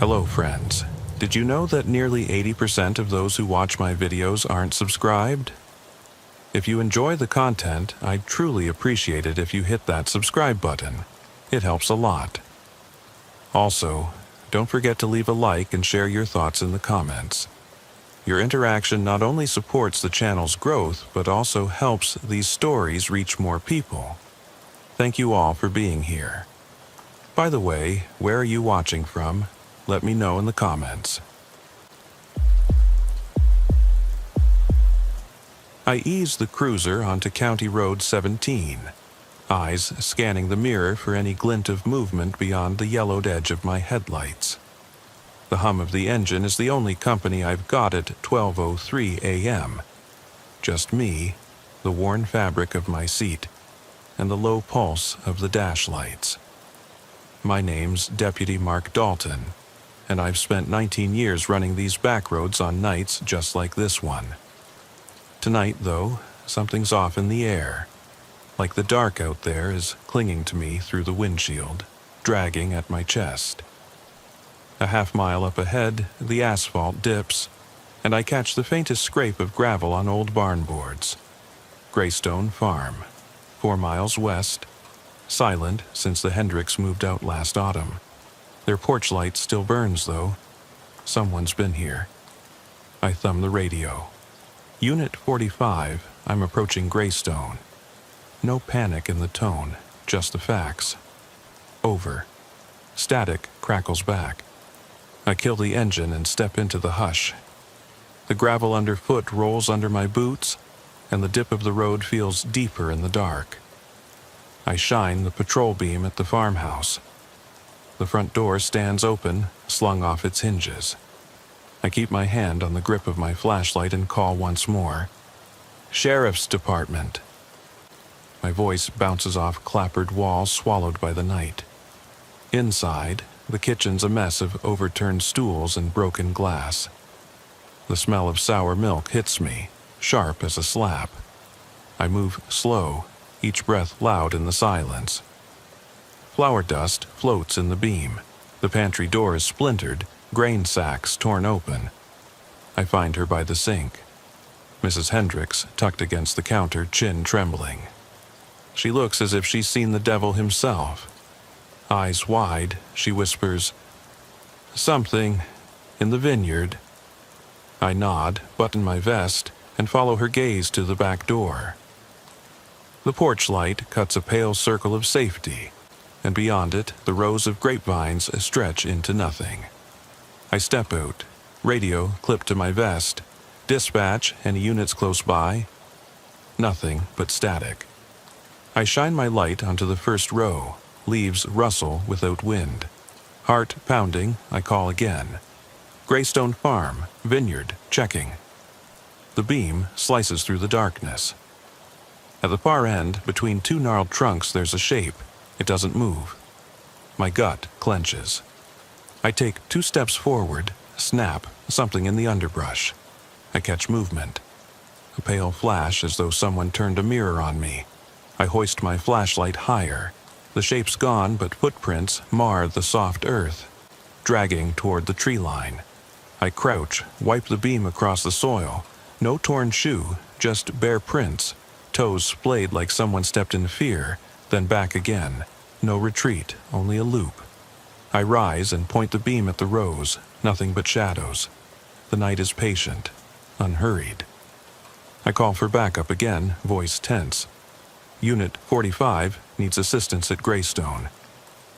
Hello, friends. Did you know that nearly 80% of those who watch my videos aren't subscribed? If you enjoy the content, I'd truly appreciate it if you hit that subscribe button. It helps a lot. Also, don't forget to leave a like and share your thoughts in the comments. Your interaction not only supports the channel's growth, but also helps these stories reach more people. Thank you all for being here. By the way, where are you watching from? Let me know in the comments. I ease the cruiser onto County Road 17, eyes scanning the mirror for any glint of movement beyond the yellowed edge of my headlights. The hum of the engine is the only company I've got at 12:03 a.m. Just me, the worn fabric of my seat, and the low pulse of the dash lights. My name's Deputy Mark Dalton, and I've spent 19 years running these back roads on nights just like this one. Tonight, though, something's off in the air, like the dark out there is clinging to me through the windshield, dragging at my chest. A half-mile up ahead, the asphalt dips, and I catch the faintest scrape of gravel on old barn boards. Greystone Farm, 4 miles west, silent since the Hendricks moved out last autumn. Their porch light still burns, though. Someone's been here. I thumb the radio. Unit 45, I'm approaching Greystone. No panic in the tone, just the facts. Over. Static crackles back. I kill the engine and step into the hush. The gravel underfoot rolls under my boots, and the dip of the road feels deeper in the dark. I shine the patrol beam at the farmhouse. The front door stands open, slung off its hinges. I keep my hand on the grip of my flashlight and call once more. Sheriff's Department. My voice bounces off clappered walls swallowed by the night. Inside, the kitchen's a mess of overturned stools and broken glass. The smell of sour milk hits me, sharp as a slap. I move slow, each breath loud in the silence. Flour dust floats in the beam. The pantry door is splintered, grain sacks torn open. I find her by the sink. Mrs. Hendricks tucked against the counter, chin trembling. She looks as if she's seen the devil himself. Eyes wide, she whispers, "Something in the vineyard." I nod, button my vest, and follow her gaze to the back door. The porch light cuts a pale circle of safety, and beyond it, the rows of grapevines stretch into nothing. I step out, radio clipped to my vest, dispatch any units close by. Nothing but static. I shine my light onto the first row, leaves rustle without wind. Heart pounding, I call again. Greystone Farm, vineyard, checking. The beam slices through the darkness. At the far end, between two gnarled trunks, there's a shape. It doesn't move. My gut clenches. I take 2 steps forward, snap, something in the underbrush. I catch movement. A pale flash as though someone turned a mirror on me. I hoist my flashlight higher. The shape's gone, but footprints mar the soft earth, dragging toward the tree line. I crouch, wipe the beam across the soil. No torn shoe, just bare prints, toes splayed like someone stepped in fear, then back again. No retreat, only a loop. I rise and point the beam at the rows, nothing but shadows. The night is patient, unhurried. I call for backup again, voice tense. Unit 45 needs assistance at Greystone.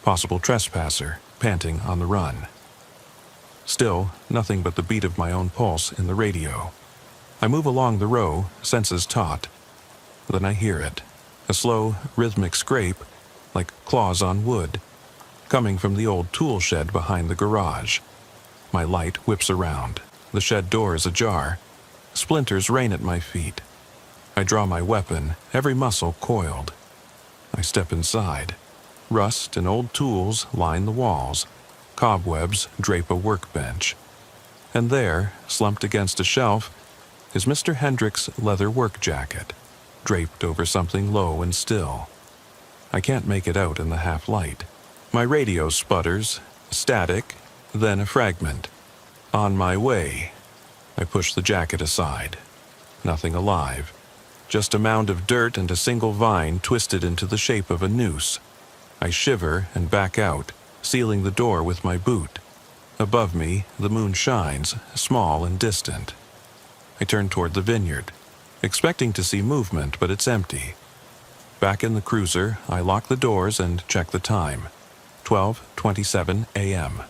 Possible trespasser, panting on the run. Still, nothing but the beat of my own pulse in the radio. I move along the row, senses taut. Then I hear it. A slow, rhythmic scrape, like claws on wood, coming from the old tool shed behind the garage. My light whips around. The shed door is ajar. Splinters rain at my feet. I draw my weapon, every muscle coiled. I step inside. Rust and old tools line the walls. Cobwebs drape a workbench. And there, slumped against a shelf, is Mr. Hendricks' leather work jacket, draped over something low and still. I can't make it out in the half-light. My radio sputters, static, then a fragment. On my way. I push the jacket aside. Nothing alive. Just a mound of dirt and a single vine twisted into the shape of a noose. I shiver and back out, sealing the door with my boot. Above me, the moon shines, small and distant. I turn toward the vineyard, expecting to see movement, but it's empty. Back in the cruiser, I lock the doors and check the time. 12:27 a.m.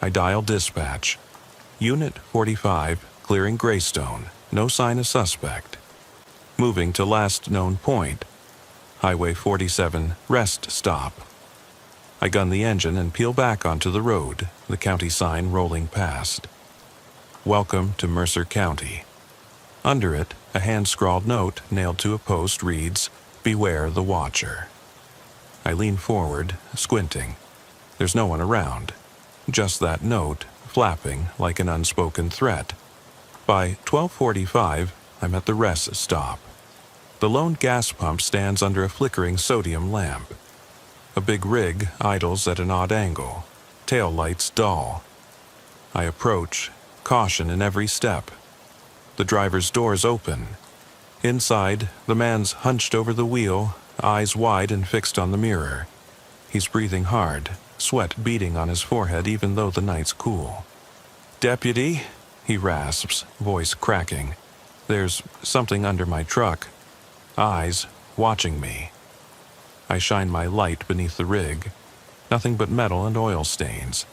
I dial dispatch. Unit 45, clearing Greystone. No sign of suspect. Moving to last known point. Highway 47, rest stop. I gun the engine and peel back onto the road, the county sign rolling past. Welcome to Mercer County. Under it, a hand-scrawled note nailed to a post reads, "Beware the Watcher." I lean forward, squinting. There's no one around. Just that note, flapping like an unspoken threat. By 12:45, I'm at the rest stop. The lone gas pump stands under a flickering sodium lamp. A big rig idles at an odd angle, tail lights dull. I approach, caution in every step. The driver's doors open. Inside, the man's hunched over the wheel, eyes wide and fixed on the mirror. He's breathing hard, sweat beading on his forehead even though the night's cool. "Deputy," he rasps, voice cracking. "There's something under my truck." Eyes watching me. I shine my light beneath the rig. Nothing but metal and oil stains.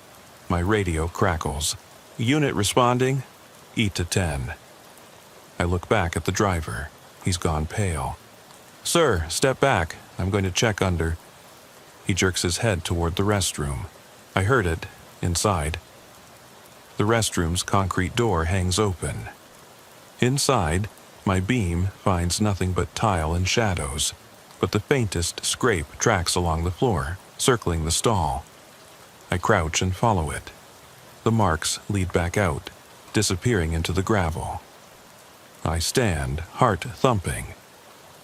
My radio crackles. "Unit responding. E to 10. I look back at the driver. He's gone pale. "Sir, step back. I'm going to check under." He jerks his head toward the restroom. I heard it, inside. The restroom's concrete door hangs open. Inside, my beam finds nothing but tile and shadows, but the faintest scrape tracks along the floor, circling the stall. I crouch and follow it. The marks lead back out, disappearing into the gravel. I stand, heart thumping.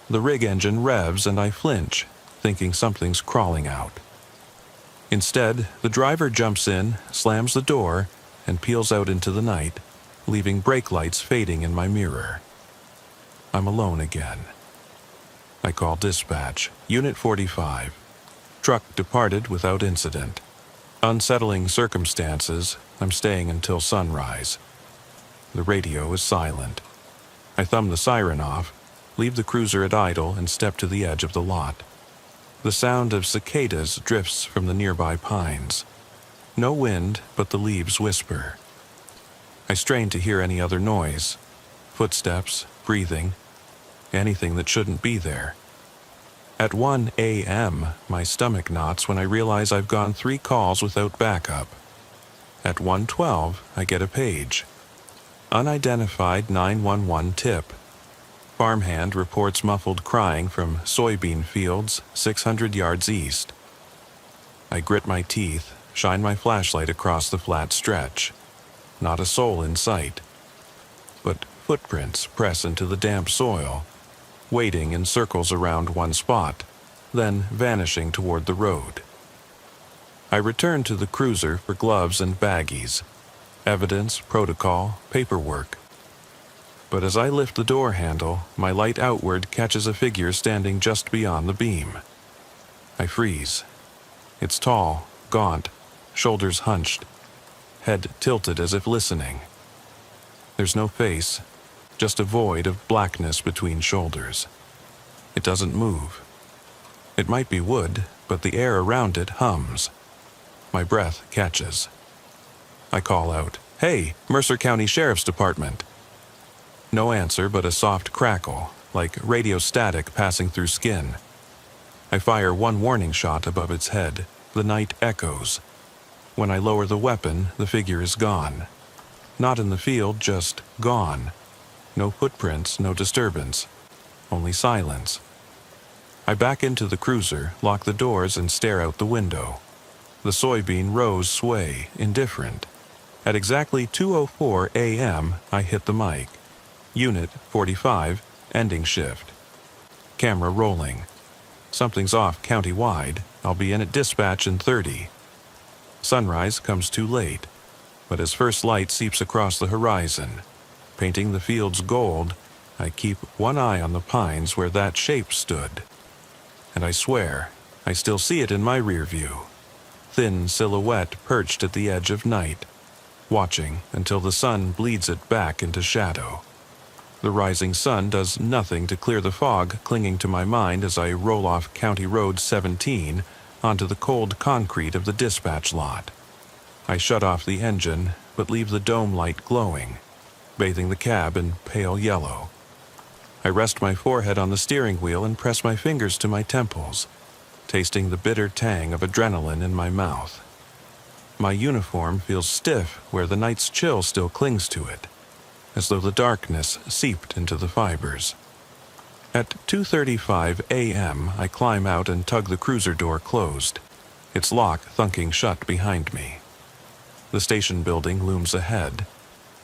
The rig engine revs and I flinch, thinking something's crawling out. Instead, the driver jumps in, slams the door, and peels out into the night, leaving brake lights fading in my mirror. I'm alone again. I call dispatch, Unit 45. Truck departed without incident. Unsettling circumstances, I'm staying until sunrise. The radio is silent. I thumb the siren off, leave the cruiser at idle, and step to the edge of the lot. The sound of cicadas drifts from the nearby pines. No wind, but the leaves whisper. I strain to hear any other noise. Footsteps, breathing, anything that shouldn't be there. At 1 a.m., my stomach knots when I realize I've gone 3 calls without backup. At 1:12, I get a page. Unidentified 911 tip. Farmhand reports muffled crying from soybean fields 600 yards east. I grit my teeth, shine my flashlight across the flat stretch. Not a soul in sight. But footprints press into the damp soil, waiting in circles around one spot, then vanishing toward the road. I return to the cruiser for gloves and baggies. Evidence, protocol, paperwork. But as I lift the door handle, my light outward catches a figure standing just beyond the beam. I freeze. It's tall, gaunt, shoulders hunched, head tilted as if listening. There's no face, just a void of blackness between shoulders. It doesn't move. It might be wood, but the air around it hums. My breath catches. I call out, "Hey, Mercer County Sheriff's Department." No answer but a soft crackle, like radio static passing through skin. I fire one warning shot above its head. The night echoes. When I lower the weapon, the figure is gone. Not in the field, just gone. No footprints, no disturbance. Only silence. I back into the cruiser, lock the doors, and stare out the window. The soybean rows sway, indifferent. At exactly 2:04 a.m., I hit the mic. Unit 45, ending shift. Camera rolling. Something's off county-wide. I'll be in at dispatch in 30. Sunrise comes too late, but as first light seeps across the horizon, painting the fields gold, I keep one eye on the pines where that shape stood. And I swear, I still see it in my rear view. Thin silhouette perched at the edge of night, watching until the sun bleeds it back into shadow. The rising sun does nothing to clear the fog clinging to my mind as I roll off County Road 17 onto the cold concrete of the dispatch lot. I shut off the engine, but leave the dome light glowing, bathing the cab in pale yellow. I rest my forehead on the steering wheel and press my fingers to my temples, tasting the bitter tang of adrenaline in my mouth. My uniform feels stiff where the night's chill still clings to it, as though the darkness seeped into the fibers. At 2:35 a.m., I climb out and tug the cruiser door closed, its lock thunking shut behind me. The station building looms ahead,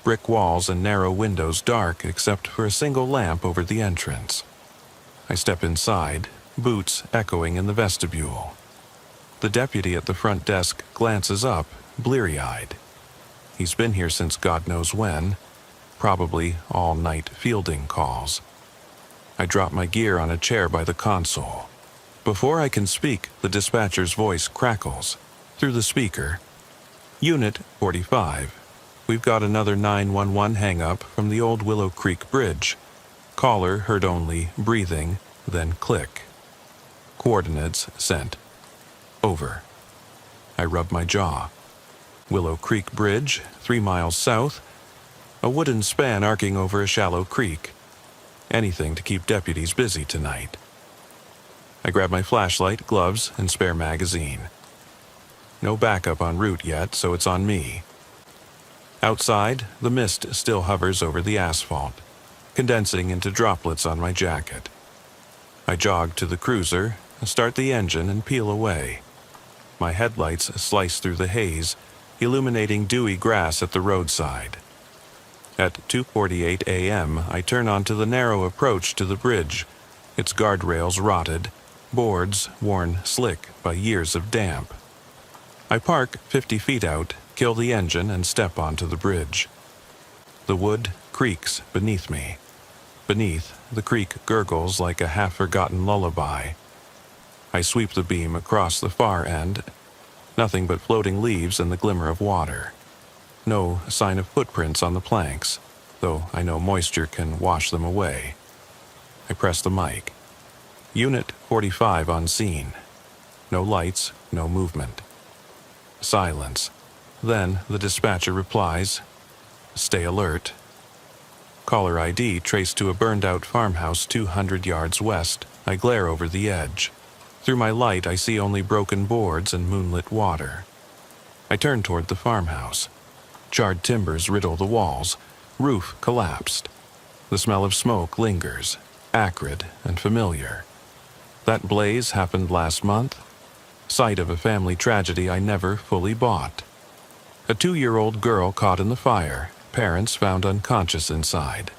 brick walls and narrow windows dark except for a single lamp over the entrance. I step inside, boots echoing in the vestibule. The deputy at the front desk glances up, bleary-eyed. He's been here since God knows when, probably all-night fielding calls. I drop my gear on a chair by the console. Before I can speak, the dispatcher's voice crackles. Through the speaker, Unit 45. We've got another 911 hang-up from the old Willow Creek Bridge. Caller heard only breathing, then click. Coordinates sent. Over. I rub my jaw. Willow Creek Bridge, 3 miles south. A wooden span arcing over a shallow creek. Anything to keep deputies busy tonight. I grab my flashlight, gloves, and spare magazine. No backup en route yet, so it's on me. Outside, the mist still hovers over the asphalt, condensing into droplets on my jacket. I jog to the cruiser, start the engine, and peel away. My headlights slice through the haze, illuminating dewy grass at the roadside. At 2:48 a.m., I turn onto the narrow approach to the bridge, its guardrails rotted, boards worn slick by years of damp. I park 50 feet out, kill the engine, and step onto the bridge. The wood creaks beneath me. Beneath, the creek gurgles like a half-forgotten lullaby. I sweep the beam across the far end. Nothing but floating leaves and the glimmer of water. No sign of footprints on the planks, though I know moisture can wash them away. I press the mic. Unit 45 on scene. No lights, no movement. Silence. Then the dispatcher replies, "Stay alert." Caller ID traced to a burned-out farmhouse 200 yards west. I glare over the edge. Through my light, I see only broken boards and moonlit water. I turn toward the farmhouse. Charred timbers riddle the walls. Roof collapsed. The smell of smoke lingers, acrid and familiar. That blaze happened last month. Sight of a family tragedy I never fully bought. A 2-year-old girl caught in the fire, parents found unconscious inside.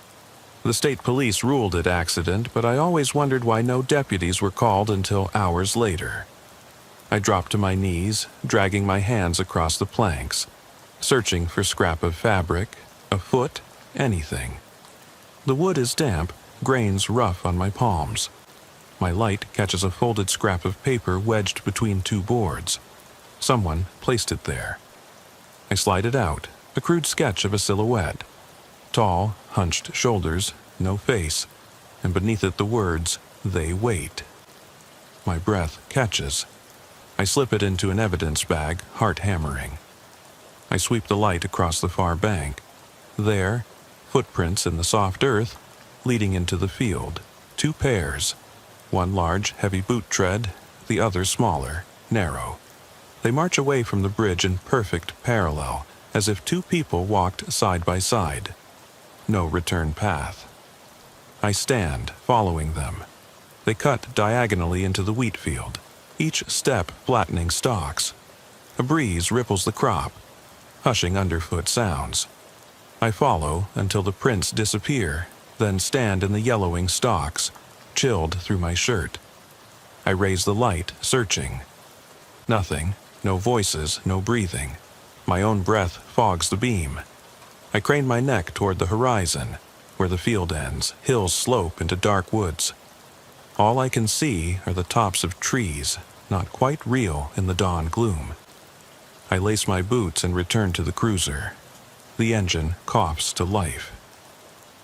The state police ruled it accident, but I always wondered why no deputies were called until hours later. I drop to my knees, dragging my hands across the planks, searching for scrap of fabric, a foot, anything. The wood is damp, grains rough on my palms. My light catches a folded scrap of paper wedged between 2 boards. Someone placed it there. I slide it out, a crude sketch of a silhouette. Tall, hunched shoulders, no face, and beneath it the words, "They wait." My breath catches. I slip it into an evidence bag, heart hammering. I sweep the light across the far bank. There, footprints in the soft earth, leading into the field. 2 pairs. One large, heavy boot tread, the other smaller, narrow. They march away from the bridge in perfect parallel, as if 2 people walked side by side. No return path. I stand, following them. They cut diagonally into the wheat field, each step flattening stalks. A breeze ripples the crop, hushing underfoot sounds. I follow until the prints disappear, then stand in the yellowing stalks, chilled through my shirt. I raise the light, searching. Nothing. No voices, no breathing. My own breath fogs the beam. I crane my neck toward the horizon. Where the field ends, hills slope into dark woods. All I can see are the tops of trees, not quite real in the dawn gloom. I lace my boots and return to the cruiser. The engine coughs to life.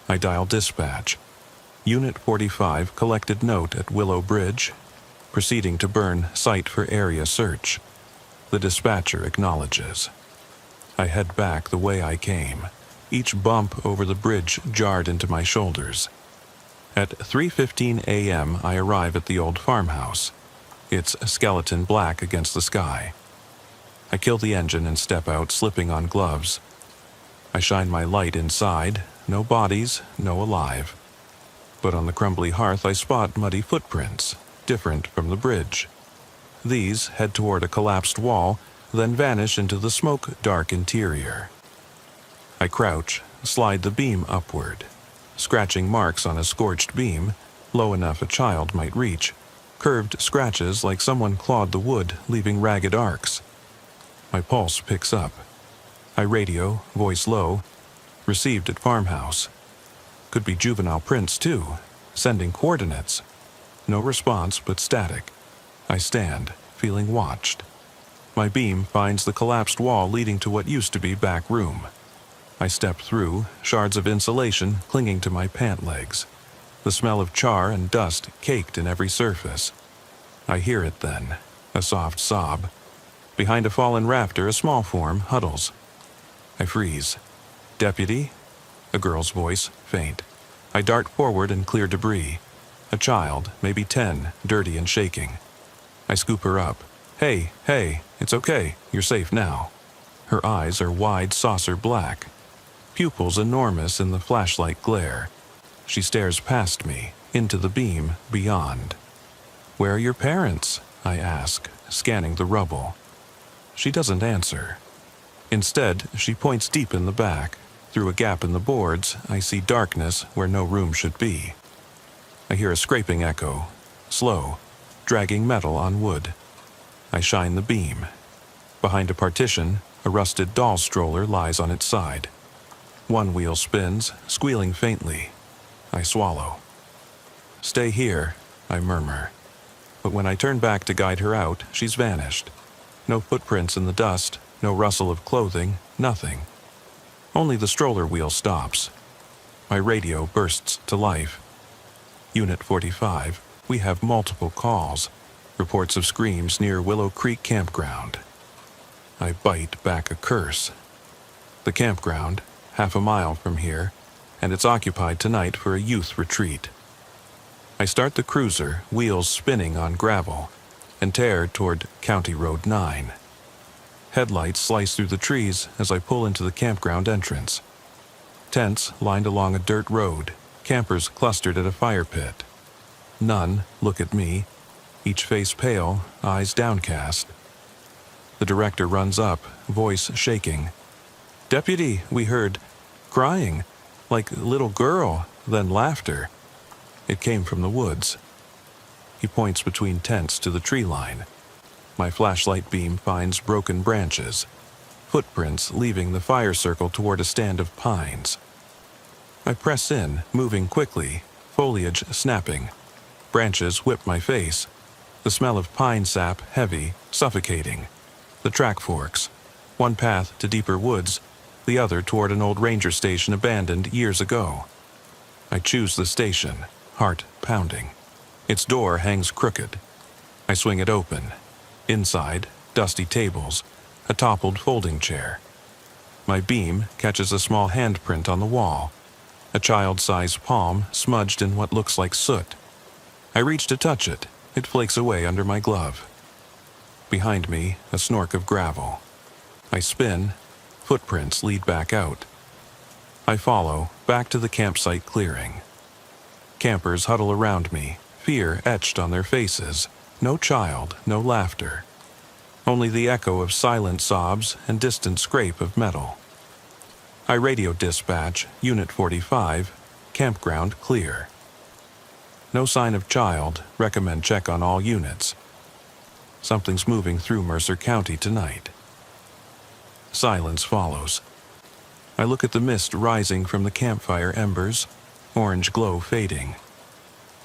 I dial dispatch. Unit 45 collected note at Willow Bridge, proceeding to burn site for area search. The dispatcher acknowledges. I head back the way I came. Each bump over the bridge jarred into my shoulders. At 3:15 a.m. I arrive at the old farmhouse. Its skeleton black against the sky. I kill the engine and step out, slipping on gloves. I shine my light inside. No bodies, no alive. But on the crumbly hearth I spot muddy footprints, different from the bridge. These head toward a collapsed wall, then vanish into the smoke-dark interior. I crouch, slide the beam upward, scratching marks on a scorched beam, low enough a child might reach, curved scratches like someone clawed the wood, leaving ragged arcs. My pulse picks up. I radio, voice low, received at farmhouse. Could be juvenile prints too, sending coordinates. No response but static. I stand, feeling watched. My beam finds the collapsed wall leading to what used to be back room. I step through, shards of insulation clinging to my pant legs. The smell of char and dust caked in every surface. I hear it then, a soft sob. Behind a fallen rafter, a small form huddles. I freeze. Deputy? A girl's voice, faint. I dart forward and clear debris. A child, maybe 10, dirty and shaking. I scoop her up. Hey, it's okay, you're safe now. Her eyes are wide saucer black. Pupils enormous in the flashlight glare. She stares past me, into the beam, beyond. Where are your parents? I ask, scanning the rubble. She doesn't answer. Instead, she points deep in the back. Through a gap in the boards, I see darkness where no room should be. I hear a scraping echo, slow, dragging metal on wood. I shine the beam. Behind a partition, a rusted doll stroller lies on its side. One wheel spins, squealing faintly. I swallow. Stay here, I murmur. But when I turn back to guide her out, she's vanished. No footprints in the dust, no rustle of clothing, nothing. Only the stroller wheel stops. My radio bursts to life. Unit 45, we have multiple calls. Reports of screams near Willow Creek Campground. I bite back a curse. The campground, half a mile from here, and it's occupied tonight for a youth retreat. I start the cruiser, wheels spinning on gravel, and tear toward County Road 9. Headlights slice through the trees as I pull into the campground entrance. Tents lined along a dirt road, campers clustered at a fire pit. None look at me, each face pale, eyes downcast. The director runs up, voice shaking. Deputy, we heard crying, like a little girl, then laughter. It came from the woods. He points between tents to the tree line. My flashlight beam finds broken branches, footprints leaving the fire circle toward a stand of pines. I press in, moving quickly, foliage snapping. Branches whip my face. The smell of pine sap heavy, suffocating. The track forks. One path to deeper woods, the other toward an old ranger station abandoned years ago. I choose the station, heart pounding. Its door hangs crooked. I swing it open. Inside, dusty tables, a toppled folding chair. My beam catches a small handprint on the wall, a child-sized palm smudged in what looks like soot. I reach to touch it. It flakes away under my glove. Behind me, a snork of gravel. I spin. Footprints lead back out. I follow, back to the campsite clearing. Campers huddle around me, fear etched on their faces. No child, no laughter. Only the echo of silent sobs and distant scrape of metal. I radio dispatch, Unit 45, campground clear. No sign of child, recommend check on all units. Something's moving through Mercer County tonight. Silence follows. I look at the mist rising from the campfire embers, orange glow fading.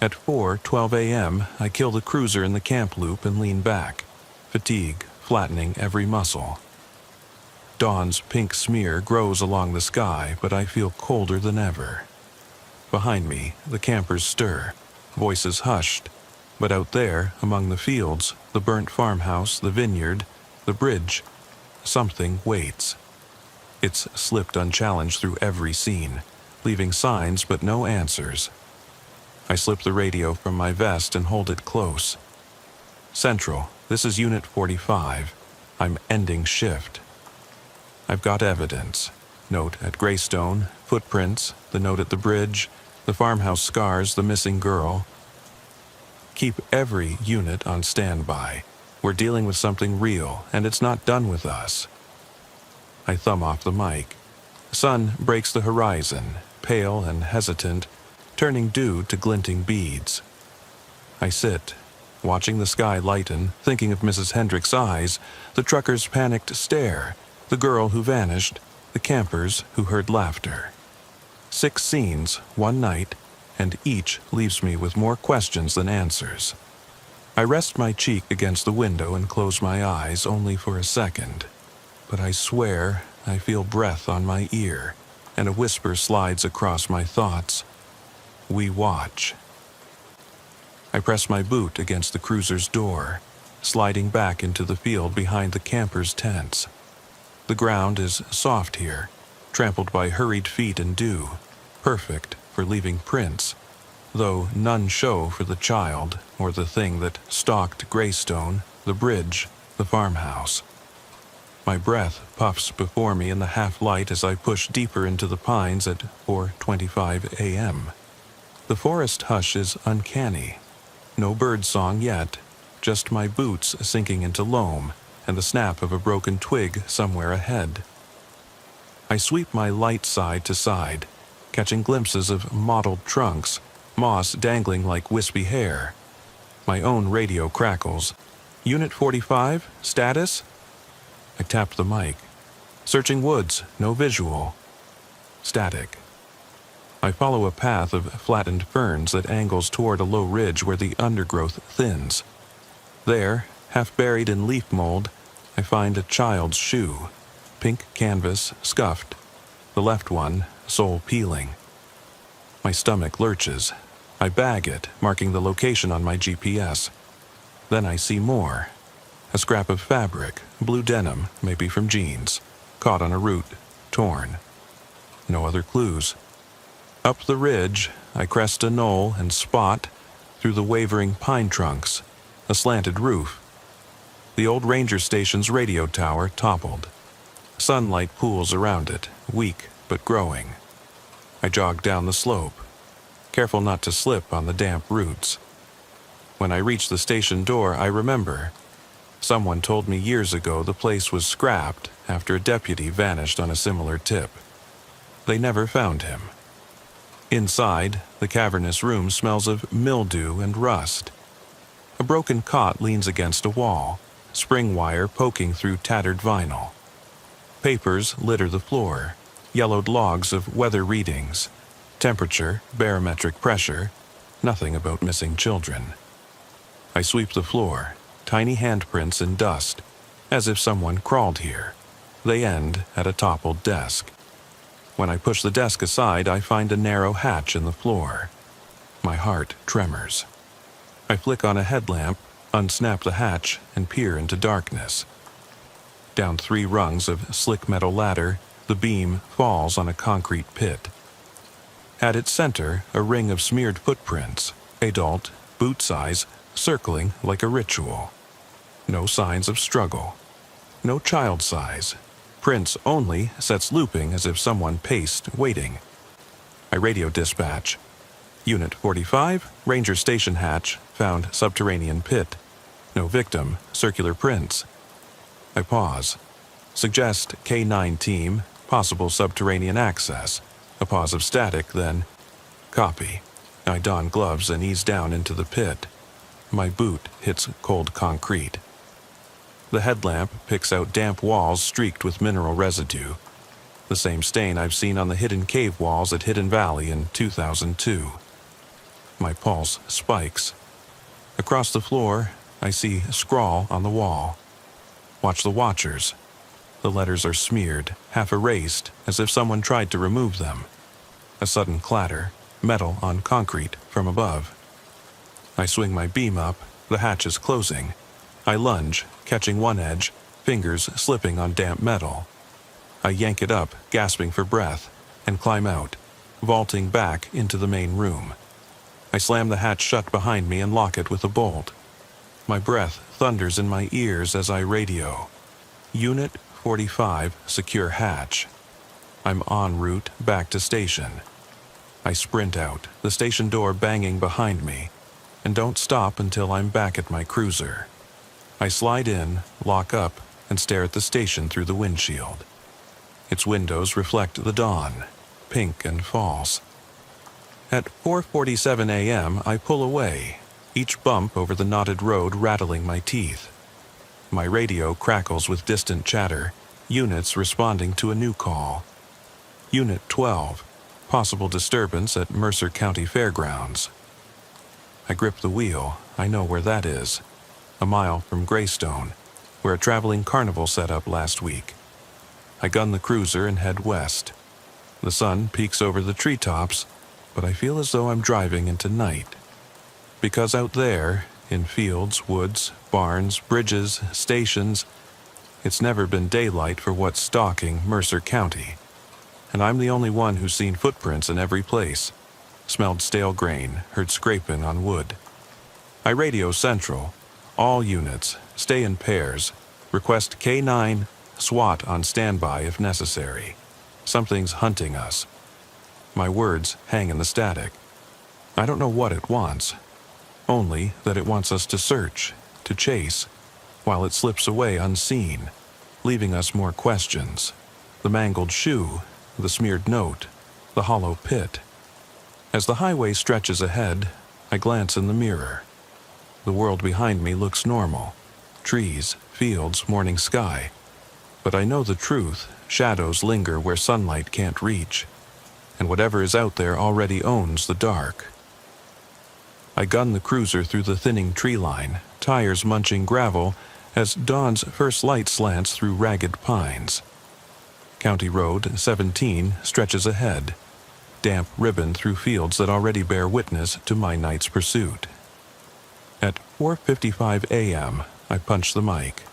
At 4:12 a.m., I kill the cruiser in the camp loop and lean back, fatigue flattening every muscle. Dawn's pink smear grows along the sky, but I feel colder than ever. Behind me, the campers stir, voices hushed, but out there, among the fields, the burnt farmhouse, the vineyard, the bridge, something waits. It's slipped unchallenged through every scene, leaving signs but no answers. I slip the radio from my vest and hold it close. Central, this is Unit 45. I'm ending shift. I've got evidence. Note at Greystone, footprints, the note at the bridge, the farmhouse scars, the missing girl. Keep every unit on standby. We're dealing with something real, and it's not done with us. I thumb off the mic. Sun breaks the horizon, pale and hesitant, turning dew to glinting beads. I sit, watching the sky lighten, thinking of Mrs. Hendrick's eyes, the trucker's panicked stare, the girl who vanished, the campers who heard laughter. 6 scenes, one night, and each leaves me with more questions than answers. I rest my cheek against the window and close my eyes only for a second. But I swear I feel breath on my ear, and a whisper slides across my thoughts. We watch. I press my boot against the cruiser's door, sliding back into the field behind the campers' tents. The ground is soft here, trampled by hurried feet and dew, perfect for leaving prints, though none show for the child or the thing that stalked Greystone, the bridge, the farmhouse. My breath puffs before me in the half-light as I push deeper into the pines at 4:25 a.m. The forest hush is uncanny. No bird song yet, just my boots sinking into loam and the snap of a broken twig somewhere ahead. I sweep my light side to side, catching glimpses of mottled trunks, moss dangling like wispy hair. My own radio crackles. Unit 45, status? I tap the mic. Searching woods, no visual. Static. I follow a path of flattened ferns that angles toward a low ridge where the undergrowth thins. There, half buried in leaf mold, I find a child's shoe, pink canvas, scuffed, the left one, sole peeling. My stomach lurches. I bag it, marking the location on my GPS. Then I see more. A scrap of fabric, blue denim, maybe from jeans, caught on a root, torn. No other clues. Up the ridge, I crest a knoll and spot, through the wavering pine trunks, a slanted roof. The old ranger station's radio tower toppled. Sunlight pools around it, weak but growing. I jog down the slope, careful not to slip on the damp roots. When I reach the station door, I remember. Someone told me years ago the place was scrapped after a deputy vanished on a similar tip. They never found him. Inside, the cavernous room smells of mildew and rust. A broken cot leans against a wall, spring wire poking through tattered vinyl. Papers litter the floor, yellowed logs of weather readings, temperature, barometric pressure, nothing about missing children. I sweep the floor, tiny handprints in dust, as if someone crawled here. They end at a toppled desk. When I push the desk aside, I find a narrow hatch in the floor. My heart tremors. I flick on a headlamp, unsnap the hatch, and peer into darkness. Down 3 rungs of slick metal ladder, the beam falls on a concrete pit. At its center, a ring of smeared footprints, adult, boot size, circling like a ritual. No signs of struggle. No child size. Prints only, sets looping as if someone paced, waiting. I radio dispatch. Unit 45, Ranger Station hatch, found subterranean pit. No victim, circular prints. I pause. Suggest K9 team, possible subterranean access. A pause of static, then copy. I don gloves and ease down into the pit. My boot hits cold concrete. The headlamp picks out damp walls streaked with mineral residue, the same stain I've seen on the hidden cave walls at Hidden Valley in 2002. My pulse spikes. Across the floor, I see a scrawl on the wall. Watch the watchers. The letters are smeared, half erased, as if someone tried to remove them. A sudden clatter, metal on concrete from above. I swing my beam up, the hatch is closing. I lunge, catching one edge, fingers slipping on damp metal. I yank it up, gasping for breath, and climb out, vaulting back into the main room. I slam the hatch shut behind me and lock it with a bolt. My breath thunders in my ears as I radio. Unit 45, secure hatch. I'm en route back to station. I sprint out, the station door banging behind me, and don't stop until I'm back at my cruiser. I slide in, lock up, and stare at the station through the windshield. Its windows reflect the dawn, pink and false. At 4:47 a.m., I pull away, each bump over the knotted road rattling my teeth. My radio crackles with distant chatter, units responding to a new call. Unit 12, possible disturbance at Mercer County Fairgrounds. I grip the wheel. I know where that is. A mile from Greystone, where a traveling carnival set up last week. I gun the cruiser and head west. The sun peeks over the treetops, but I feel as though I'm driving into night. Because out there, in fields, woods, barns, bridges, stations, it's never been daylight for what's stalking Mercer County. And I'm the only one who's seen footprints in every place, smelled stale grain, heard scraping on wood. I radio Central. All units, stay in pairs. Request K9, SWAT on standby if necessary. Something's hunting us. My words hang in the static. I don't know what it wants. Only that it wants us to search, to chase, while it slips away unseen, leaving us more questions. The mangled shoe, the smeared note, the hollow pit. As the highway stretches ahead, I glance in the mirror. The world behind me looks normal. Trees, fields, morning sky. But I know the truth. Shadows linger where sunlight can't reach. And whatever is out there already owns the dark. I gun the cruiser through the thinning tree line, tires munching gravel as dawn's first light slants through ragged pines. County Road 17 stretches ahead, damp ribbon through fields that already bear witness to my night's pursuit. At 4:55 a.m., I punch the mic.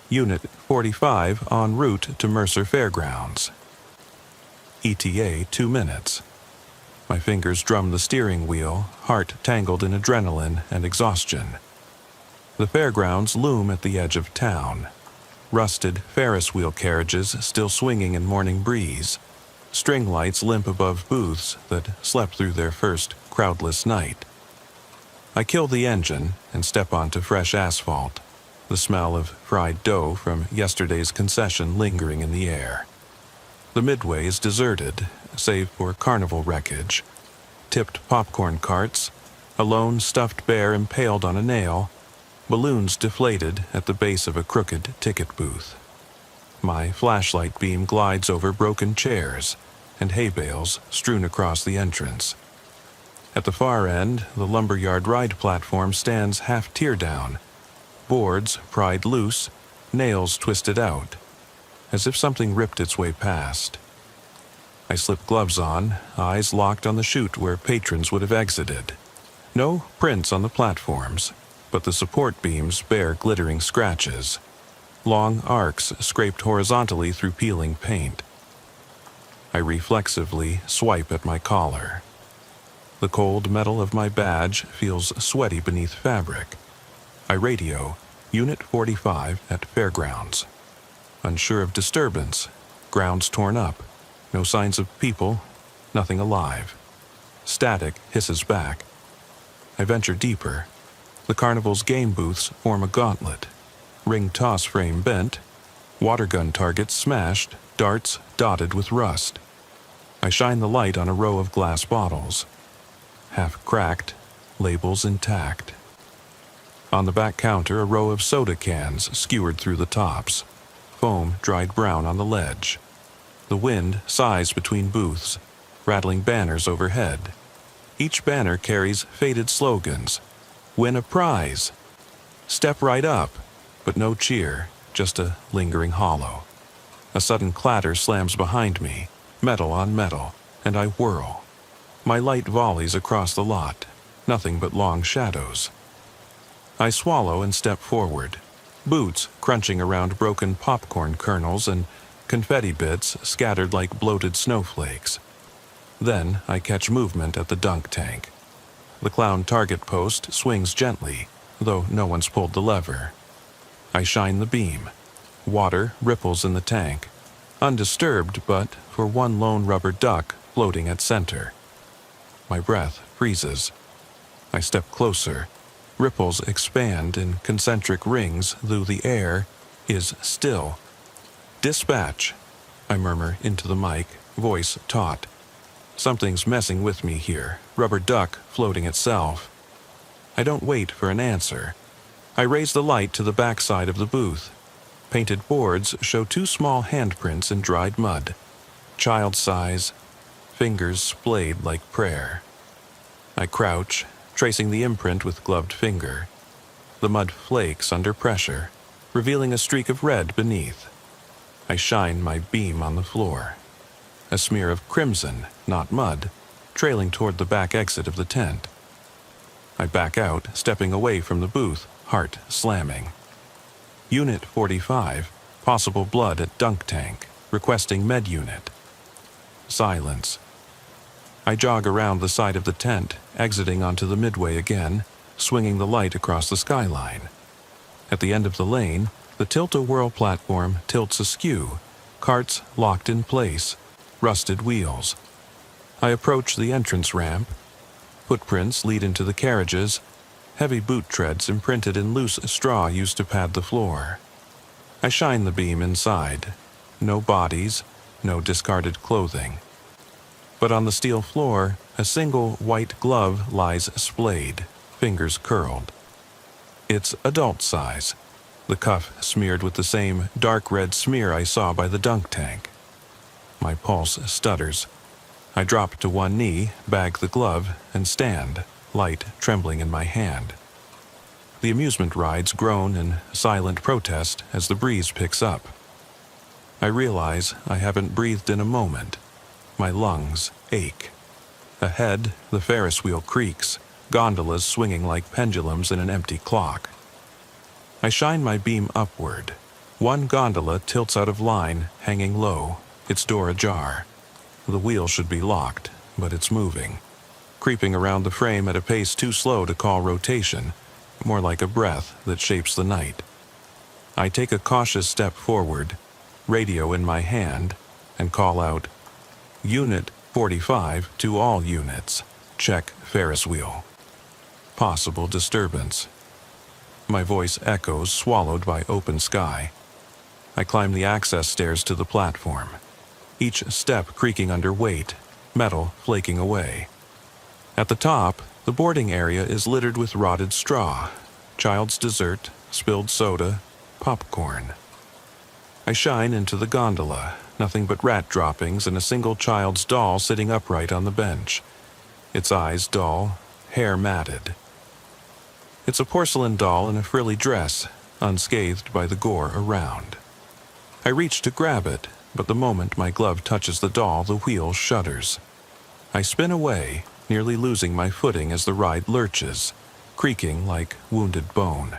Unit 45 en route to Mercer Fairgrounds. ETA 2 minutes. My fingers drum the steering wheel, heart tangled in adrenaline and exhaustion. The fairgrounds loom at the edge of town. Rusted Ferris wheel carriages still swinging in morning breeze. String lights limp above booths that slept through their first crowdless night. I kill the engine and step onto fresh asphalt, the smell of fried dough from yesterday's concession lingering in the air. The midway is deserted, save for carnival wreckage, tipped popcorn carts, a lone stuffed bear impaled on a nail, balloons deflated at the base of a crooked ticket booth. My flashlight beam glides over broken chairs and hay bales strewn across the entrance. At the far end, the lumberyard ride platform stands half tear down, boards pried loose, nails twisted out, as if something ripped its way past. I slip gloves on, eyes locked on the chute where patrons would have exited. No prints on the platforms, but the support beams bear glittering scratches. Long arcs scraped horizontally through peeling paint. I reflexively swipe at my collar. The cold metal of my badge feels sweaty beneath fabric. I radio, Unit 45 at Fairgrounds. Unsure of disturbance, grounds torn up, no signs of people, nothing alive. Static hisses back. I venture deeper. The carnival's game booths form a gauntlet. Ring toss frame bent, water gun targets smashed, darts dotted with rust. I shine the light on a row of glass bottles. Half cracked, labels intact. On the back counter, a row of soda cans skewered through the tops. Foam dried brown on the ledge. The wind sighs between booths, rattling banners overhead. Each banner carries faded slogans. Win a prize. Step right up. But no cheer, just a lingering hollow. A sudden clatter slams behind me, metal on metal, and I whirl. My light volleys across the lot, nothing but long shadows. I swallow and step forward, boots crunching around broken popcorn kernels and confetti bits scattered like bloated snowflakes. Then I catch movement at the dunk tank. The clown target post swings gently, though no one's pulled the lever. I shine the beam. Water ripples in the tank, undisturbed but for one lone rubber duck floating at center. My breath freezes. I step closer. Ripples expand in concentric rings, though the air is still. Dispatch, I murmur into the mic, voice taut. Something's messing with me here, rubber duck floating itself. I don't wait for an answer. I raise the light to the backside of the booth. Painted boards show 2 small handprints in dried mud. Child size, fingers splayed like prayer. I crouch, tracing the imprint with gloved finger. The mud flakes under pressure, revealing a streak of red beneath. I shine my beam on the floor. A smear of crimson, not mud, trailing toward the back exit of the tent. I back out, stepping away from the booth, heart slamming. Unit 45, possible blood at dunk tank, requesting med unit. Silence. I jog around the side of the tent, exiting onto the midway again, swinging the light across the skyline. At the end of the lane, the tilt-a-whirl platform tilts askew, carts locked in place, rusted wheels. I approach the entrance ramp. Footprints lead into the carriages, heavy boot treads imprinted in loose straw used to pad the floor. I shine the beam inside. No bodies, no discarded clothing. But on the steel floor, a single white glove lies splayed, fingers curled. It's adult size, the cuff smeared with the same dark red smear I saw by the dunk tank. My pulse stutters. I drop to one knee, bag the glove, and stand, light trembling in my hand. The amusement rides groan in silent protest as the breeze picks up. I realize I haven't breathed in a moment. My lungs ache. Ahead, the Ferris wheel creaks, gondolas swinging like pendulums in an empty clock. I shine my beam upward. One gondola tilts out of line, hanging low, its door ajar. The wheel should be locked, but it's moving, creeping around the frame at a pace too slow to call rotation, more like a breath that shapes the night. I take a cautious step forward, radio in my hand, and call out, Unit 45 to all units. Check Ferris wheel. Possible disturbance. My voice echoes, swallowed by open sky. I climb the access stairs to the platform. Each step creaking under weight, metal flaking away. At the top, the boarding area is littered with rotted straw, child's dessert, spilled soda, popcorn. I shine into the gondola, nothing but rat droppings and a single child's doll sitting upright on the bench. Its eyes dull, hair matted. It's a porcelain doll in a frilly dress, unscathed by the gore around. I reach to grab it, but the moment my glove touches the doll, the wheel shudders. I spin away, nearly losing my footing as the ride lurches, creaking like wounded bone.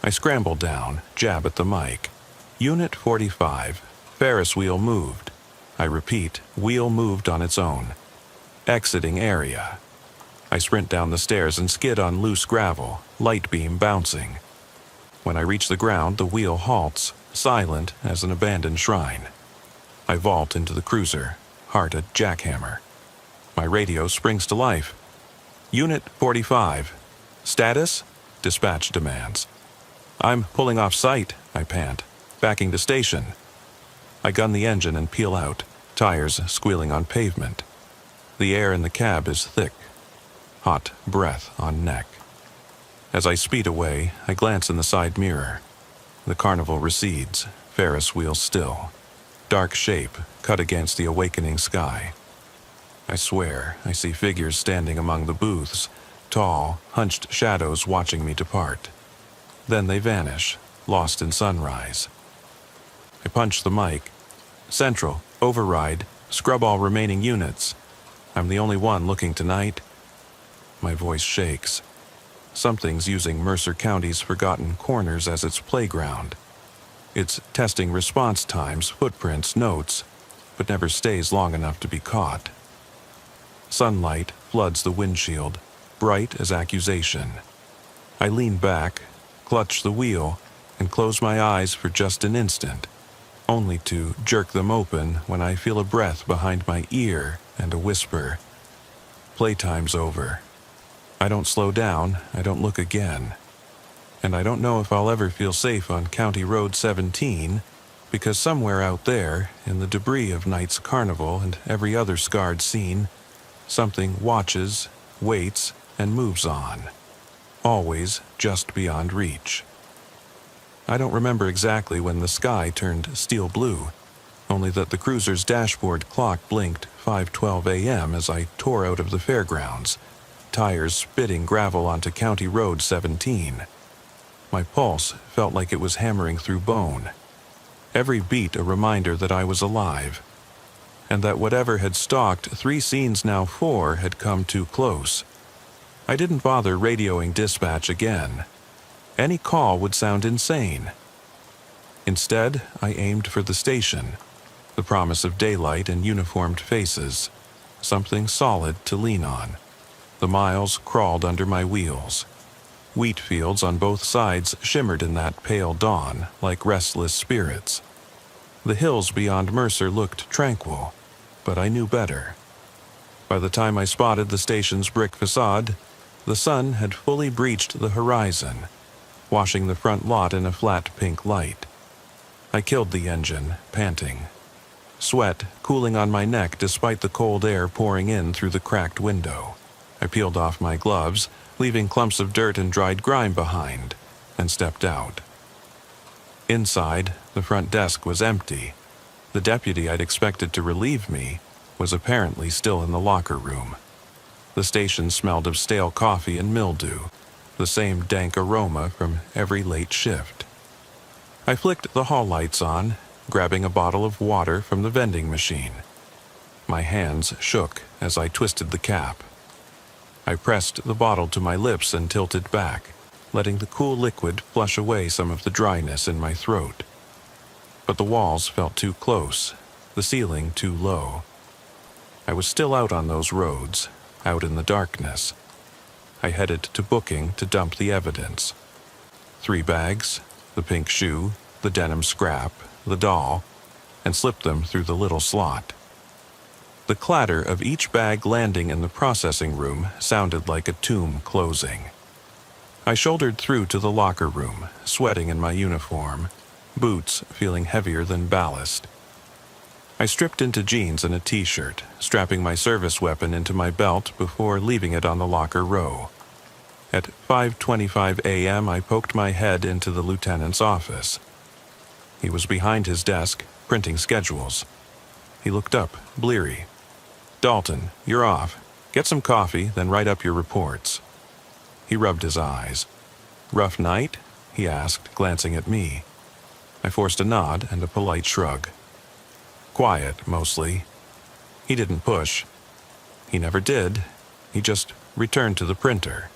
I scramble down, jab at the mic. Unit 45, Ferris wheel moved. I repeat, wheel moved on its own. Exiting area. I sprint down the stairs and skid on loose gravel, light beam bouncing. When I reach the ground, the wheel halts, silent as an abandoned shrine. I vault into the cruiser, heart a jackhammer. My radio springs to life. Unit 45. Status? Dispatch demands. I'm pulling off site, I pant, backing to station. I gun the engine and peel out, tires squealing on pavement. The air in the cab is thick. Hot breath on neck. As I speed away, I glance in the side mirror. The carnival recedes, Ferris wheel still. Dark shape cut against the awakening sky. I swear I see figures standing among the booths, tall, hunched shadows watching me depart. Then they vanish, lost in sunrise. I punch the mic. Central, override, scrub all remaining units. I'm the only one looking tonight. My voice shakes. Something's using Mercer County's forgotten corners as its playground. It's testing response times, footprints, notes, but never stays long enough to be caught. Sunlight floods the windshield, bright as accusation. I lean back, clutch the wheel, and close my eyes for just an instant, only to jerk them open when I feel a breath behind my ear and a whisper. Playtime's over. I don't slow down, I don't look again. And I don't know if I'll ever feel safe on County Road 17, because somewhere out there, in the debris of night's carnival and every other scarred scene, something watches, waits, and moves on, always just beyond reach. I don't remember exactly when the sky turned steel blue, only that the cruiser's dashboard clock blinked 5:12 a.m. as I tore out of the fairgrounds, tires spitting gravel onto County Road 17. My pulse felt like it was hammering through bone. Every beat a reminder that I was alive, and that whatever had stalked 3 scenes now 4 had come too close. I didn't bother radioing dispatch again. Any call would sound insane. Instead, I aimed for the station, the promise of daylight and uniformed faces, something solid to lean on. The miles crawled under my wheels. Wheat fields on both sides shimmered in that pale dawn like restless spirits. The hills beyond Mercer looked tranquil, but I knew better. By the time I spotted the station's brick facade, the sun had fully breached the horizon, washing the front lot in a flat pink light. I killed the engine, panting. Sweat cooling on my neck despite the cold air pouring in through the cracked window. I peeled off my gloves, leaving clumps of dirt and dried grime behind, and stepped out. Inside, the front desk was empty. The deputy I'd expected to relieve me was apparently still in the locker room. The station smelled of stale coffee and mildew, the same dank aroma from every late shift. I flicked the hall lights on, grabbing a bottle of water from the vending machine. My hands shook as I twisted the cap. I pressed the bottle to my lips and tilted back, letting the cool liquid flush away some of the dryness in my throat. But the walls felt too close, the ceiling too low. I was still out on those roads, out in the darkness. I headed to booking to dump the evidence. 3 bags, the pink shoe, the denim scrap, the doll, and slipped them through the little slot. The clatter of each bag landing in the processing room sounded like a tomb closing. I shouldered through to the locker room, sweating in my uniform, boots feeling heavier than ballast. I stripped into jeans and a t-shirt, strapping my service weapon into my belt before leaving it on the locker row. At 5:25 a.m., I poked my head into the lieutenant's office. He was behind his desk, printing schedules. He looked up, bleary. "Dalton, you're off. Get some coffee, then write up your reports." He rubbed his eyes. "Rough night?" he asked, glancing at me. I forced a nod and a polite shrug. "Quiet, mostly." He didn't push. He never did. He just returned to the printer.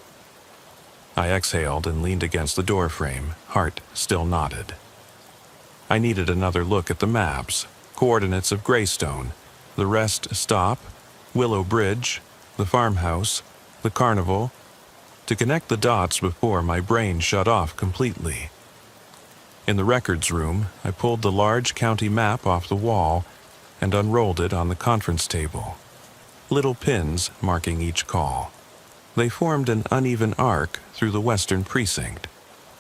I exhaled and leaned against the doorframe, heart still knotted. I needed another look at the maps, coordinates of Greystone, the rest stop, Willow Bridge, the farmhouse, the carnival, to connect the dots before my brain shut off completely. In the records room, I pulled the large county map off the wall and unrolled it on the conference table. Little pins marking each call. They formed an uneven arc through the western precinct,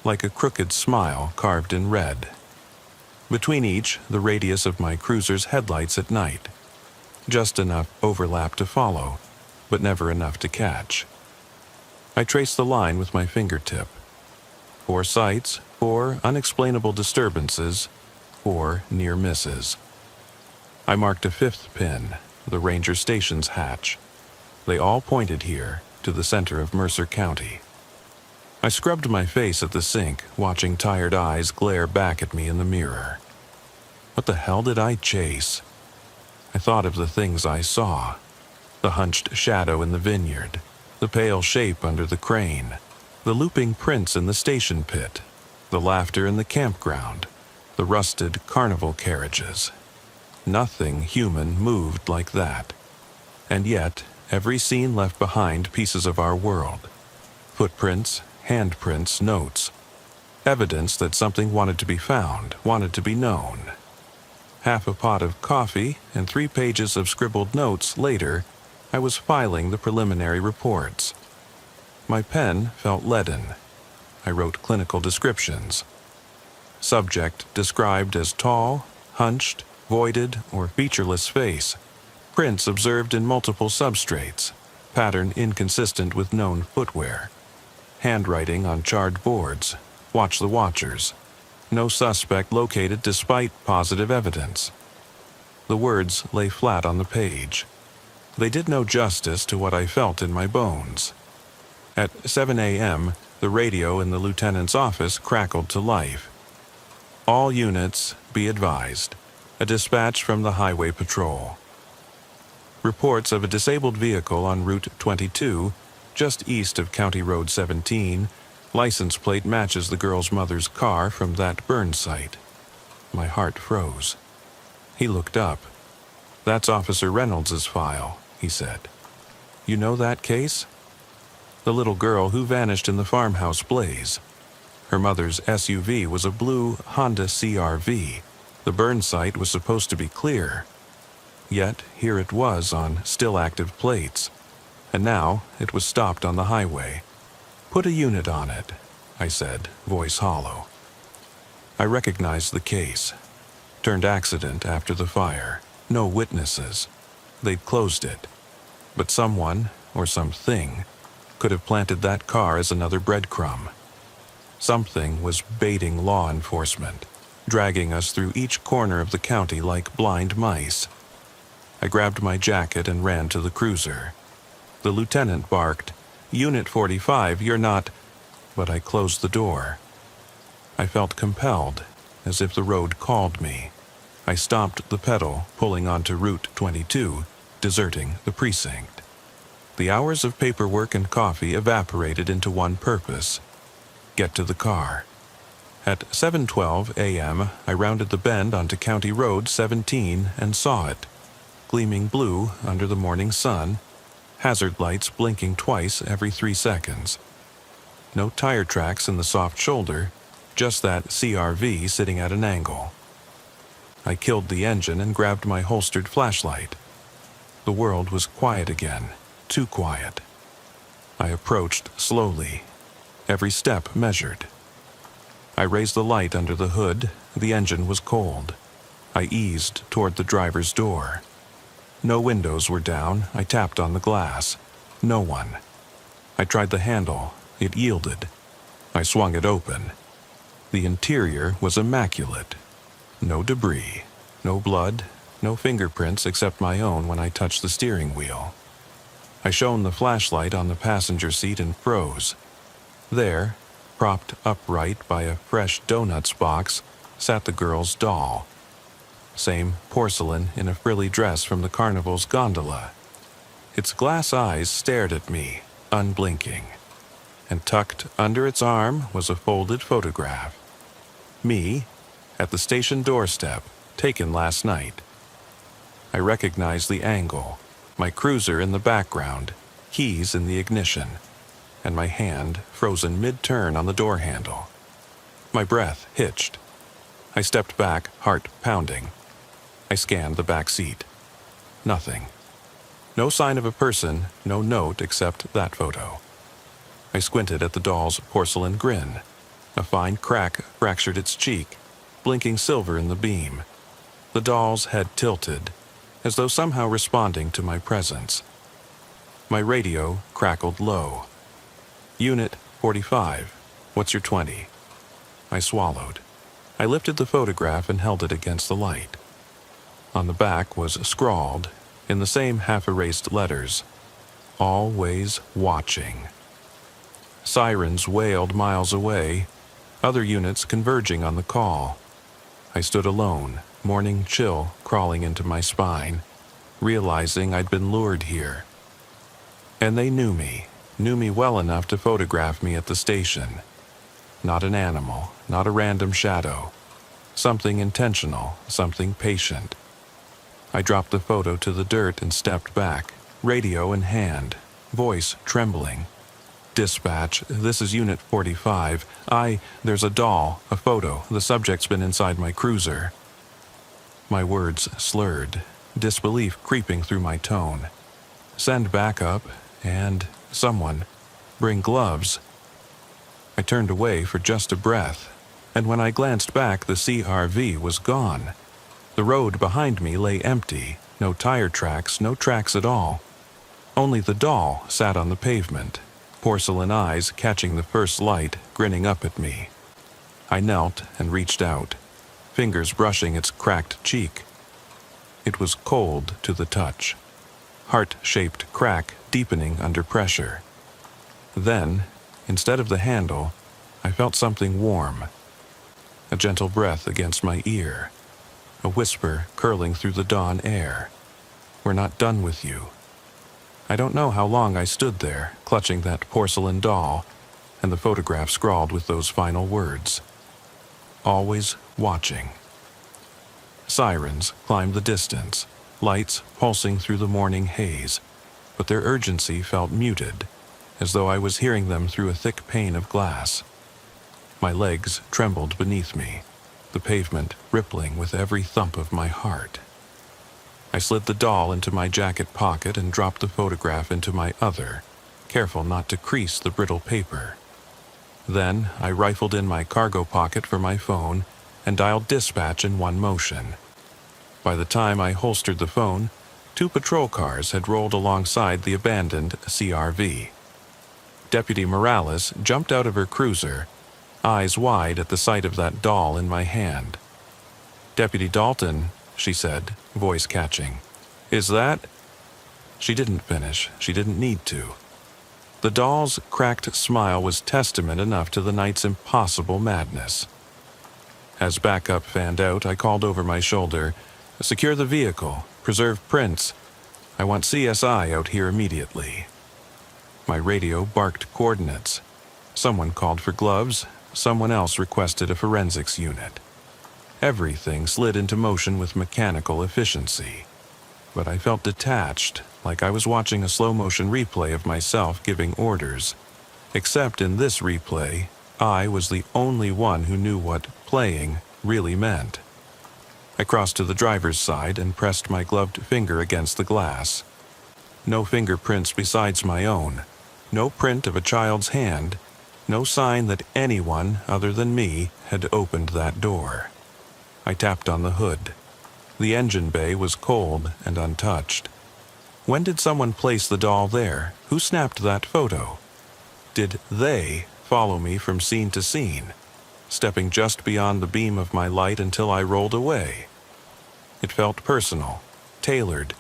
like a crooked smile carved in red. Between each, the radius of my cruiser's headlights at night. Just enough overlap to follow, but never enough to catch. I traced the line with my fingertip. 4 sights, 4 unexplainable disturbances, 4 near misses. I marked a 5th pin, the ranger station's hatch. They all pointed here, to the center of Mercer County. I scrubbed my face at the sink, watching tired eyes glare back at me in the mirror. What the hell did I chase? I thought of the things I saw. The hunched shadow in the vineyard, the pale shape under the crane, the looping prints in the station pit, the laughter in the campground, the rusted carnival carriages. Nothing human moved like that. And yet, every scene left behind pieces of our world. Footprints, handprints, notes. Evidence that something wanted to be found, wanted to be known. Half a pot of coffee and 3 pages of scribbled notes later, I was filing the preliminary reports. My pen felt leaden. I wrote clinical descriptions. Subject described as tall, hunched, voided, or featureless face. Prints observed in multiple substrates. Pattern inconsistent with known footwear. Handwriting on charred boards. Watch the watchers. No suspect located despite positive evidence. The words lay flat on the page. They did no justice to what I felt in my bones. At 7 a.m., the radio in the lieutenant's office crackled to life. All units, be advised. A dispatch from the Highway Patrol. Reports of a disabled vehicle on Route 22, just east of County Road 17. License plate matches the girl's mother's car from that burn site. My heart froze. He looked up. "That's Officer Reynolds's file," he said. "You know that case? The little girl who vanished in the farmhouse blaze. Her mother's SUV was a blue Honda CR-V. The burn site was supposed to be clear. Yet here it was on still active plates. And now it was stopped on the highway. Put a unit on it," I said, voice hollow. I recognized the case. Turned accident after the fire. No witnesses. They'd closed it. But someone, or something, could have planted that car as another breadcrumb. Something was baiting law enforcement, dragging us through each corner of the county like blind mice. I grabbed my jacket and ran to the cruiser. The lieutenant barked, "Unit 45, you're not..." But I closed the door. I felt compelled, as if the road called me. I stomped the pedal, pulling onto Route 22, deserting the precinct. The hours of paperwork and coffee evaporated into one purpose: get to the car. At 7:12 a.m., I rounded the bend onto County Road 17 and saw it, gleaming blue under the morning sun, hazard lights blinking twice every 3 seconds. No tire tracks in the soft shoulder, just that CR-V sitting at an angle. I killed the engine and grabbed my holstered flashlight. The world was quiet again, too quiet. I approached slowly, every step measured. I raised the light under the hood. The engine was cold. I eased toward the driver's door. No windows were down. I tapped on the glass. No one. I tried the handle. It yielded. I swung it open. The interior was immaculate. No debris, no blood, no fingerprints except my own when I touched the steering wheel. I shone the flashlight on the passenger seat and froze. There, propped upright by a fresh donuts box, sat the girl's doll. Same porcelain in a frilly dress from the carnival's gondola. Its glass eyes stared at me, unblinking. And tucked under its arm was a folded photograph. Me, at the station doorstep, taken last night. I recognized the angle, my cruiser in the background, keys in the ignition, and my hand frozen mid-turn on the door handle. My breath hitched. I stepped back, heart pounding. I scanned the back seat. Nothing. No sign of a person, no note except that photo. I squinted at the doll's porcelain grin. A fine crack fractured its cheek, blinking silver in the beam. The doll's head tilted, as though somehow responding to my presence. My radio crackled low. Unit 45. What's your 20? I swallowed. I lifted the photograph and held it against the light. On the back was scrawled, in the same half-erased letters, "Always watching." Sirens wailed miles away, other units converging on the call. I stood alone, morning chill crawling into my spine, realizing I'd been lured here. And they knew me well enough to photograph me at the station. Not an animal, not a random shadow. Something intentional, something patient. I dropped the photo to the dirt and stepped back, radio in hand, voice trembling. "Dispatch, this is Unit 45. There's a doll, a photo. The subject's been inside my cruiser." My words slurred, disbelief creeping through my tone. "Send backup, and someone, bring gloves." I turned away for just a breath, and when I glanced back, the CRV was gone. The road behind me lay empty, no tire tracks, no tracks at all. Only the doll sat on the pavement, porcelain eyes catching the first light, grinning up at me. I knelt and reached out, fingers brushing its cracked cheek. It was cold to the touch, heart-shaped crack deepening under pressure. Then, instead of the handle, I felt something warm. A gentle breath against my ear, a whisper curling through the dawn air. "We're not done with you." I don't know how long I stood there, clutching that porcelain doll, and the photograph scrawled with those final words. Always watching. Sirens climbed the distance, lights pulsing through the morning haze, but their urgency felt muted, as though I was hearing them through a thick pane of glass. My legs trembled beneath me, the pavement rippling with every thump of my heart. I slid the doll into my jacket pocket and dropped the photograph into my other, careful not to crease the brittle paper. Then I rifled in my cargo pocket for my phone and dialed dispatch in one motion. By the time I holstered the phone, 2 patrol cars had rolled alongside the abandoned CRV. Deputy Morales jumped out of her cruiser, eyes wide at the sight of that doll in my hand. "Deputy Dalton," she said, voice catching. "Is that—" She didn't finish. She didn't need to. The doll's cracked smile was testament enough to the night's impossible madness. As backup fanned out, I called over my shoulder, "Secure the vehicle. Preserve prints. I want CSI out here immediately." My radio barked coordinates. Someone called for gloves. Someone else requested a forensics unit. Everything slid into motion with mechanical efficiency. But I felt detached, like I was watching a slow-motion replay of myself giving orders. Except in this replay, I was the only one who knew what playing really meant. I crossed to the driver's side and pressed my gloved finger against the glass. No fingerprints besides my own. No print of a child's hand. No sign that anyone other than me had opened that door. I tapped on the hood. The engine bay was cold and untouched. When did someone place the doll there? Who snapped that photo? Did they follow me from scene to scene, stepping just beyond the beam of my light until I rolled away? It felt personal, tailored,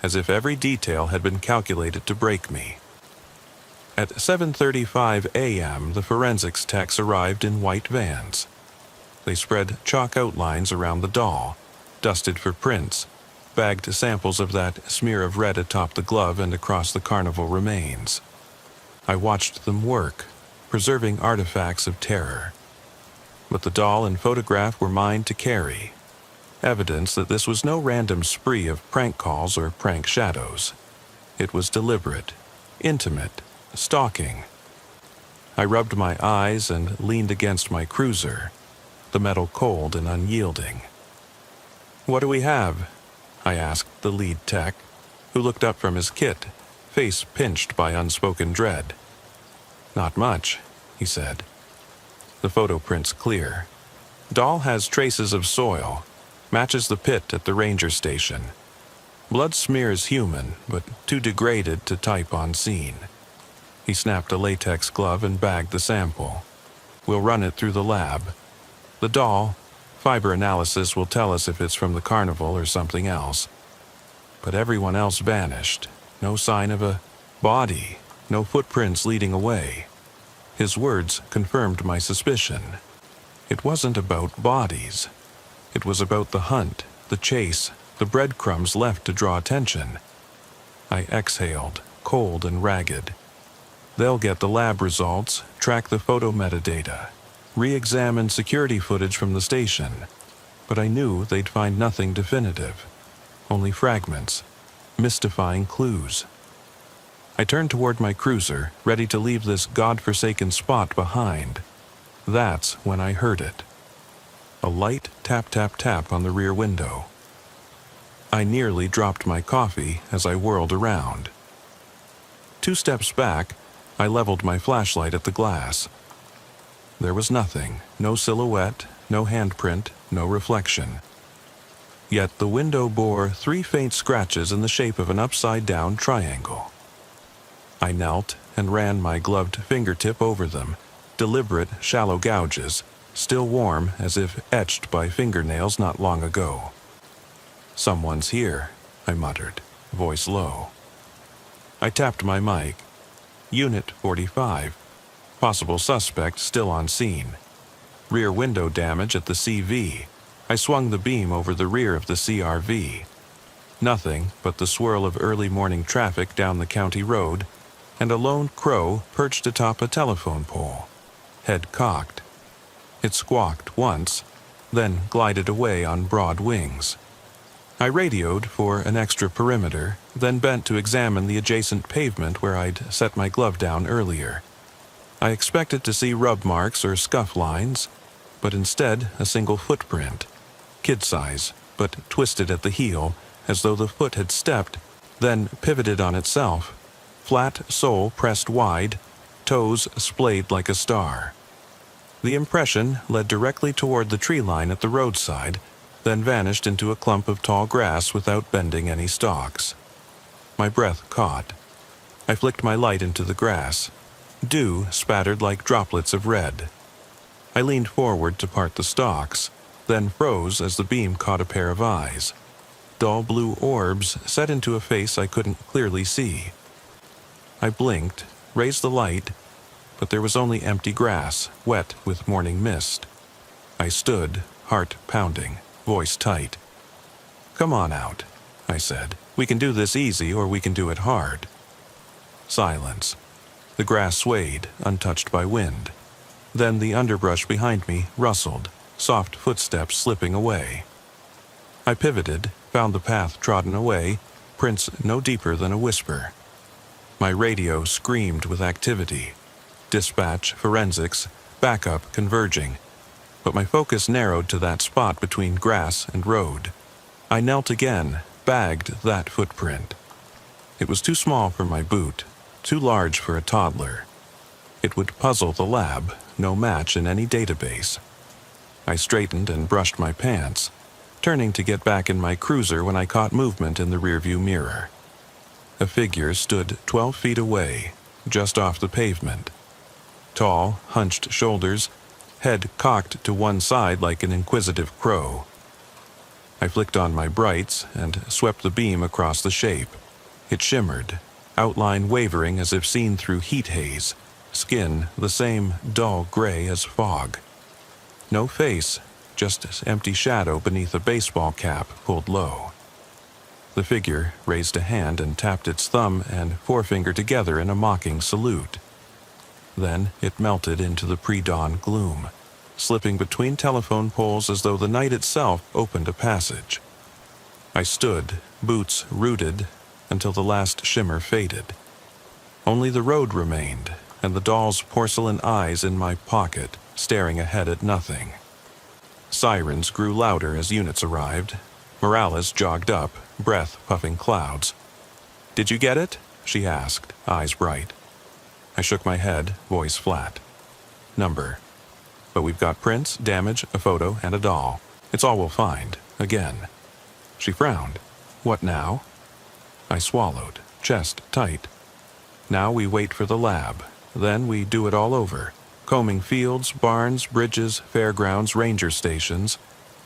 as if every detail had been calculated to break me. At 7:35 a.m., the forensics techs arrived in white vans. They spread chalk outlines around the doll, dusted for prints, bagged samples of that smear of red atop the glove and across the carnival remains. I watched them work, preserving artifacts of terror. But the doll and photograph were mine to carry. Evidence that this was no random spree of prank calls or prank shadows. It was deliberate, intimate, stalking. I rubbed my eyes and leaned against my cruiser, the metal cold and unyielding. "What do we have?" I asked the lead tech, who looked up from his kit, face pinched by unspoken dread. "Not much," he said. The photo print's clear. Doll has traces of soil, matches the pit at the ranger station. Blood smears human, but too degraded to type on scene. He snapped a latex glove and bagged the sample. We'll run it through the lab. The doll, fiber analysis will tell us if it's from the carnival or something else. But everyone else vanished. No sign of a body, no footprints leading away. His words confirmed my suspicion. It wasn't about bodies. It was about the hunt, the chase, the breadcrumbs left to draw attention. I exhaled, cold and ragged. They'll get the lab results, track the photo metadata, re-examine security footage from the station. But I knew they'd find nothing definitive. Only fragments, mystifying clues. I turned toward my cruiser, ready to leave this godforsaken spot behind. That's when I heard it. A light tap-tap-tap on the rear window. I nearly dropped my coffee as I whirled around. 2 steps back, I leveled my flashlight at the glass. There was nothing, no silhouette, no handprint, no reflection. Yet the window bore 3 faint scratches in the shape of an upside-down triangle. I knelt and ran my gloved fingertip over them, deliberate, shallow gouges, still warm as if etched by fingernails not long ago. "Someone's here," I muttered, voice low. I tapped my mic. Unit 45. Possible suspect still on scene. Rear window damage at the CV. I swung the beam over the rear of the CRV. Nothing but the swirl of early morning traffic down the county road, and a lone crow perched atop a telephone pole, head cocked. It squawked once, then glided away on broad wings. I radioed for an extra perimeter, then bent to examine the adjacent pavement where I'd set my glove down earlier. I expected to see rub marks or scuff lines, but instead a single footprint, kid-size, but twisted at the heel as though the foot had stepped, then pivoted on itself, flat sole pressed wide, toes splayed like a star. The impression led directly toward the tree line at the roadside, then vanished into a clump of tall grass without bending any stalks. My breath caught. I flicked my light into the grass. Dew spattered like droplets of red. I leaned forward to part the stalks, then froze as the beam caught a pair of eyes. Dull blue orbs set into a face I couldn't clearly see. I blinked, raised the light, but there was only empty grass, wet with morning mist. I stood, heart pounding, voice tight. "Come on out," I said. "We can do this easy or we can do it hard." Silence. The grass swayed, untouched by wind. Then the underbrush behind me rustled, soft footsteps slipping away. I pivoted, found the path trodden away, prints no deeper than a whisper. My radio screamed with activity. Dispatch, forensics, backup converging. But my focus narrowed to that spot between grass and road. I knelt again, bagged that footprint. It was too small for my boot, too large for a toddler. It would puzzle the lab, no match in any database. I straightened and brushed my pants, turning to get back in my cruiser when I caught movement in the rearview mirror. A figure stood 12 feet away, just off the pavement. Tall, hunched shoulders, head cocked to one side like an inquisitive crow. I flicked on my brights and swept the beam across the shape. It shimmered, outline wavering as if seen through heat haze, skin the same dull gray as fog. No face, just empty shadow beneath a baseball cap pulled low. The figure raised a hand and tapped its thumb and forefinger together in a mocking salute. Then it melted into the pre-dawn gloom, slipping between telephone poles as though the night itself opened a passage. I stood, boots rooted, until the last shimmer faded. Only the road remained, and the doll's porcelain eyes in my pocket, staring ahead at nothing. Sirens grew louder as units arrived. Morales jogged up, breath puffing clouds. "Did you get it?" she asked, eyes bright. I shook my head, voice flat. "Number. But we've got prints, damage, a photo, and a doll. It's all we'll find. Again." She frowned. "What now?" I swallowed, chest tight. Now we wait for the lab. Then we do it all over. Combing fields, barns, bridges, fairgrounds, ranger stations.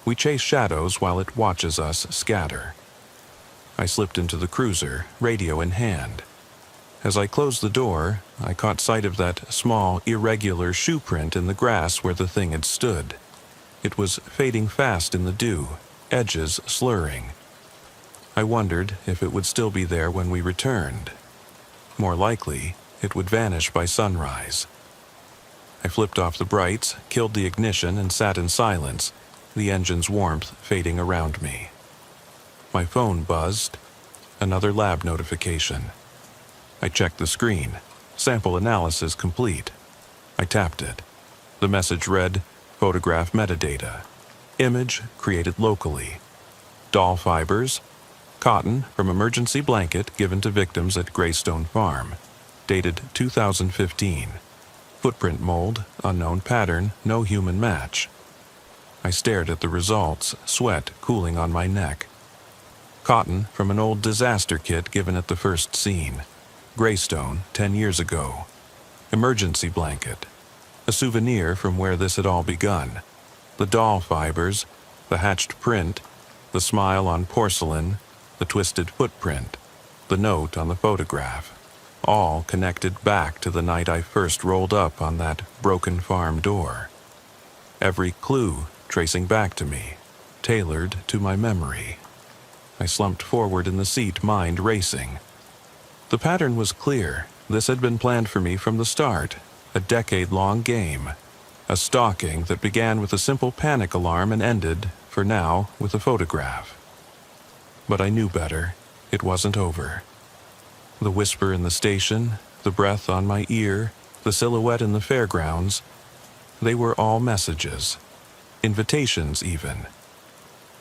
We chase shadows while it watches us scatter. I slipped into the cruiser, radio in hand. As I closed the door, I caught sight of that small, irregular shoe print in the grass where the thing had stood. It was fading fast in the dew, edges slurring. I wondered if it would still be there when we returned. More likely, it would vanish by sunrise. I flipped off the brights, killed the ignition, and sat in silence, the engine's warmth fading around me. My phone buzzed. Another lab notification. I checked the screen. Sample analysis complete. I tapped it. The message read, photograph metadata. Image created locally. Doll fibers. Cotton from emergency blanket given to victims at Greystone Farm. Dated 2015. Footprint mold, unknown pattern, no human match. I stared at the results, sweat cooling on my neck. Cotton from an old disaster kit given at the first scene. Greystone, 10 years ago. Emergency blanket. A souvenir from where this had all begun. The doll fibers, the hatched print, the smile on porcelain, the twisted footprint, the note on the photograph. All connected back to the night I first rolled up on that broken farm door. Every clue tracing back to me, tailored to my memory. I slumped forward in the seat, mind racing. The pattern was clear. This had been planned for me from the start. A decade-long game. A stalking that began with a simple panic alarm and ended, for now, with a photograph. But I knew better. It wasn't over. The whisper in the station, the breath on my ear, the silhouette in the fairgrounds, they were all messages. Invitations, even.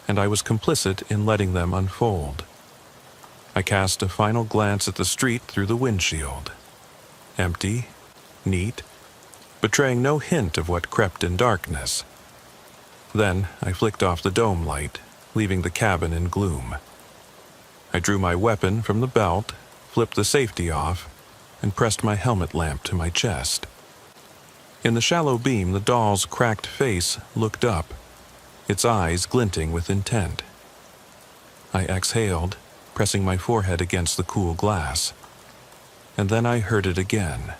And I was complicit in letting them unfold. I cast a final glance at the street through the windshield. Empty, neat, betraying no hint of what crept in darkness. Then I flicked off the dome light, leaving the cabin in gloom. I drew my weapon from the belt, flipped the safety off, and pressed my helmet lamp to my chest. In the shallow beam, the doll's cracked face looked up, its eyes glinting with intent. I exhaled, pressing my forehead against the cool glass. And then I heard it again.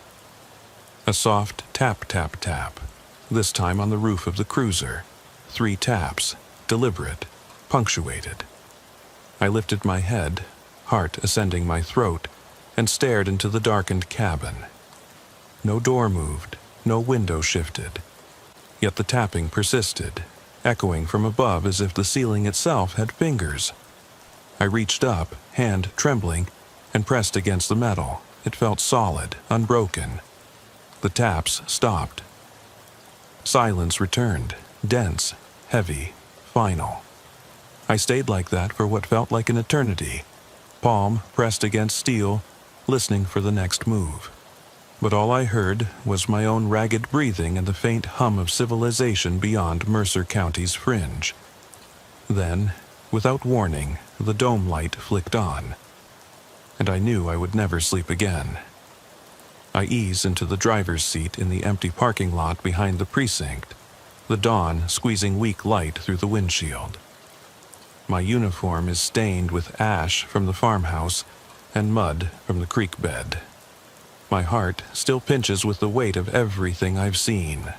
A soft tap, tap, tap, this time on the roof of the cruiser. 3 taps, deliberate, punctuated. I lifted my head, heart ascending my throat, and stared into the darkened cabin. No door moved, no window shifted. Yet the tapping persisted, echoing from above as if the ceiling itself had fingers. I reached up, hand trembling, and pressed against the metal. It felt solid, unbroken. The taps stopped. Silence returned, dense, heavy, final. I stayed like that for what felt like an eternity, palm pressed against steel, listening for the next move. But all I heard was my own ragged breathing and the faint hum of civilization beyond Mercer County's fringe. Then, without warning, the dome light flicked on, and I knew I would never sleep again. I eased into the driver's seat in the empty parking lot behind the precinct, the dawn squeezing weak light through the windshield. My uniform is stained with ash from the farmhouse and mud from the creek bed. My heart still pinches with the weight of everything I've seen.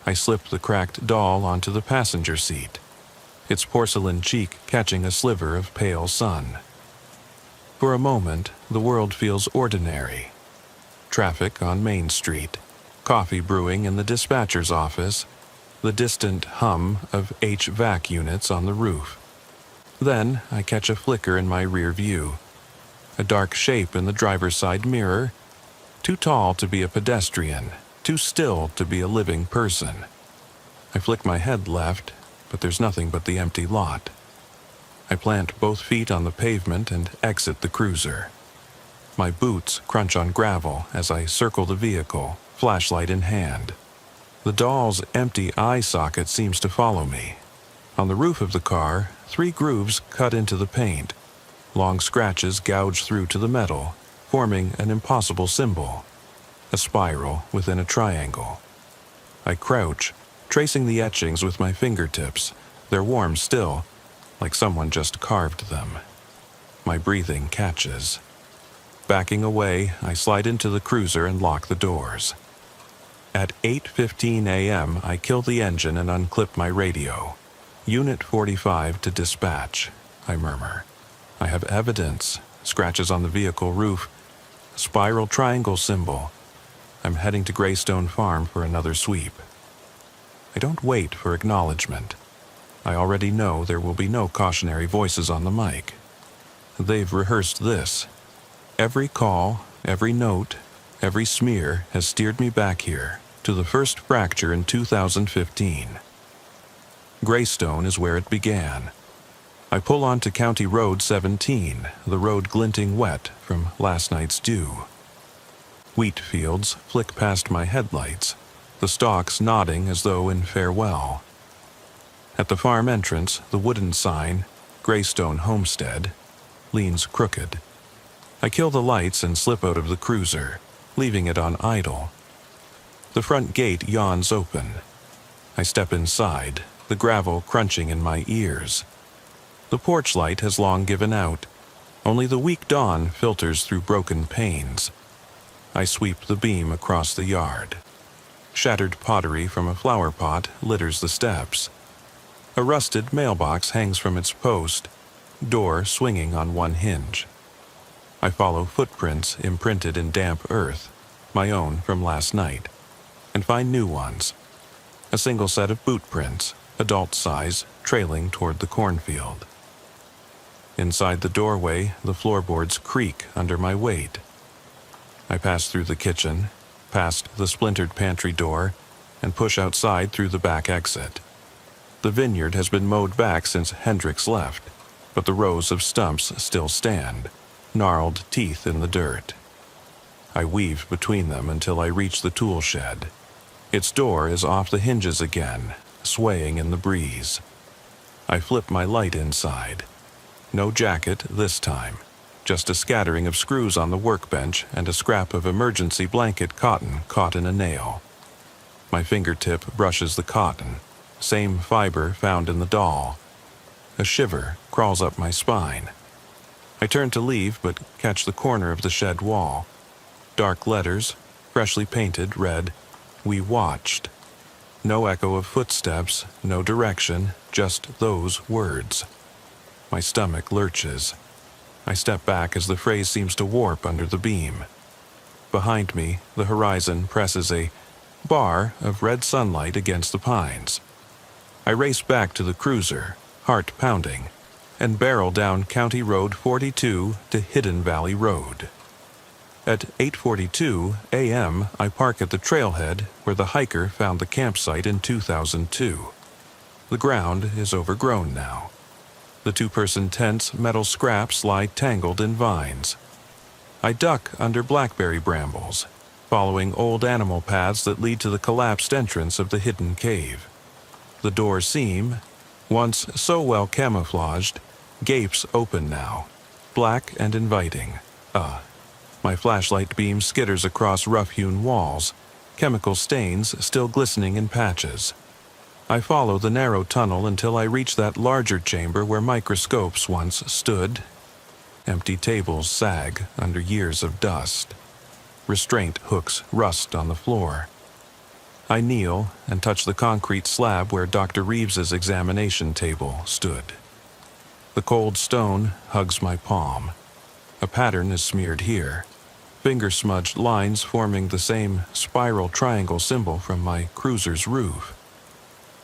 I slip the cracked doll onto the passenger seat, its porcelain cheek catching a sliver of pale sun. For a moment, the world feels ordinary. Traffic on Main Street, coffee brewing in the dispatcher's office, the distant hum of HVAC units on the roof. Then I catch a flicker in my rear view. A dark shape in the driver's side mirror, too tall to be a pedestrian, too still to be a living person. I flick my head left, but there's nothing but the empty lot. I plant both feet on the pavement and exit the cruiser. My boots crunch on gravel as I circle the vehicle, flashlight in hand. The doll's empty eye socket seems to follow me. On the roof of the car, 3 grooves cut into the paint. Long scratches gouge through to the metal, forming an impossible symbol, a spiral within a triangle. I crouch, tracing the etchings with my fingertips. They're warm still, like someone just carved them. My breathing catches. Backing away, I slide into the cruiser and lock the doors. At 8:15 a.m., I kill the engine and unclip my radio. Unit 45 to dispatch, I murmur. I have evidence, scratches on the vehicle roof, a spiral triangle symbol. I'm heading to Greystone Farm for another sweep. I don't wait for acknowledgement. I already know there will be no cautionary voices on the mic. They've rehearsed this. Every call, every note, every smear has steered me back here, to the first fracture in 2015. Greystone is where it began. I pull onto County Road 17, the road glinting wet from last night's dew. Wheat fields flick past my headlights, the stalks nodding as though in farewell. At the farm entrance, the wooden sign, Greystone Homestead, leans crooked. I kill the lights and slip out of the cruiser, leaving it on idle. The front gate yawns open. I step inside, the gravel crunching in my ears. The porch light has long given out. Only the weak dawn filters through broken panes. I sweep the beam across the yard. Shattered pottery from a flower pot litters the steps. A rusted mailbox hangs from its post, door swinging on one hinge. I follow footprints imprinted in damp earth, my own from last night, and find new ones. A single set of boot prints, adult size, trailing toward the cornfield. Inside the doorway, the floorboards creak under my weight. I pass through the kitchen, past the splintered pantry door, and push outside through the back exit. The vineyard has been mowed back since Hendricks left, but the rows of stumps still stand, gnarled teeth in the dirt. I weave between them until I reach the tool shed. Its door is off the hinges again, swaying in the breeze. I flip my light inside. No jacket this time, just a scattering of screws on the workbench and a scrap of emergency blanket cotton caught in a nail. My fingertip brushes the cotton, same fiber found in the doll. A shiver crawls up my spine. I turn to leave but catch the corner of the shed wall. Dark letters, freshly painted red, "We watched." No echo of footsteps, no direction, just those words. My stomach lurches. I step back as the phrase seems to warp under the beam. Behind me, the horizon presses a bar of red sunlight against the pines. I race back to the cruiser, heart pounding, and barrel down County Road 42 to Hidden Valley Road. At 8:42 a.m., I park at the trailhead where the hiker found the campsite in 2002. The ground is overgrown now. The two-person tent's metal scraps lie tangled in vines. I duck under blackberry brambles, following old animal paths that lead to the collapsed entrance of the hidden cave. The door seam, once so well camouflaged, gapes open now, black and inviting. My flashlight beam skitters across rough-hewn walls, chemical stains still glistening in patches. I follow the narrow tunnel until I reach that larger chamber where microscopes once stood. Empty tables sag under years of dust. Restraint hooks rust on the floor. I kneel and touch the concrete slab where Dr. Reeves's examination table stood. The cold stone hugs my palm. A pattern is smeared here, finger-smudged lines forming the same spiral triangle symbol from my cruiser's roof.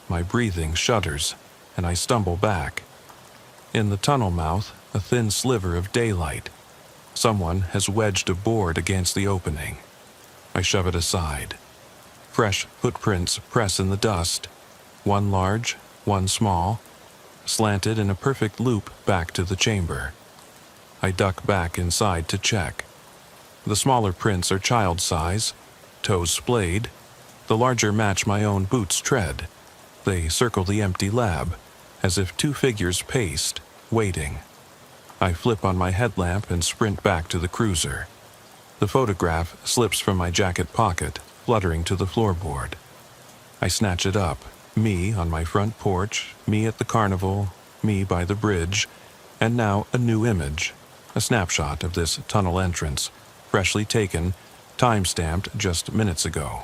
My breathing shudders, and I stumble back. In the tunnel mouth, a thin sliver of daylight. Someone has wedged a board against the opening. I shove it aside. Fresh footprints press in the dust, one large, one small, slanted in a perfect loop back to the chamber. I duck back inside to check. The smaller prints are child size, toes splayed. The larger match my own boot's tread. They circle the empty lab, as if two figures paced, waiting. I flip on my headlamp and sprint back to the cruiser. The photograph slips from my jacket pocket, fluttering to the floorboard. I snatch it up. Me on my front porch, me at the carnival, me by the bridge, and now a new image, a snapshot of this tunnel entrance, freshly taken, time-stamped just minutes ago.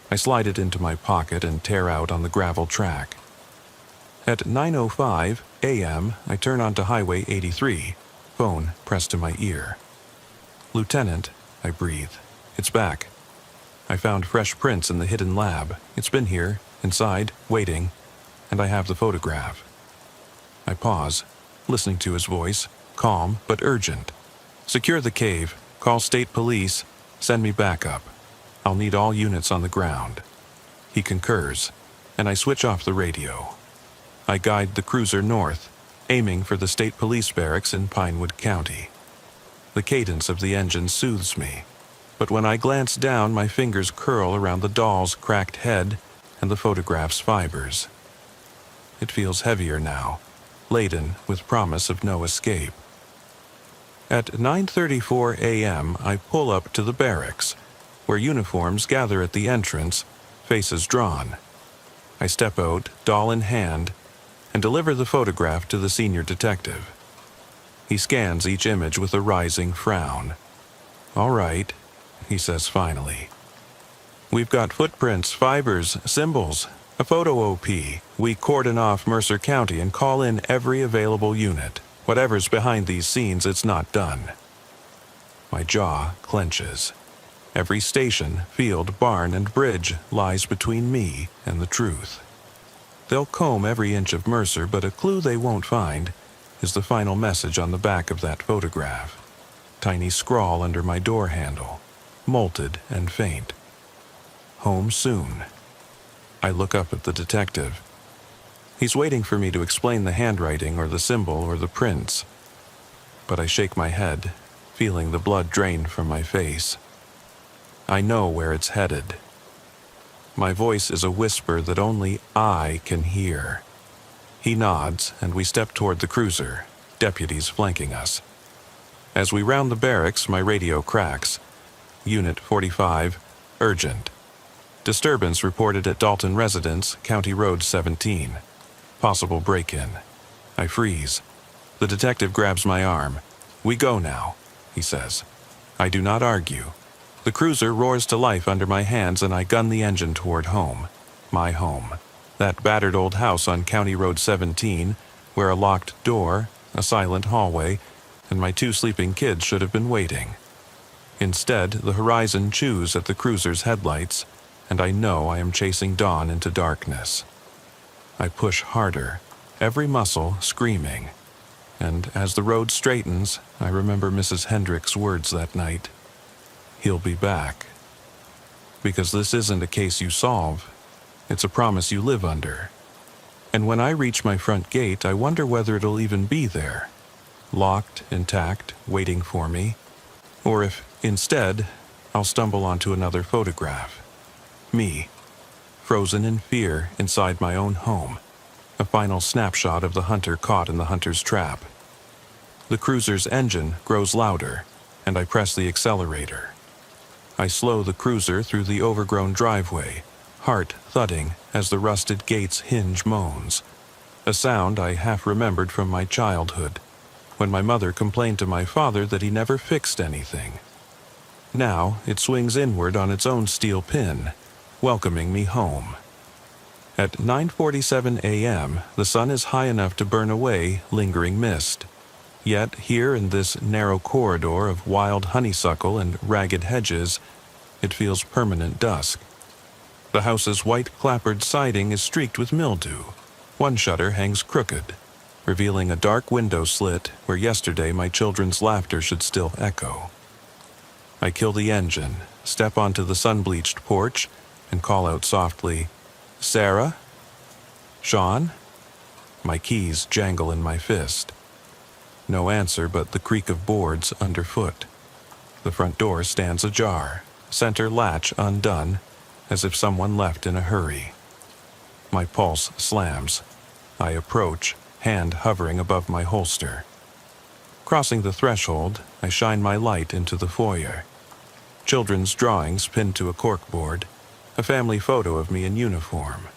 I slide it into my pocket and tear out on the gravel track. At 9:05 a.m., I turn onto Highway 83, phone pressed to my ear. "Lieutenant," I breathe. "It's back. I found fresh prints in the hidden lab. It's been here, inside, waiting, and I have the photograph." I pause, listening to his voice, calm but urgent. "Secure the cave, call state police, send me backup. I'll need all units on the ground." He concurs, and I switch off the radio. I guide the cruiser north, aiming for the state police barracks in Pinewood County. The cadence of the engine soothes me, but when I glance down, my fingers curl around the doll's cracked head and the photograph's fibers. It feels heavier now, laden with promise of no escape. At 9:34 a.m., I pull up to the barracks, where uniforms gather at the entrance, faces drawn. I step out, doll in hand, and deliver the photograph to the senior detective. He scans each image with a rising frown. "All right," he says finally. "We've got footprints, fibers, symbols, a photo OP. We cordon off Mercer County and call in every available unit. Whatever's behind these scenes, it's not done." My jaw clenches. Every station, field, barn, and bridge lies between me and the truth. They'll comb every inch of Mercer, but a clue they won't find is the final message on the back of that photograph. Tiny scrawl under my door handle, molted and faint. "Home soon." I look up at the detective. He's waiting for me to explain the handwriting or the symbol or the prints. But I shake my head, feeling the blood drain from my face. I know where it's headed. My voice is a whisper that only I can hear. He nods, and we step toward the cruiser, deputies flanking us. As we round the barracks, my radio cracks. "Unit 45, urgent. Disturbance reported at Dalton Residence, County Road 17. Possible break-in." I freeze. The detective grabs my arm. "We go now," he says. I do not argue. The cruiser roars to life under my hands, and I gun the engine toward home. My home. That battered old house on County Road 17, where a locked door, a silent hallway, and my 2 sleeping kids should have been waiting. Instead, the horizon chews at the cruiser's headlights, and I know I am chasing dawn into darkness. I push harder, every muscle screaming, and as the road straightens, I remember Mrs. Hendrick's words that night. "He'll be back." Because this isn't a case you solve, it's a promise you live under. And when I reach my front gate, I wonder whether it'll even be there, locked, intact, waiting for me, or if, instead, I'll stumble onto another photograph. Me, frozen in fear inside my own home, a final snapshot of the hunter caught in the hunter's trap. The cruiser's engine grows louder, and I press the accelerator. I slow the cruiser through the overgrown driveway, heart thudding as the rusted gate's hinge moans, a sound I half remembered from my childhood, when my mother complained to my father that he never fixed anything. Now it swings inward on its own steel pin, welcoming me home. At 9:47 a.m., the sun is high enough to burn away lingering mist. Yet here in this narrow corridor of wild honeysuckle and ragged hedges, it feels permanent dusk. The house's white clapboard siding is streaked with mildew. One shutter hangs crooked, revealing a dark window slit where yesterday my children's laughter should still echo. I kill the engine, step onto the sun-bleached porch, and call out softly, "Sarah? Sean?" My keys jangle in my fist. No answer but the creak of boards underfoot. The front door stands ajar, center latch undone, as if someone left in a hurry. My pulse slams. I approach, hand hovering above my holster. Crossing the threshold, I shine my light into the foyer. Children's drawings pinned to a corkboard, a family photo of me in uniform.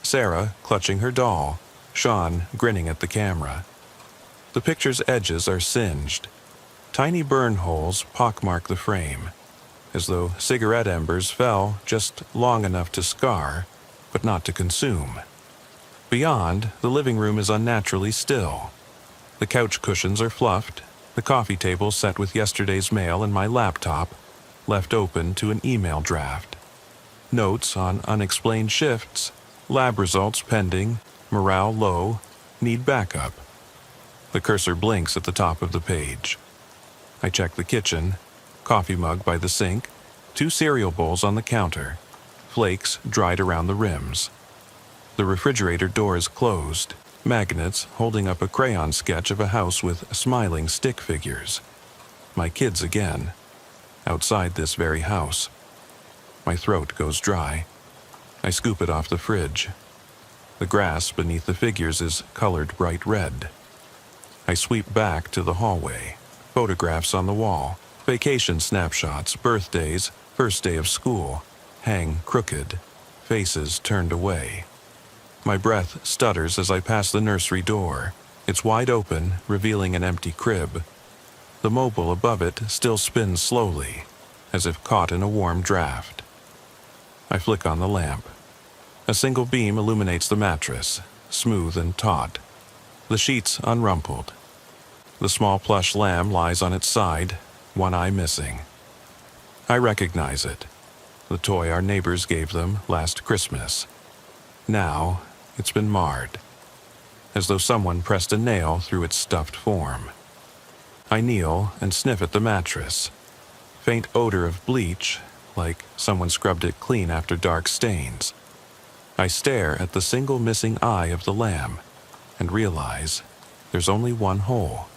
Sarah clutching her doll, Sean grinning at the camera. The picture's edges are singed. Tiny burn holes pockmark the frame, as though cigarette embers fell just long enough to scar, but not to consume. Beyond, the living room is unnaturally still. The couch cushions are fluffed, the coffee table set with yesterday's mail and my laptop left open to an email draft. Notes on unexplained shifts, lab results pending, morale low, need backup. The cursor blinks at the top of the page. I check the kitchen, coffee mug by the sink, 2 cereal bowls on the counter, flakes dried around the rims. The refrigerator door is closed, magnets holding up a crayon sketch of a house with smiling stick figures. My kids again, outside this very house. My throat goes dry. I scoop it off the fridge. The grass beneath the figures is colored bright red. I sweep back to the hallway. Photographs on the wall, vacation snapshots, birthdays, first day of school, hang crooked, faces turned away. My breath stutters as I pass the nursery door. It's wide open, revealing an empty crib. The mobile above it still spins slowly, as if caught in a warm draft. I flick on the lamp. A single beam illuminates the mattress, smooth and taut. The sheets unrumpled. The small plush lamb lies on its side, one eye missing. I recognize it, the toy our neighbors gave them last Christmas. Now, it's been marred, as though someone pressed a nail through its stuffed form. I kneel and sniff at the mattress. Faint odor of bleach, like someone scrubbed it clean after dark stains. I stare at the single missing eye of the lamb and realize there's only one hole.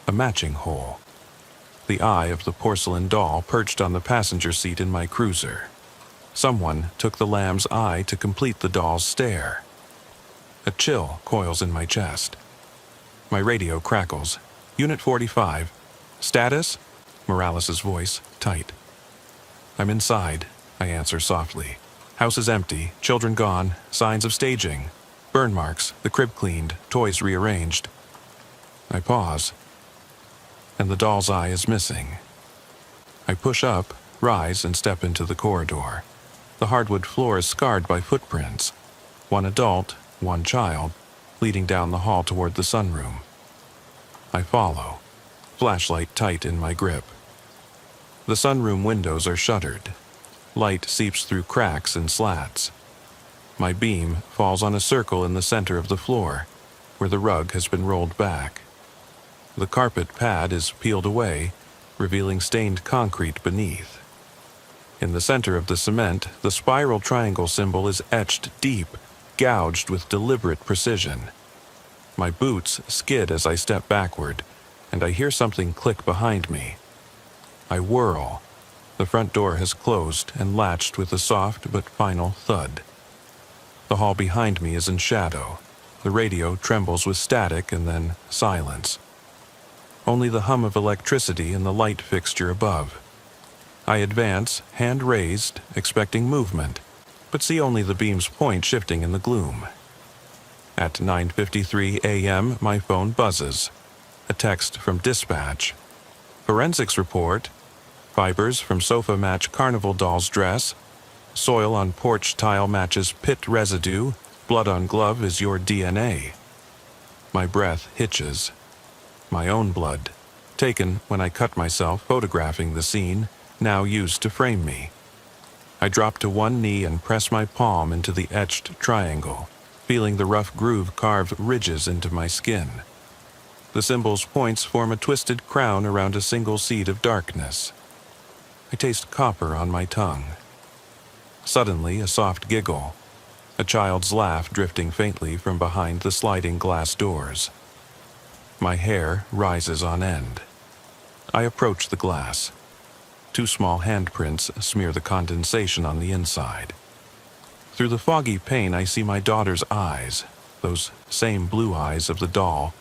A matching hole. The eye of the porcelain doll perched on the passenger seat in my cruiser. Someone took the lamb's eye to complete the doll's stare. A chill coils in my chest. My radio crackles. Unit 45. Status? Morales' voice, tight. I'm inside, I answer softly. House is empty, children gone, signs of staging. Burn marks, the crib cleaned, toys rearranged. I pause, and the doll's eye is missing. I push up, rise, and step into the corridor. The hardwood floor is scarred by footprints. One adult, one child, leading down the hall toward the sunroom. I follow, flashlight tight in my grip. The sunroom windows are shuttered. Light seeps through cracks and slats. My beam falls on a circle in the center of the floor, where the rug has been rolled back. The carpet pad is peeled away, revealing stained concrete beneath. In the center of the cement, the spiral triangle symbol is etched deep, gouged with deliberate precision. My boots skid as I step backward, and I hear something click behind me. I whirl. The front door has closed and latched with a soft but final thud. The hall behind me is in shadow. The radio trembles with static and then silence. Only the hum of electricity in the light fixture above. I advance, hand raised, expecting movement, but see only the beam's point shifting in the gloom. At 9:53 a.m., my phone buzzes. A text from dispatch. Forensics report. Fibers from sofa match carnival doll's dress. Soil on porch tile matches pit residue. Blood on glove is your DNA. My breath hitches. My own blood, taken when I cut myself photographing the scene, now used to frame me. I drop to one knee and press my palm into the etched triangle, feeling the rough groove carve ridges into my skin. The symbol's points form a twisted crown around a single seed of darkness. I taste copper on my tongue. Suddenly, a soft giggle, a child's laugh drifting faintly from behind the sliding glass doors. My hair rises on end. I approach the glass. 2 small handprints smear the condensation on the inside. Through the foggy pane, I see my daughter's eyes, those same blue eyes of the doll,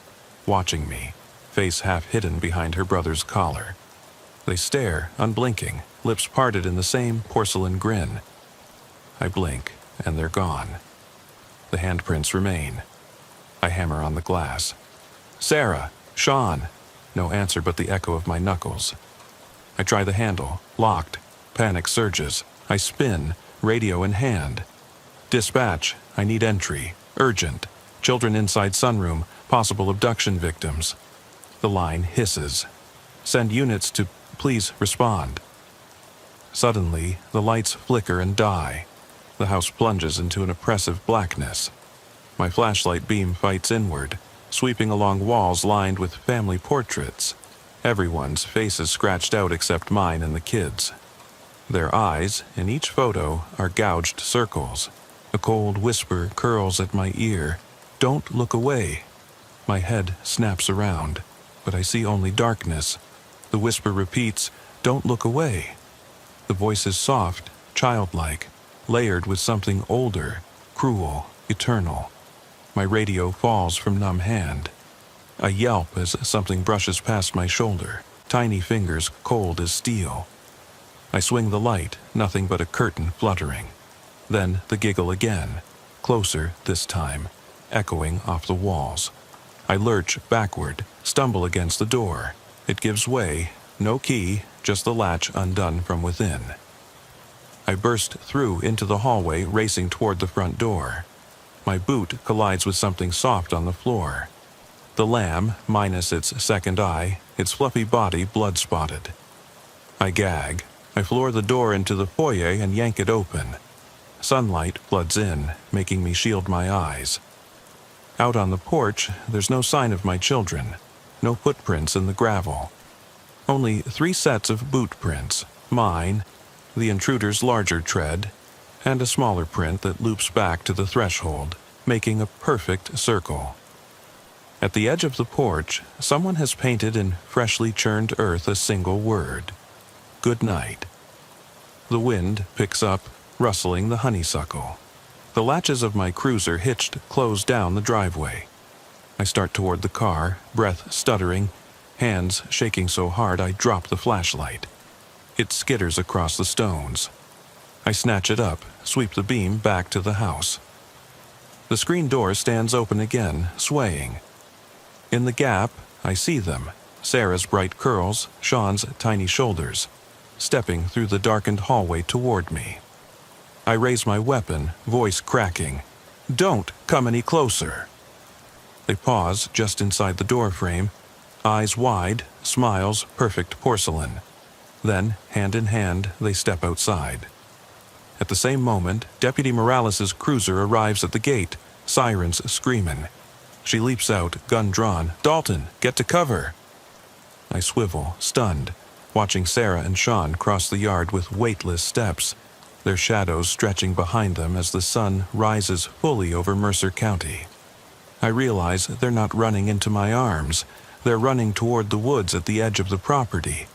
watching me, face half hidden behind her brother's collar. They stare, unblinking, lips parted in the same porcelain grin. I blink, and they're gone. The handprints remain. I hammer on the glass. "Sarah! Sean!" No answer but the echo of my knuckles. I try the handle. Locked. Panic surges. I spin, radio in hand. "Dispatch, I need entry. Urgent. Children inside sunroom, possible abduction victims." The line hisses. "Send units to please respond." Suddenly, the lights flicker and die. The house plunges into an oppressive blackness. My flashlight beam fights inward, sweeping along walls lined with family portraits. Everyone's faces scratched out except mine and the kids. Their eyes, in each photo, are gouged circles. A cold whisper curls at my ear. "Don't look away." My head snaps around, but I see only darkness. The whisper repeats, "Don't look away." The voice is soft, childlike, layered with something older, cruel, eternal. My radio falls from numb hand. I yelp as something brushes past my shoulder, tiny fingers cold as steel. I swing the light, nothing but a curtain fluttering. Then the giggle again, closer this time, echoing off the walls. I lurch backward, stumble against the door. It gives way, no key, just the latch undone from within. I burst through into the hallway, racing toward the front door. My boot collides with something soft on the floor. The lamb, minus its second eye, its fluffy body blood-spotted. I gag. I floor the door into the foyer and yank it open. Sunlight floods in, making me shield my eyes. Out on the porch, there's no sign of my children. No footprints in the gravel. Only 3 sets of boot prints, mine, the intruder's larger tread, and a smaller print that loops back to the threshold, making a perfect circle. At the edge of the porch, someone has painted in freshly churned earth a single word: "Good night." The wind picks up, rustling the honeysuckle. The latches of my cruiser hitched close down the driveway. I start toward the car, breath stuttering, hands shaking so hard I drop the flashlight. It skitters across the stones. I snatch it up, sweep the beam back to the house. The screen door stands open again, swaying. In the gap, I see them, Sarah's bright curls, Sean's tiny shoulders, stepping through the darkened hallway toward me. I raise my weapon, voice cracking. "Don't come any closer." They pause just inside the doorframe, eyes wide, smiles perfect porcelain. Then, hand in hand, they step outside. At the same moment, Deputy Morales' cruiser arrives at the gate, sirens screaming. She leaps out, gun drawn. "Dalton, get to cover!" I swivel, stunned, watching Sarah and Sean cross the yard with weightless steps, their shadows stretching behind them as the sun rises fully over Mercer County. I realize they're not running into my arms. They're running toward the woods at the edge of the property,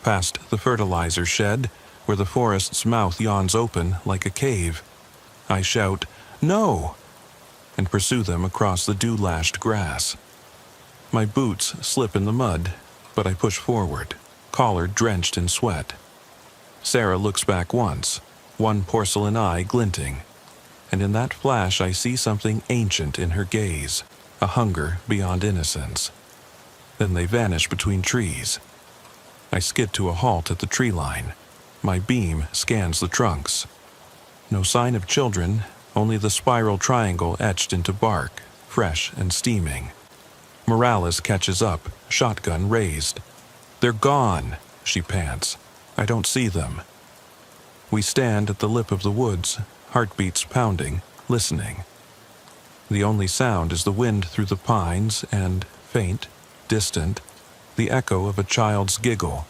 past the fertilizer shed, where the forest's mouth yawns open like a cave. I shout, "No!" and pursue them across the dew-lashed grass. My boots slip in the mud, but I push forward, collar drenched in sweat. Sarah looks back once, one porcelain eye glinting, and in that flash I see something ancient in her gaze, a hunger beyond innocence. Then they vanish between trees. I skid to a halt at the tree line. My beam scans the trunks. No sign of children, only the spiral triangle etched into bark, fresh and steaming. Morales catches up, shotgun raised. "They're gone," she pants. "I don't see them." We stand at the lip of the woods, heartbeats pounding, listening. The only sound is the wind through the pines and, faint, distant, the echo of a child's giggle,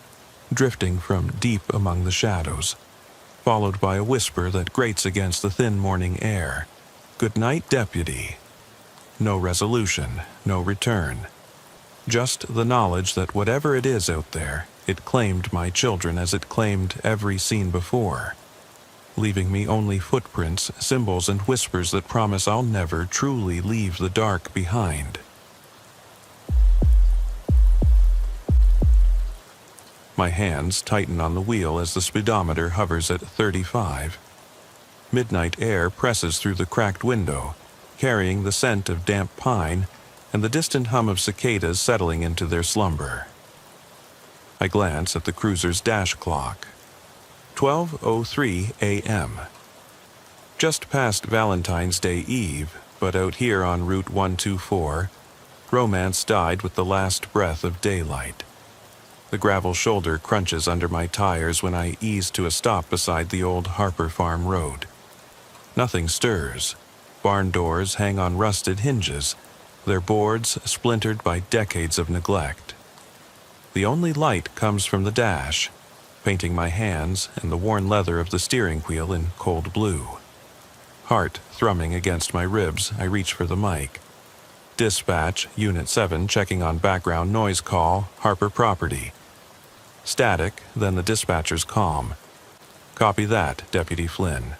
drifting from deep among the shadows, followed by a whisper that grates against the thin morning air. "Good night, deputy." No resolution, no return. Just the knowledge that whatever it is out there, it claimed my children as it claimed every scene before, leaving me only footprints, symbols, and whispers that promise I'll never truly leave the dark behind. My hands tighten on the wheel as the speedometer hovers at 35. Midnight air presses through the cracked window, carrying the scent of damp pine and the distant hum of cicadas settling into their slumber. I glance at the cruiser's dash clock. 12:03 a.m. Just past Valentine's Day Eve, but out here on Route 124, romance died with the last breath of daylight. The gravel shoulder crunches under my tires when I ease to a stop beside the old Harper Farm Road. Nothing stirs. Barn doors hang on rusted hinges, their boards splintered by decades of neglect. The only light comes from the dash, painting my hands and the worn leather of the steering wheel in cold blue. Heart thrumming against my ribs, I reach for the mic. Dispatch, Unit 7 checking on background noise call, Harper property. Static, then the dispatcher's calm. Copy that, Deputy Flynn.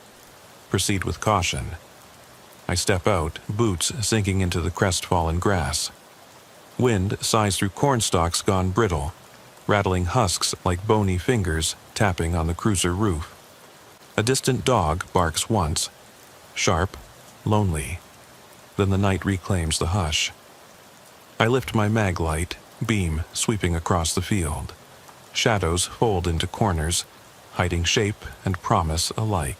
Proceed with caution. I step out, boots sinking into the crestfallen grass. Wind sighs through cornstalks gone brittle, rattling husks like bony fingers tapping on the cruiser roof. A distant dog barks once, sharp, lonely. Then the night reclaims the hush. I lift my mag light, beam sweeping across the field. Shadows fold into corners, hiding shape and promise alike.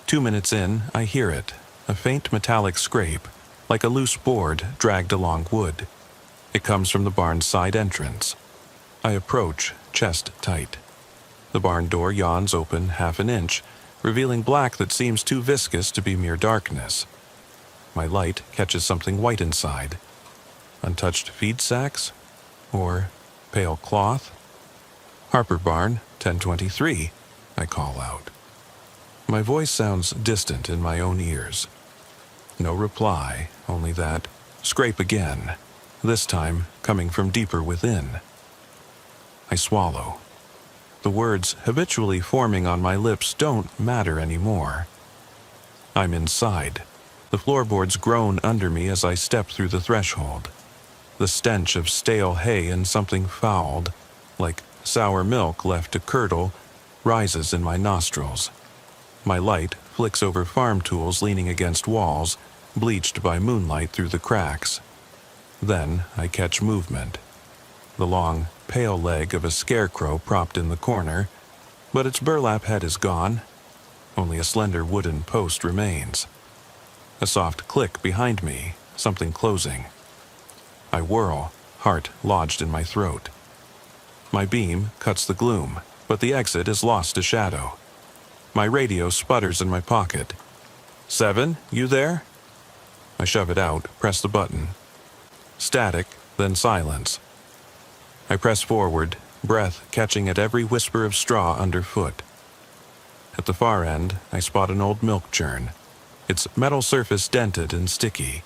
2 minutes in, I hear it, a faint metallic scrape, like a loose board dragged along wood. It comes from the barn's side entrance. I approach, chest tight. The barn door yawns open half an inch, revealing black that seems too viscous to be mere darkness. My light catches something white inside. Untouched feed sacks? Or pale cloth? Harper Barn, 1023, I call out. My voice sounds distant in my own ears. No reply, only that scrape again, this time coming from deeper within. I swallow. The words habitually forming on my lips don't matter anymore. I'm inside. The floorboards groan under me as I step through the threshold. The stench of stale hay and something fouled, like sour milk left to curdle, rises in my nostrils. My light flicks over farm tools leaning against walls, bleached by moonlight through the cracks. Then I catch movement. The long, pale leg of a scarecrow propped in the corner, but its burlap head is gone. Only a slender wooden post remains. A soft click behind me, something closing. I whirl, heart lodged in my throat. My beam cuts the gloom, but the exit is lost to shadow. My radio sputters in my pocket. 7, you there? I shove it out, press the button. Static, then silence. I press forward, breath catching at every whisper of straw underfoot. At the far end, I spot an old milk churn, its metal surface dented and sticky.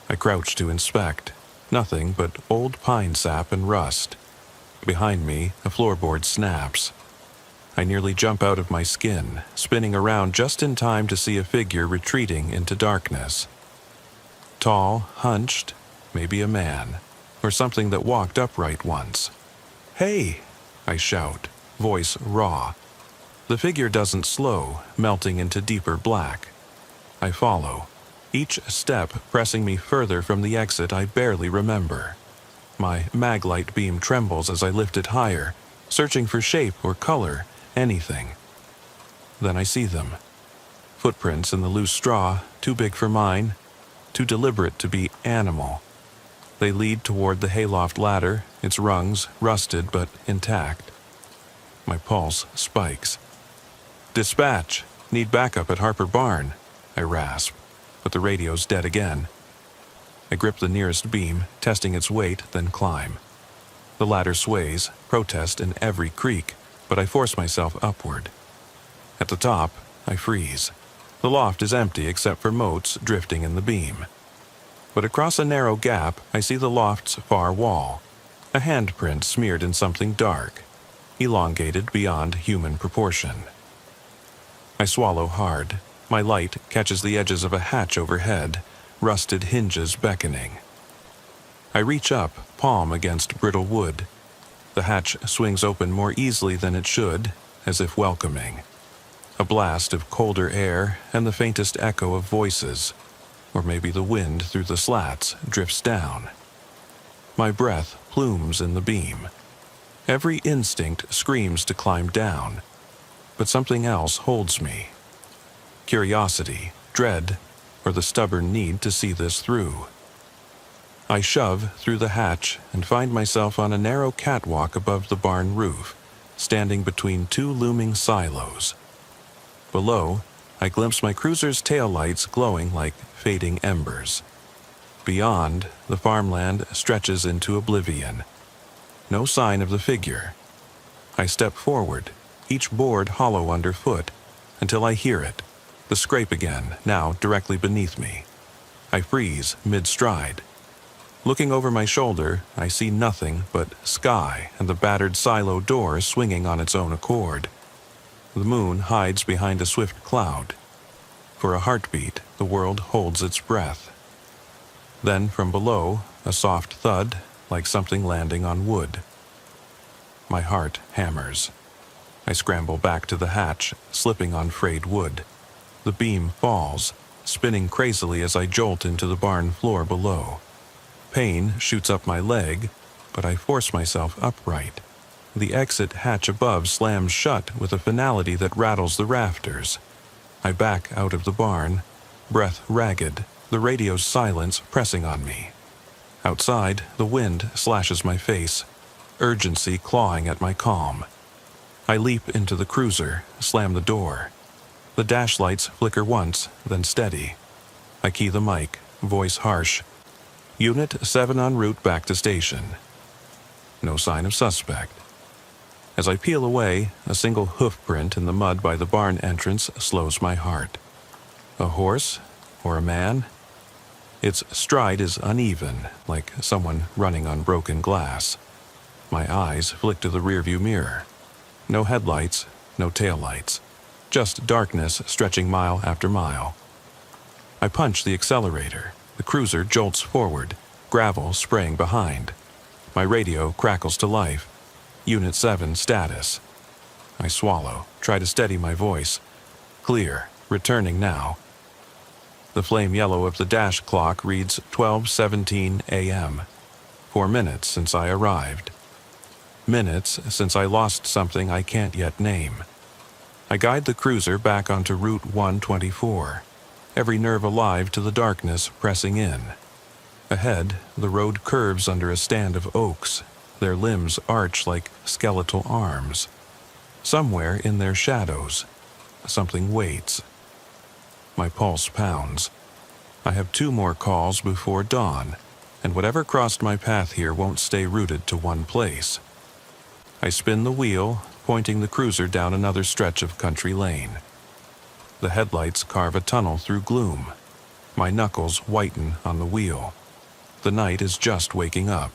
I crouch to inspect. Nothing but old pine sap and rust. Behind me, a floorboard snaps. I nearly jump out of my skin, spinning around just in time to see a figure retreating into darkness. Tall, hunched, maybe a man, or something that walked upright once. "Hey!" I shout, voice raw. The figure doesn't slow, melting into deeper black. I follow, each step pressing me further from the exit I barely remember. My maglite beam trembles as I lift it higher, searching for shape or color, anything. Then I see them. Footprints in the loose straw, too big for mine, too deliberate to be animal. They lead toward the hayloft ladder, its rungs rusted but intact. My pulse spikes. "Dispatch! Need backup at Harper Barn," I rasp, but the radio's dead again. I grip the nearest beam, testing its weight, then climb. The ladder sways, protest in every creak, but I force myself upward. At the top, I freeze. The loft is empty except for motes drifting in the beam. But across a narrow gap, I see the loft's far wall, a handprint smeared in something dark, elongated beyond human proportion. I swallow hard. My light catches the edges of a hatch overhead, rusted hinges beckoning. I reach up, palm against brittle wood. The hatch swings open more easily than it should, as if welcoming. A blast of colder air and the faintest echo of voices, or maybe the wind through the slats, drifts down. My breath plumes in the beam. Every instinct screams to climb down, but something else holds me. Curiosity, dread, or the stubborn need to see this through. I shove through the hatch and find myself on a narrow catwalk above the barn roof, standing between two looming silos. Below, I glimpse my cruiser's taillights glowing like fading embers. Beyond, the farmland stretches into oblivion. No sign of the figure. I step forward, each board hollow underfoot, until I hear it, the scrape again, now directly beneath me. I freeze mid-stride. Looking over my shoulder, I see nothing but sky and the battered silo door swinging on its own accord. The moon hides behind a swift cloud. For a heartbeat, the world holds its breath. Then from below, a soft thud, like something landing on wood. My heart hammers. I scramble back to the hatch, slipping on frayed wood. The beam falls, spinning crazily as I jolt into the barn floor below. Pain shoots up my leg, but I force myself upright. The exit hatch above slams shut with a finality that rattles the rafters. I back out of the barn, breath ragged, the radio's silence pressing on me. Outside, the wind slashes my face, urgency clawing at my calm. I leap into the cruiser, slam the door. The dash lights flicker once, then steady. I key the mic, voice harsh. Unit 7 en route back to station. No sign of suspect. As I peel away, a single hoof print in the mud by the barn entrance slows my heart. A horse? Or a man? Its stride is uneven, like someone running on broken glass. My eyes flick to the rearview mirror. No headlights, no taillights. Just darkness stretching mile after mile. I punch the accelerator. The cruiser jolts forward, gravel spraying behind. My radio crackles to life. Unit 7 status. I swallow, try to steady my voice. Clear, returning now. The flame yellow of the dash clock reads 12:17 a.m. 4 minutes since I arrived. Minutes since I lost something I can't yet name. I guide the cruiser back onto Route 124. Every nerve alive to the darkness pressing in. Ahead, the road curves under a stand of oaks. Their limbs arch like skeletal arms. Somewhere in their shadows, something waits. My pulse pounds. I have 2 more calls before dawn, and whatever crossed my path here won't stay rooted to one place. I spin the wheel, pointing the cruiser down another stretch of country lane. The headlights carve a tunnel through gloom. My knuckles whiten on the wheel. The night is just waking up.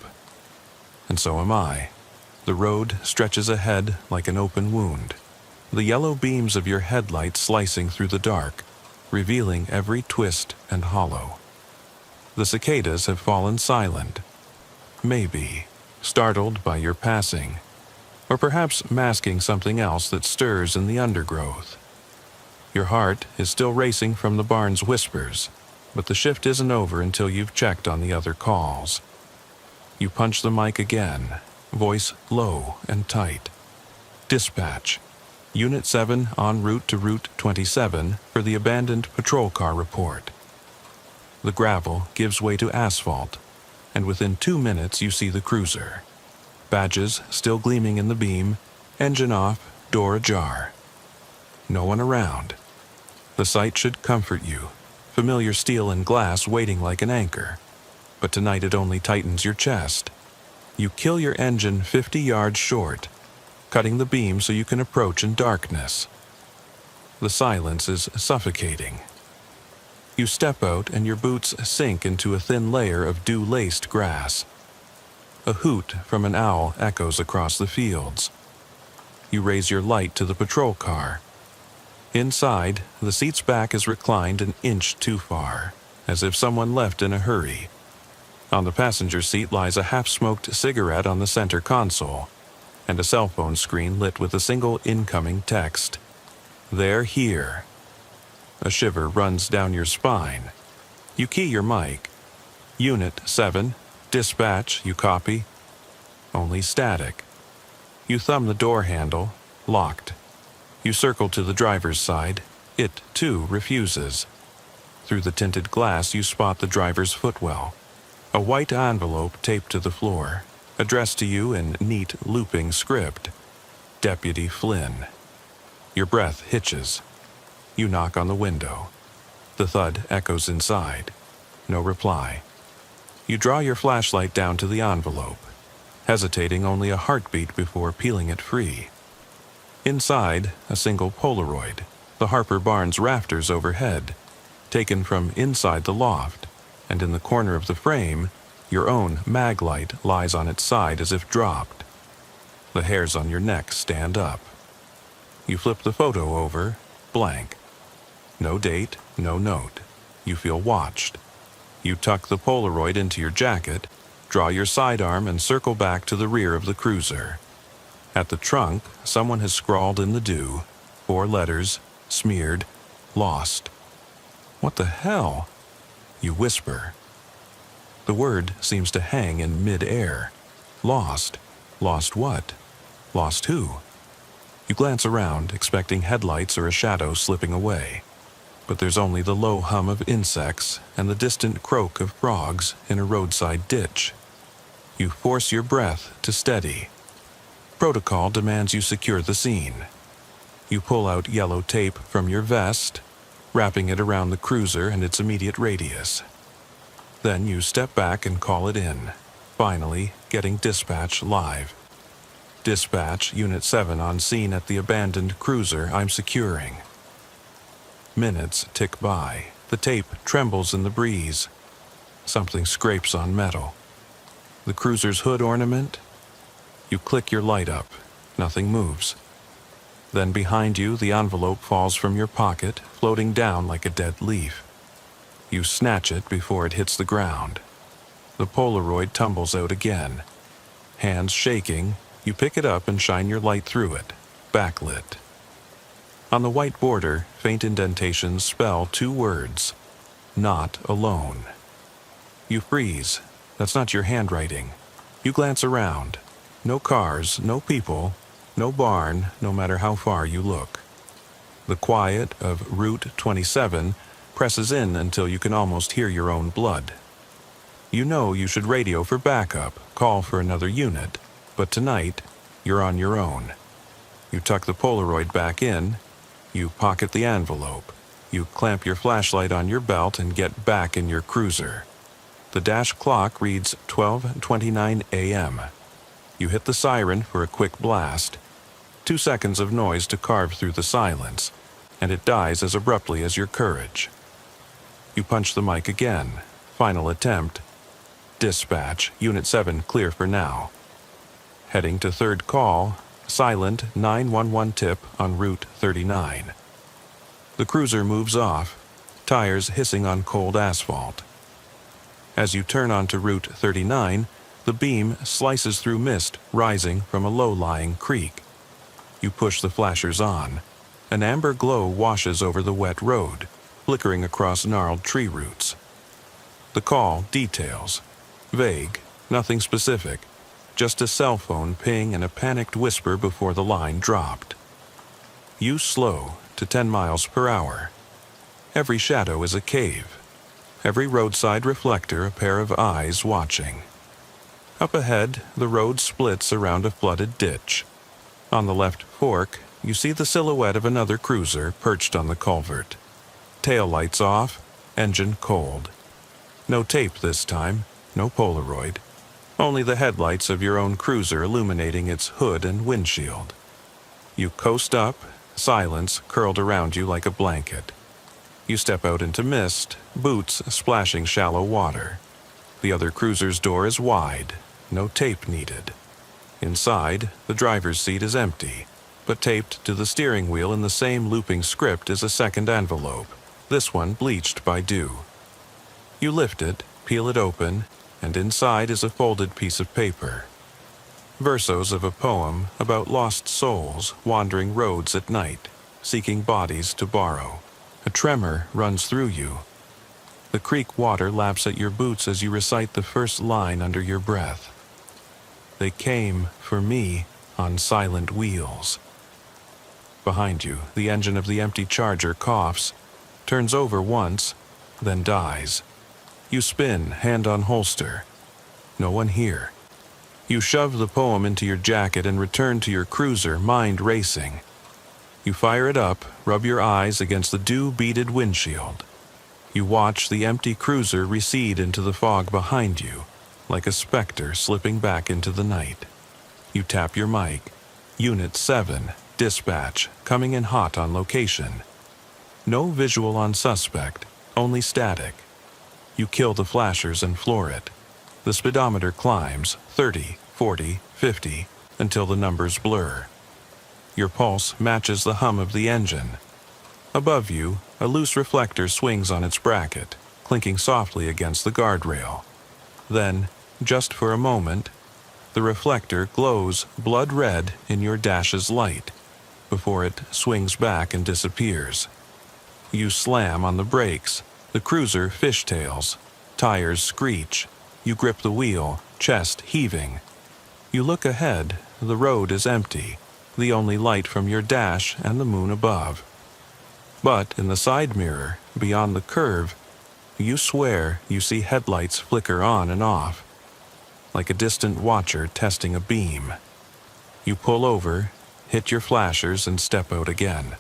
And so am I. The road stretches ahead like an open wound. The yellow beams of your headlights slicing through the dark, revealing every twist and hollow. The cicadas have fallen silent. Maybe, startled by your passing, or perhaps masking something else that stirs in the undergrowth. Your heart is still racing from the barn's whispers, but the shift isn't over until you've checked on the other calls. You punch the mic again, voice low and tight. Dispatch. Unit 7 en route to Route 27 for the abandoned patrol car report. The gravel gives way to asphalt, and within 2 minutes you see the cruiser. Badges still gleaming in the beam, engine off, door ajar. No one around. The sight should comfort you, familiar steel and glass waiting like an anchor. But tonight it only tightens your chest. You kill your engine 50 yards short, cutting the beam so you can approach in darkness. The silence is suffocating. You step out and your boots sink into a thin layer of dew-laced grass. A hoot from an owl echoes across the fields. You raise your light to the patrol car. Inside, the seat's back is reclined an inch too far, as if someone left in a hurry. On the passenger seat lies a half-smoked cigarette on the center console. and a cell phone screen lit with a single incoming text. "They're here." A shiver runs down your spine. You key your mic. "Unit 7, dispatch," you copy. Only static. You thumb the door handle. Locked. You circle to the driver's side. It, too, refuses. Through the tinted glass, you spot the driver's footwell. A white envelope taped to the floor, addressed to you in neat, looping script. Deputy Flynn. Your breath hitches. You knock on the window. The thud echoes inside. No reply. You draw your flashlight down to the envelope, hesitating only a heartbeat before peeling it free. Inside, a single Polaroid, the Harper Barnes rafters overhead, taken from inside the loft, and in the corner of the frame, your own mag light lies on its side as if dropped. The hairs on your neck stand up. You flip the photo over, blank. No date, no note. You feel watched. You tuck the Polaroid into your jacket, draw your sidearm and circle back to the rear of the cruiser. At the trunk, someone has scrawled in the dew, 4 letters, smeared, "Lost." What the hell? You whisper. The word seems to hang in mid-air. Lost. Lost what? Lost who? You glance around, expecting headlights or a shadow slipping away. But there's only the low hum of insects and the distant croak of frogs in a roadside ditch. You force your breath to steady. Protocol demands you secure the scene. You pull out yellow tape from your vest, wrapping it around the cruiser and its immediate radius. Then you step back and call it in, finally getting dispatch live. "Dispatch, Unit 7 on scene at the abandoned cruiser I'm securing." Minutes tick by. The tape trembles in the breeze. Something scrapes on metal. The cruiser's hood ornament? You click your light up. Nothing moves. Then behind you, the envelope falls from your pocket, floating down like a dead leaf. You snatch it before it hits the ground. The Polaroid tumbles out again. Hands shaking, you pick it up and shine your light through it, backlit. On the white border, faint indentations spell 2 words: "Not alone." You freeze. That's not your handwriting. You glance around. No cars, no people, no barn, no matter how far you look. The quiet of Route 27 presses in until you can almost hear your own blood. You know you should radio for backup, call for another unit, but tonight, you're on your own. You tuck the Polaroid back in. You pocket the envelope. You clamp your flashlight on your belt and get back in your cruiser. The dash clock reads 12:29 a.m. You hit the siren for a quick blast. 2 seconds of noise to carve through the silence, and it dies as abruptly as your courage. You punch the mic again. Final attempt. "Dispatch, Unit 7 clear for now." Heading to third call, silent 911 tip on Route 39. The cruiser moves off, tires hissing on cold asphalt. As you turn onto Route 39, the beam slices through mist rising from a low-lying creek. You push the flashers on. An amber glow washes over the wet road, flickering across gnarled tree roots. The call details. Vague, nothing specific. Just a cell phone ping and a panicked whisper before the line dropped. You slow to 10 miles per hour. Every shadow is a cave. Every roadside reflector a pair of eyes watching. Up ahead, the road splits around a flooded ditch. On the left fork, you see the silhouette of another cruiser perched on the culvert. Tail lights off, engine cold. No tape this time, no Polaroid. Only the headlights of your own cruiser illuminating its hood and windshield. You coast up, silence curled around you like a blanket. You step out into mist, boots splashing shallow water. The other cruiser's door is wide, no tape needed. Inside, the driver's seat is empty, but taped to the steering wheel in the same looping script is a second envelope, this one bleached by dew. You lift it, peel it open, and inside is a folded piece of paper. Versos of a poem about lost souls wandering roads at night, seeking bodies to borrow. A tremor runs through you. The creek water laps at your boots as you recite the first line under your breath. They came for me on silent wheels. Behind you, the engine of the empty charger coughs, turns over once, then dies. You spin, hand on holster. No one here. You shove the poem into your jacket and return to your cruiser, mind racing. You fire it up, rub your eyes against the dew-beaded windshield. You watch the empty cruiser recede into the fog behind you, like a specter slipping back into the night. You tap your mic. Unit 7, dispatch, coming in hot on location. No visual on suspect, only static. You kill the flashers and floor it. The speedometer climbs 30, 40, 50, until the numbers blur. Your pulse matches the hum of the engine. Above you, a loose reflector swings on its bracket, clinking softly against the guardrail. Then, just for a moment, the reflector glows blood red in your dash's light, before it swings back and disappears. You slam on the brakes. The cruiser fishtails. Tires screech. You grip the wheel, chest heaving. You look ahead. The road is empty, the only light from your dash and the moon above. But in the side mirror, beyond the curve, you swear you see headlights flicker on and off, like a distant watcher testing a beam. You pull over, hit your flashers, and step out again.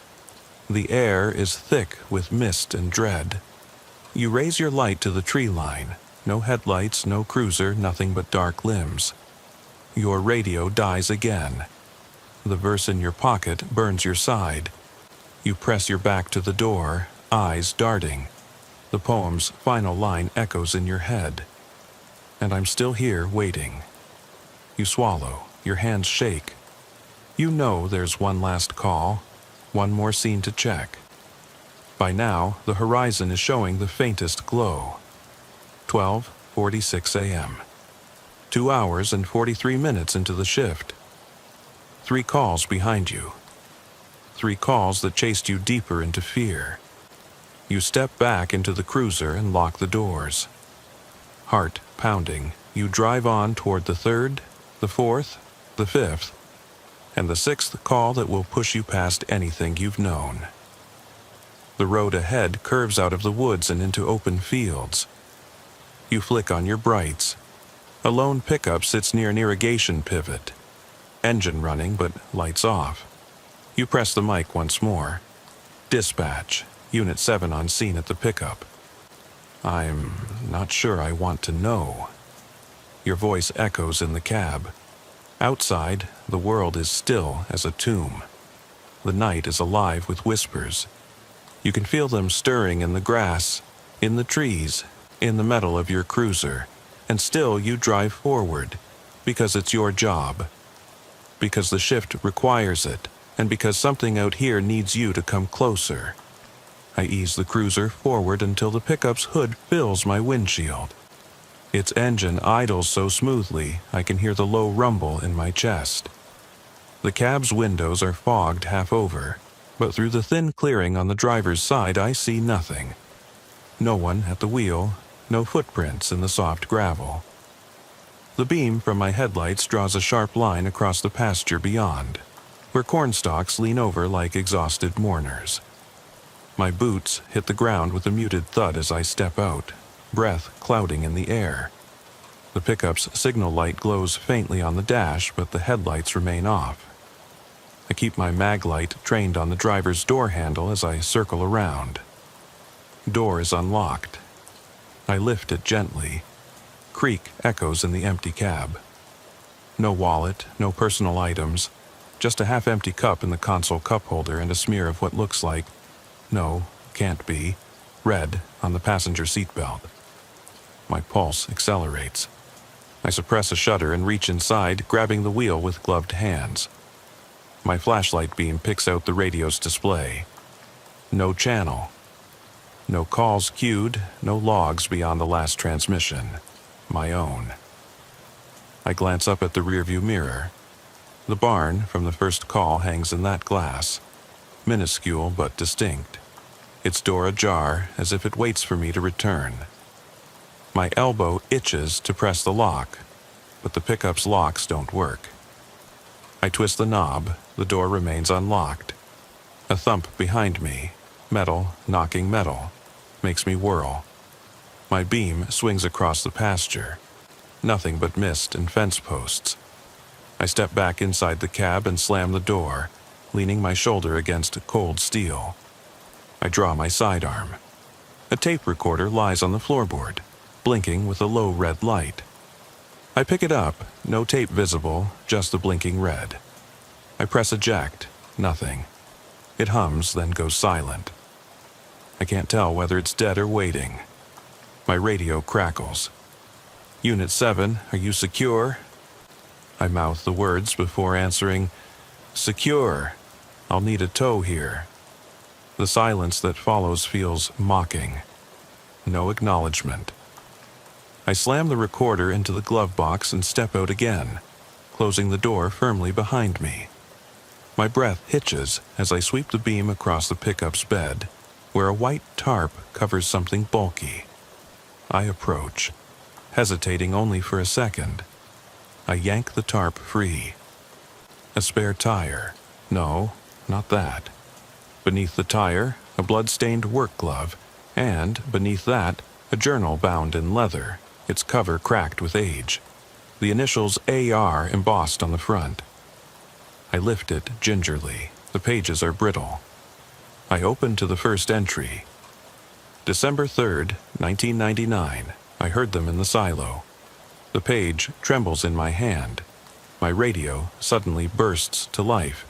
The air is thick with mist and dread. You raise your light to the tree line. No headlights, no cruiser, nothing but dark limbs. Your radio dies again. The verse in your pocket burns your side. You press your back to the door, eyes darting. The poem's final line echoes in your head. And I'm still here waiting. You swallow, your hands shake. You know there's one last call, one more scene to check. By now, the horizon is showing the faintest glow. 12:46 a.m. 2 hours and 43 minutes into the shift. 3 calls behind you. 3 calls that chased you deeper into fear. You step back into the cruiser and lock the doors. Heart pounding, you drive on toward the 3rd, the 4th, the 5th, and the 6th call that will push you past anything you've known. The road ahead curves out of the woods and into open fields. You flick on your brights. A lone pickup sits near an irrigation pivot. Engine running, but lights off. You press the mic once more. Dispatch, Unit 7 on scene at the pickup. I'm not sure I want to know. Your voice echoes in the cab. Outside, the world is still as a tomb. The night is alive with whispers. You can feel them stirring in the grass, in the trees, in the metal of your cruiser, and still you drive forward, because it's your job, because the shift requires it, and because something out here needs you to come closer. I ease the cruiser forward until the pickup's hood fills my windshield. Its engine idles so smoothly I can hear the low rumble in my chest. The cab's windows are fogged half over, but through the thin clearing on the driver's side I see nothing. No one at the wheel, no footprints in the soft gravel. The beam from my headlights draws a sharp line across the pasture beyond, where cornstalks lean over like exhausted mourners. My boots hit the ground with a muted thud as I step out, breath clouding in the air. The pickup's signal light glows faintly on the dash, but the headlights remain off. I keep my mag light trained on the driver's door handle as I circle around. Door is unlocked. I lift it gently. Creak echoes in the empty cab. No wallet, no personal items, just a half-empty cup in the console cup holder and a smear of what looks like, no, can't be, red on the passenger seatbelt. My pulse accelerates. I suppress a shudder and reach inside, grabbing the wheel with gloved hands. My flashlight beam picks out the radio's display. No channel. No calls queued, no logs beyond the last transmission. My own. I glance up at the rearview mirror. The barn from the first call hangs in that glass, minuscule but distinct, its door ajar as if it waits for me to return. My elbow itches to press the lock, but the pickup's locks don't work. I twist the knob, the door remains unlocked. A thump behind me, metal knocking metal, makes me whirl. My beam swings across the pasture. Nothing but mist and fence posts. I step back inside the cab and slam the door, leaning my shoulder against cold steel. I draw my sidearm. A tape recorder lies on the floorboard, blinking with a low red light. I pick it up, no tape visible, just the blinking red. I press eject, nothing. It hums, then goes silent. I can't tell whether it's dead or waiting. My radio crackles. Unit 7, are you secure? I mouth the words before answering, secure. I'll need a tow here. The silence that follows feels mocking. No acknowledgement. I slam the recorder into the glove box and step out again, closing the door firmly behind me. My breath hitches as I sweep the beam across the pickup's bed, where a white tarp covers something bulky. I approach, hesitating only for a second. I yank the tarp free. A spare tire. No, not that. Beneath the tire, a blood-stained work glove, and, beneath that, a journal bound in leather, its cover cracked with age. The initials AR embossed on the front. I lift it gingerly. The pages are brittle. I open to the first entry. December 3rd, 1999. I heard them in the silo. The page trembles in my hand. My radio suddenly bursts to life.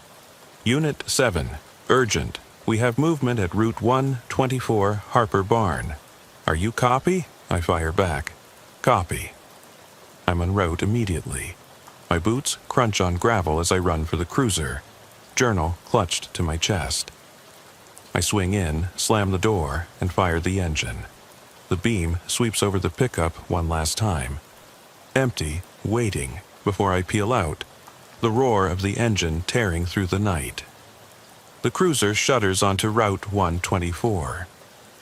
Unit 7, urgent. We have movement at Route 124 Harper Barn. Are you copy? I fire back. Copy. I'm en route immediately. My boots crunch on gravel as I run for the cruiser, journal clutched to my chest. I swing in, slam the door, and fire the engine. The beam sweeps over the pickup one last time. Empty, waiting, before I peel out, the roar of the engine tearing through the night. The cruiser shudders onto Route 124.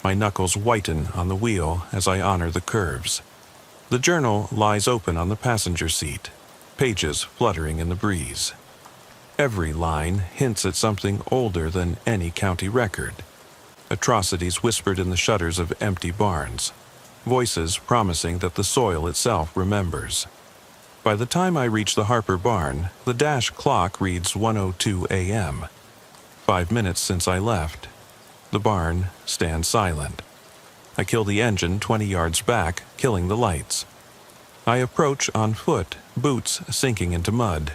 My knuckles whiten on the wheel as I honor the curves. The journal lies open on the passenger seat, pages fluttering in the breeze. Every line hints at something older than any county record. Atrocities whispered in the shutters of empty barns. Voices promising that the soil itself remembers. By the time I reach the Harper barn, the dash clock reads 1:02 a.m. 5 minutes since I left. The barn stands silent. I kill the engine 20 yards back, killing the lights. I approach on foot, boots sinking into mud.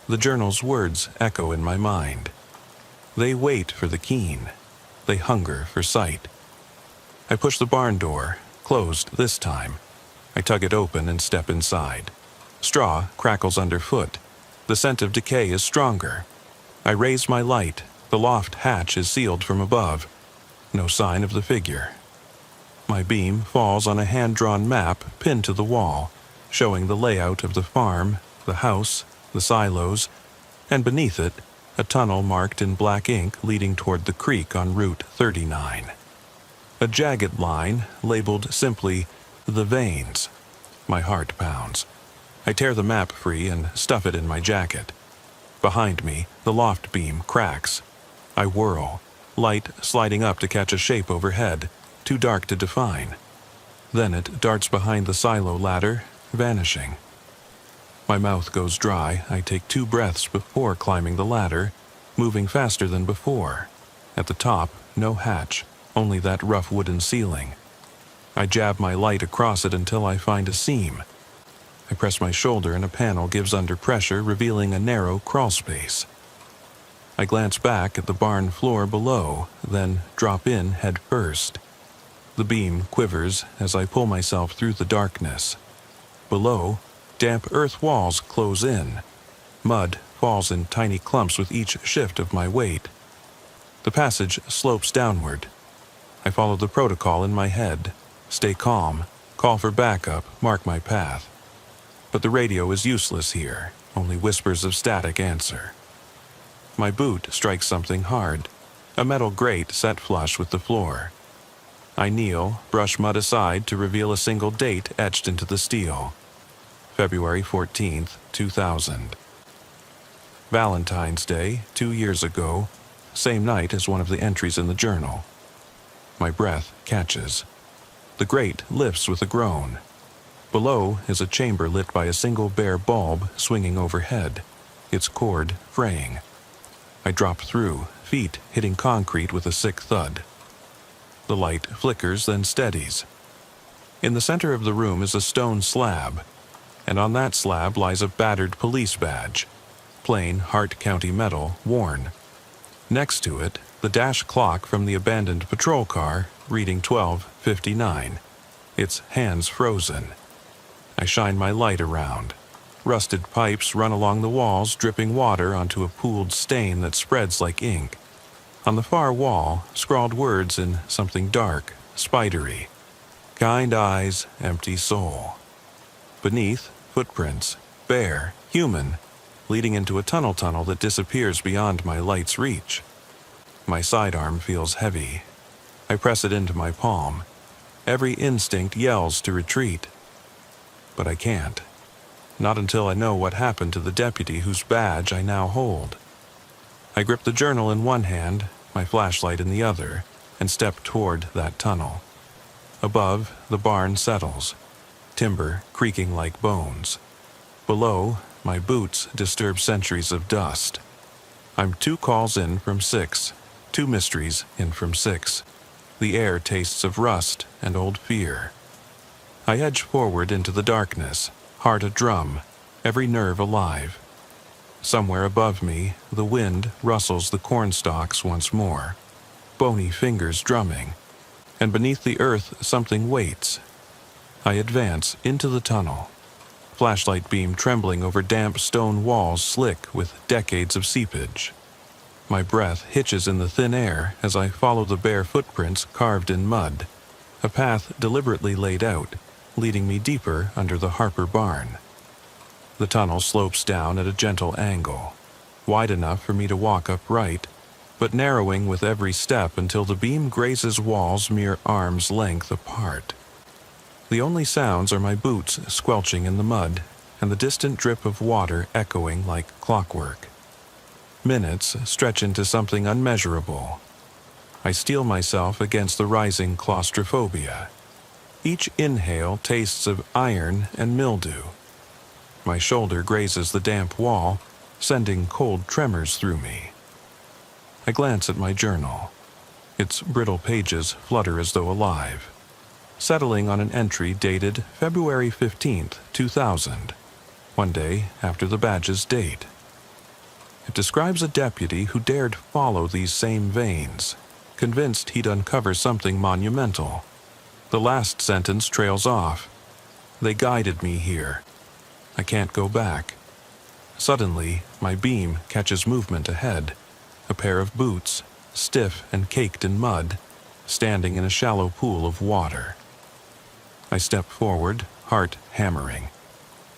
The journal's words echo in my mind. They wait for the keen. They hunger for sight. I push the barn door, closed this time. I tug it open and step inside. Straw crackles underfoot. The scent of decay is stronger. I raise my light. The loft hatch is sealed from above. No sign of the figure. My beam falls on a hand-drawn map pinned to the wall, showing the layout of the farm, the house, the silos, and beneath it, a tunnel marked in black ink leading toward the creek on Route 39. A jagged line, labeled simply, The Veins. My heart pounds. I tear the map free and stuff it in my jacket. Behind me, the loft beam cracks. I whirl, light sliding up to catch a shape overhead, too dark to define. Then it darts behind the silo ladder, vanishing. My mouth goes dry. I take 2 breaths before climbing the ladder, moving faster than before. At the top, no hatch, only that rough wooden ceiling. I jab my light across it until I find a seam. I press my shoulder and a panel gives under pressure, revealing a narrow crawl space. I glance back at the barn floor below, then drop in head first. The beam quivers as I pull myself through the darkness. Below, damp earth walls close in. Mud falls in tiny clumps with each shift of my weight. The passage slopes downward. I follow the protocol in my head. Stay calm, call for backup, mark my path. But the radio is useless here, only whispers of static answer. My boot strikes something hard, a metal grate set flush with the floor. I kneel, brush mud aside to reveal a single date etched into the steel. February 14th, 2000. Valentine's Day, 2 years ago, same night as one of the entries in the journal. My breath catches. The grate lifts with a groan. Below is a chamber lit by a single bare bulb swinging overhead, its cord fraying. I drop through, feet hitting concrete with a sick thud. The light flickers, then steadies. In the center of the room is a stone slab, and on that slab lies a battered police badge, plain Hart County metal, worn. Next to it, the dash clock from the abandoned patrol car, reading 12:59, its hands frozen. I shine my light around. Rusted pipes run along the walls, dripping water onto a pooled stain that spreads like ink. On the far wall, scrawled words in something dark, spidery. Kind eyes, empty soul. Beneath, footprints, bare, human, leading into a tunnel that disappears beyond my light's reach. My sidearm feels heavy. I press it into my palm. Every instinct yells to retreat. But I can't. Not until I know what happened to the deputy whose badge I now hold. I grip the journal in one hand, my flashlight in the other, and step toward that tunnel. Above, the barn settles, timber creaking like bones. Below, my boots disturb centuries of dust. I'm 2 calls in from 6, 2 mysteries in from 6. The air tastes of rust and old fear. I edge forward into the darkness, heart a drum, every nerve alive. Somewhere above me, the wind rustles the cornstalks once more, bony fingers drumming, and beneath the earth something waits. I advance into the tunnel, flashlight beam trembling over damp stone walls slick with decades of seepage. My breath hitches in the thin air as I follow the bare footprints carved in mud, a path deliberately laid out, leading me deeper under the Harper barn. The tunnel slopes down at a gentle angle, wide enough for me to walk upright, but narrowing with every step until the beam grazes walls mere arm's length apart. The only sounds are my boots squelching in the mud and the distant drip of water echoing like clockwork. Minutes stretch into something unmeasurable. I steel myself against the rising claustrophobia. Each inhale tastes of iron and mildew. My shoulder grazes the damp wall, sending cold tremors through me. I glance at my journal. Its brittle pages flutter as though alive, settling on an entry dated February 15th, 2000, one day after the badge's date. It describes a deputy who dared follow these same veins, convinced he'd uncover something monumental. The last sentence trails off. They guided me here. I can't go back. Suddenly, my beam catches movement ahead. A pair of boots, stiff and caked in mud, standing in a shallow pool of water. I step forward, heart hammering.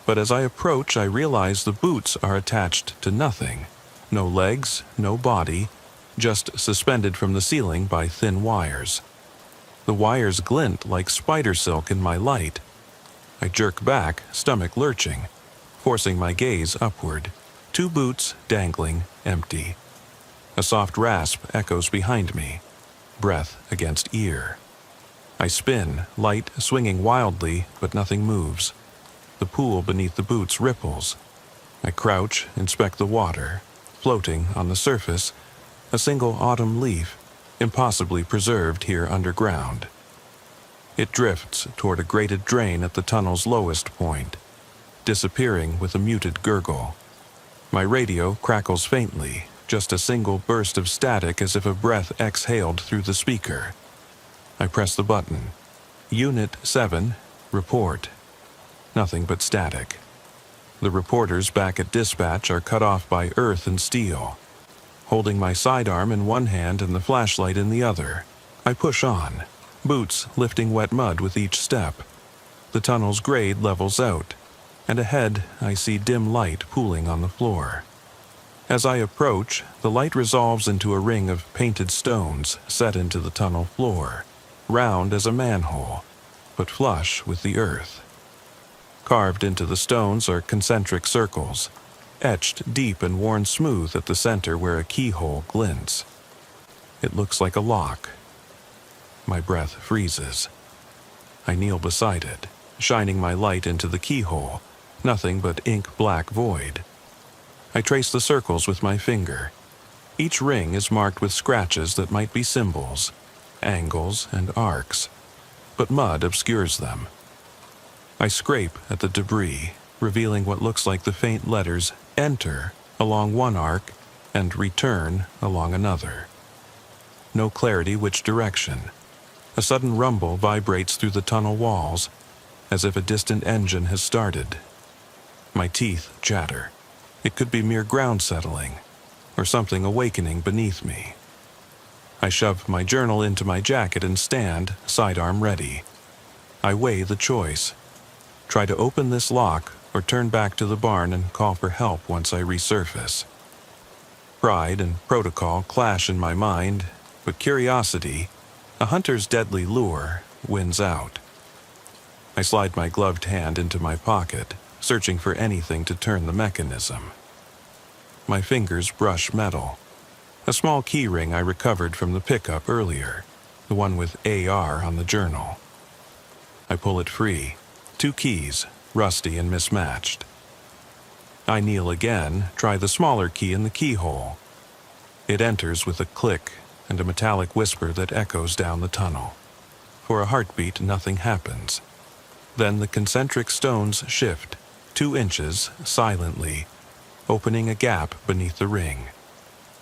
But as I approach, I realize the boots are attached to nothing. No legs, no body, just suspended from the ceiling by thin wires. The wires glint like spider silk in my light. I jerk back, stomach lurching, forcing my gaze upward. 2 boots dangling, empty. A soft rasp echoes behind me, breath against ear. I spin, light swinging wildly, but nothing moves. The pool beneath the boots ripples. I crouch, inspect the water. Floating on the surface, a single autumn leaf, impossibly preserved here underground. It drifts toward a grated drain at the tunnel's lowest point, disappearing with a muted gurgle. My radio crackles faintly, just a single burst of static as if a breath exhaled through the speaker. I press the button. Unit 7, report. Nothing but static. The reporters back at dispatch are cut off by earth and steel. Holding my sidearm in one hand and the flashlight in the other, I push on, boots lifting wet mud with each step. The tunnel's grade levels out. and ahead I see dim light pooling on the floor. As I approach, the light resolves into a ring of painted stones set into the tunnel floor, round as a manhole, but flush with the earth. Carved into the stones are concentric circles, etched deep and worn smooth at the center where a keyhole glints. It looks like a lock. My breath freezes. I kneel beside it, shining my light into the keyhole, nothing but ink-black void. I trace the circles with my finger. Each ring is marked with scratches that might be symbols, angles, and arcs, but mud obscures them. I scrape at the debris, revealing what looks like the faint letters "Enter" along one arc and "Return" along another. No clarity which direction. A sudden rumble vibrates through the tunnel walls, as if a distant engine has started. My teeth chatter. It could be mere ground settling, or something awakening beneath me. I shove my journal into my jacket and stand, sidearm ready. I weigh the choice. Try to open this lock, or turn back to the barn and call for help once I resurface. Pride and protocol clash in my mind, but curiosity, a hunter's deadly lure, wins out. I slide my gloved hand into my pocket, searching for anything to turn the mechanism. My fingers brush metal. A small key ring I recovered from the pickup earlier, the one with AR on the journal. I pull it free. 2 keys, rusty and mismatched. I kneel again, try the smaller key in the keyhole. It enters with a click and a metallic whisper that echoes down the tunnel. For a heartbeat, nothing happens. Then the concentric stones shift, 2 inches, silently, opening a gap beneath the ring.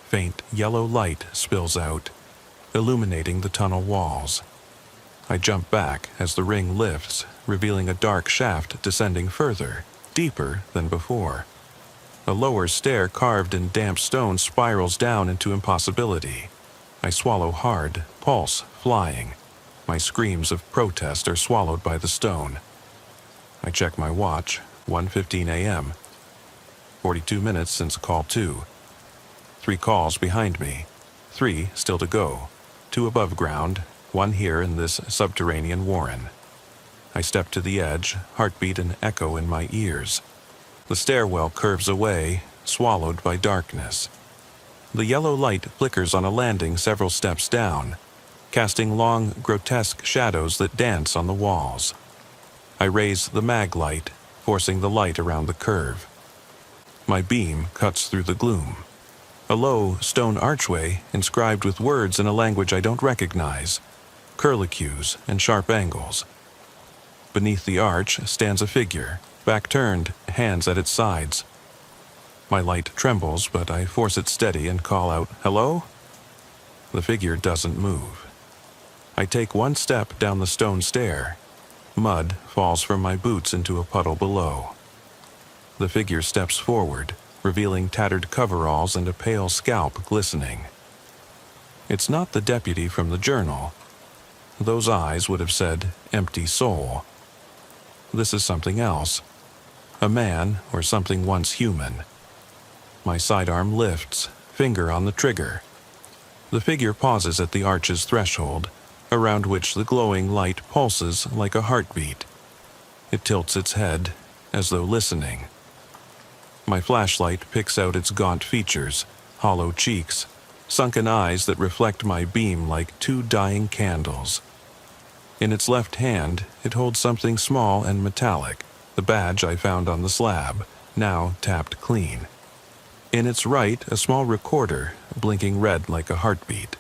Faint yellow light spills out, illuminating the tunnel walls. I jump back as the ring lifts, revealing a dark shaft descending further, deeper than before. A lower stair carved in damp stone spirals down into impossibility. I swallow hard, pulse flying. My screams of protest are swallowed by the stone. I check my watch, 1:15 a.m. 42 minutes since call 2. 3 calls behind me, 3 still to go, 2 above ground, 1 here in this subterranean warren. I step to the edge, heartbeat and echo in my ears. The stairwell curves away, swallowed by darkness. The yellow light flickers on a landing several steps down, casting long, grotesque shadows that dance on the walls. I raise the mag light, forcing the light around the curve. My beam cuts through the gloom. A low stone archway inscribed with words in a language I don't recognize, curlicues and sharp angles. Beneath the arch stands a figure, back turned, hands at its sides. My light trembles, but I force it steady and call out, "Hello?" The figure doesn't move. I take 1 step down the stone stair. Mud falls from my boots into a puddle below. The figure steps forward, revealing tattered coveralls and a pale scalp glistening. It's not the deputy from the journal. Those eyes would have said, "empty soul." This is something else. A man or something once human. My sidearm lifts, finger on the trigger. The figure pauses at the arch's threshold, around which the glowing light pulses like a heartbeat. It tilts its head, as though listening. My flashlight picks out its gaunt features, hollow cheeks, sunken eyes that reflect my beam like 2 dying candles. In its left hand, it holds something small and metallic, the badge I found on the slab, now tapped clean. In its right, a small recorder, blinking red like a heartbeat.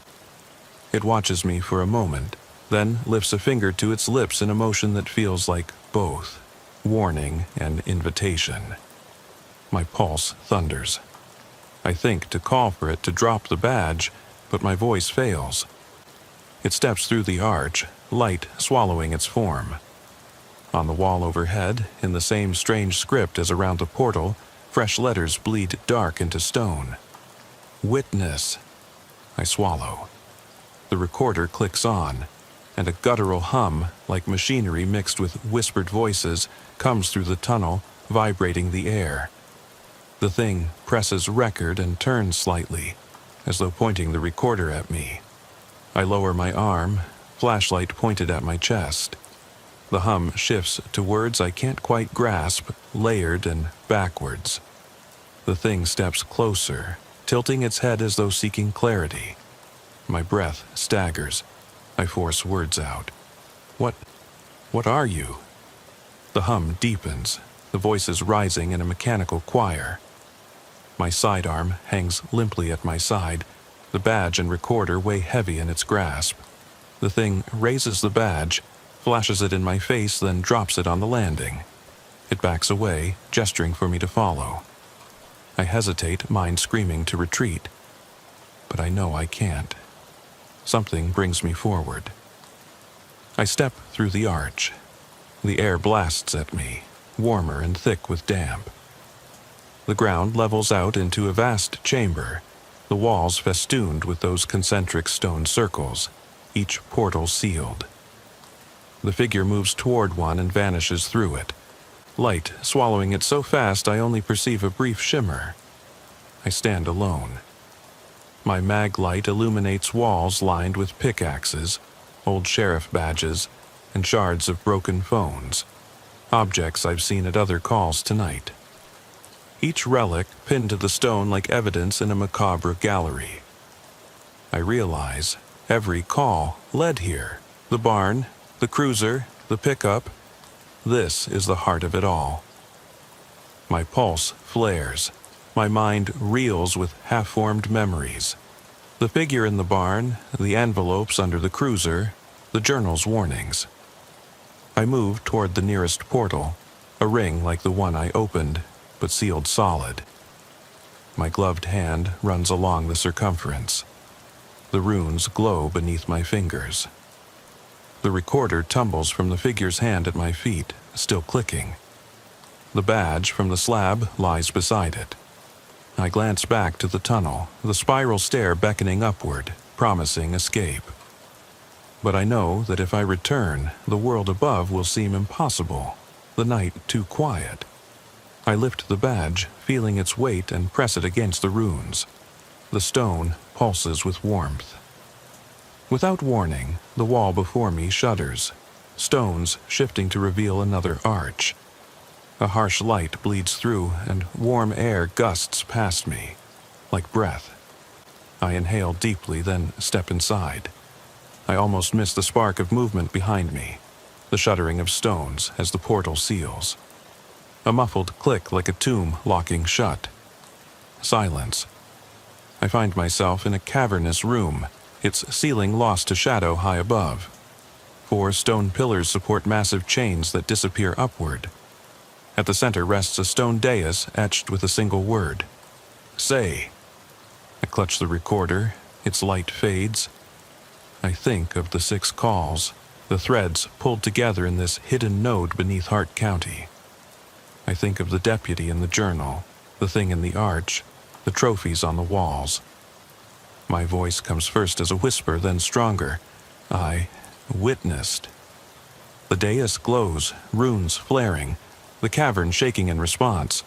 It watches me for a moment, then lifts a finger to its lips in a motion that feels like both, warning and invitation. My pulse thunders. I think to call for it to drop the badge, but my voice fails. It steps through the arch, light swallowing its form. On the wall overhead, in the same strange script as around the portal, fresh letters bleed dark into stone. Witness. I swallow. The recorder clicks on, and a guttural hum, like machinery mixed with whispered voices, comes through the tunnel, vibrating the air. The thing presses record and turns slightly, as though pointing the recorder at me. I lower my arm, flashlight pointed at my chest. The hum shifts to words I can't quite grasp, layered and backwards. The thing steps closer, tilting its head as though seeking clarity. My breath staggers. I force words out. What are you? The hum deepens, the voices rising in a mechanical choir. My sidearm hangs limply at my side, the badge and recorder weigh heavy in its grasp. The thing raises the badge, flashes it in my face, then drops it on the landing. It backs away, gesturing for me to follow. I hesitate, mind screaming to retreat. But I know I can't. Something brings me forward. I step through the arch. The air blasts at me, warmer and thick with damp. The ground levels out into a vast chamber, the walls festooned with those concentric stone circles, each portal sealed. The figure moves toward one and vanishes through it, light swallowing it so fast I only perceive a brief shimmer. I stand alone. My mag light illuminates walls lined with pickaxes, old sheriff badges, and shards of broken phones, objects I've seen at other calls tonight. Each relic pinned to the stone like evidence in a macabre gallery. I realize every call led here. The barn, the cruiser, the pickup. This is the heart of it all. My pulse flares. My mind reels with half-formed memories. The figure in the barn, the envelopes under the cruiser, the journal's warnings. I move toward the nearest portal, a ring like the one I opened, but sealed solid. My gloved hand runs along the circumference. The runes glow beneath my fingers. The recorder tumbles from the figure's hand at my feet, still clicking. The badge from the slab lies beside it. I glance back to the tunnel, the spiral stair beckoning upward, promising escape. But I know that if I return, the world above will seem impossible, the night too quiet. I lift the badge, feeling its weight, and press it against the runes. The stone pulses with warmth. Without warning, the wall before me shudders, stones shifting to reveal another arch. A harsh light bleeds through, and warm air gusts past me, like breath. I inhale deeply, then step inside. I almost miss the spark of movement behind me, the shuddering of stones as the portal seals. A muffled click like a tomb locking shut. Silence. I find myself in a cavernous room, its ceiling lost to shadow high above. 4 stone pillars support massive chains that disappear upward. At the center rests a stone dais etched with a single word. Say. I clutch the recorder, its light fades. I think of the 6 calls, the threads pulled together in this hidden node beneath Hart County. I think of the deputy in the journal, the thing in the arch, the trophies on the walls. My voice comes first as a whisper, then stronger. I witnessed. The dais glows, runes flaring, the cavern shaking in response.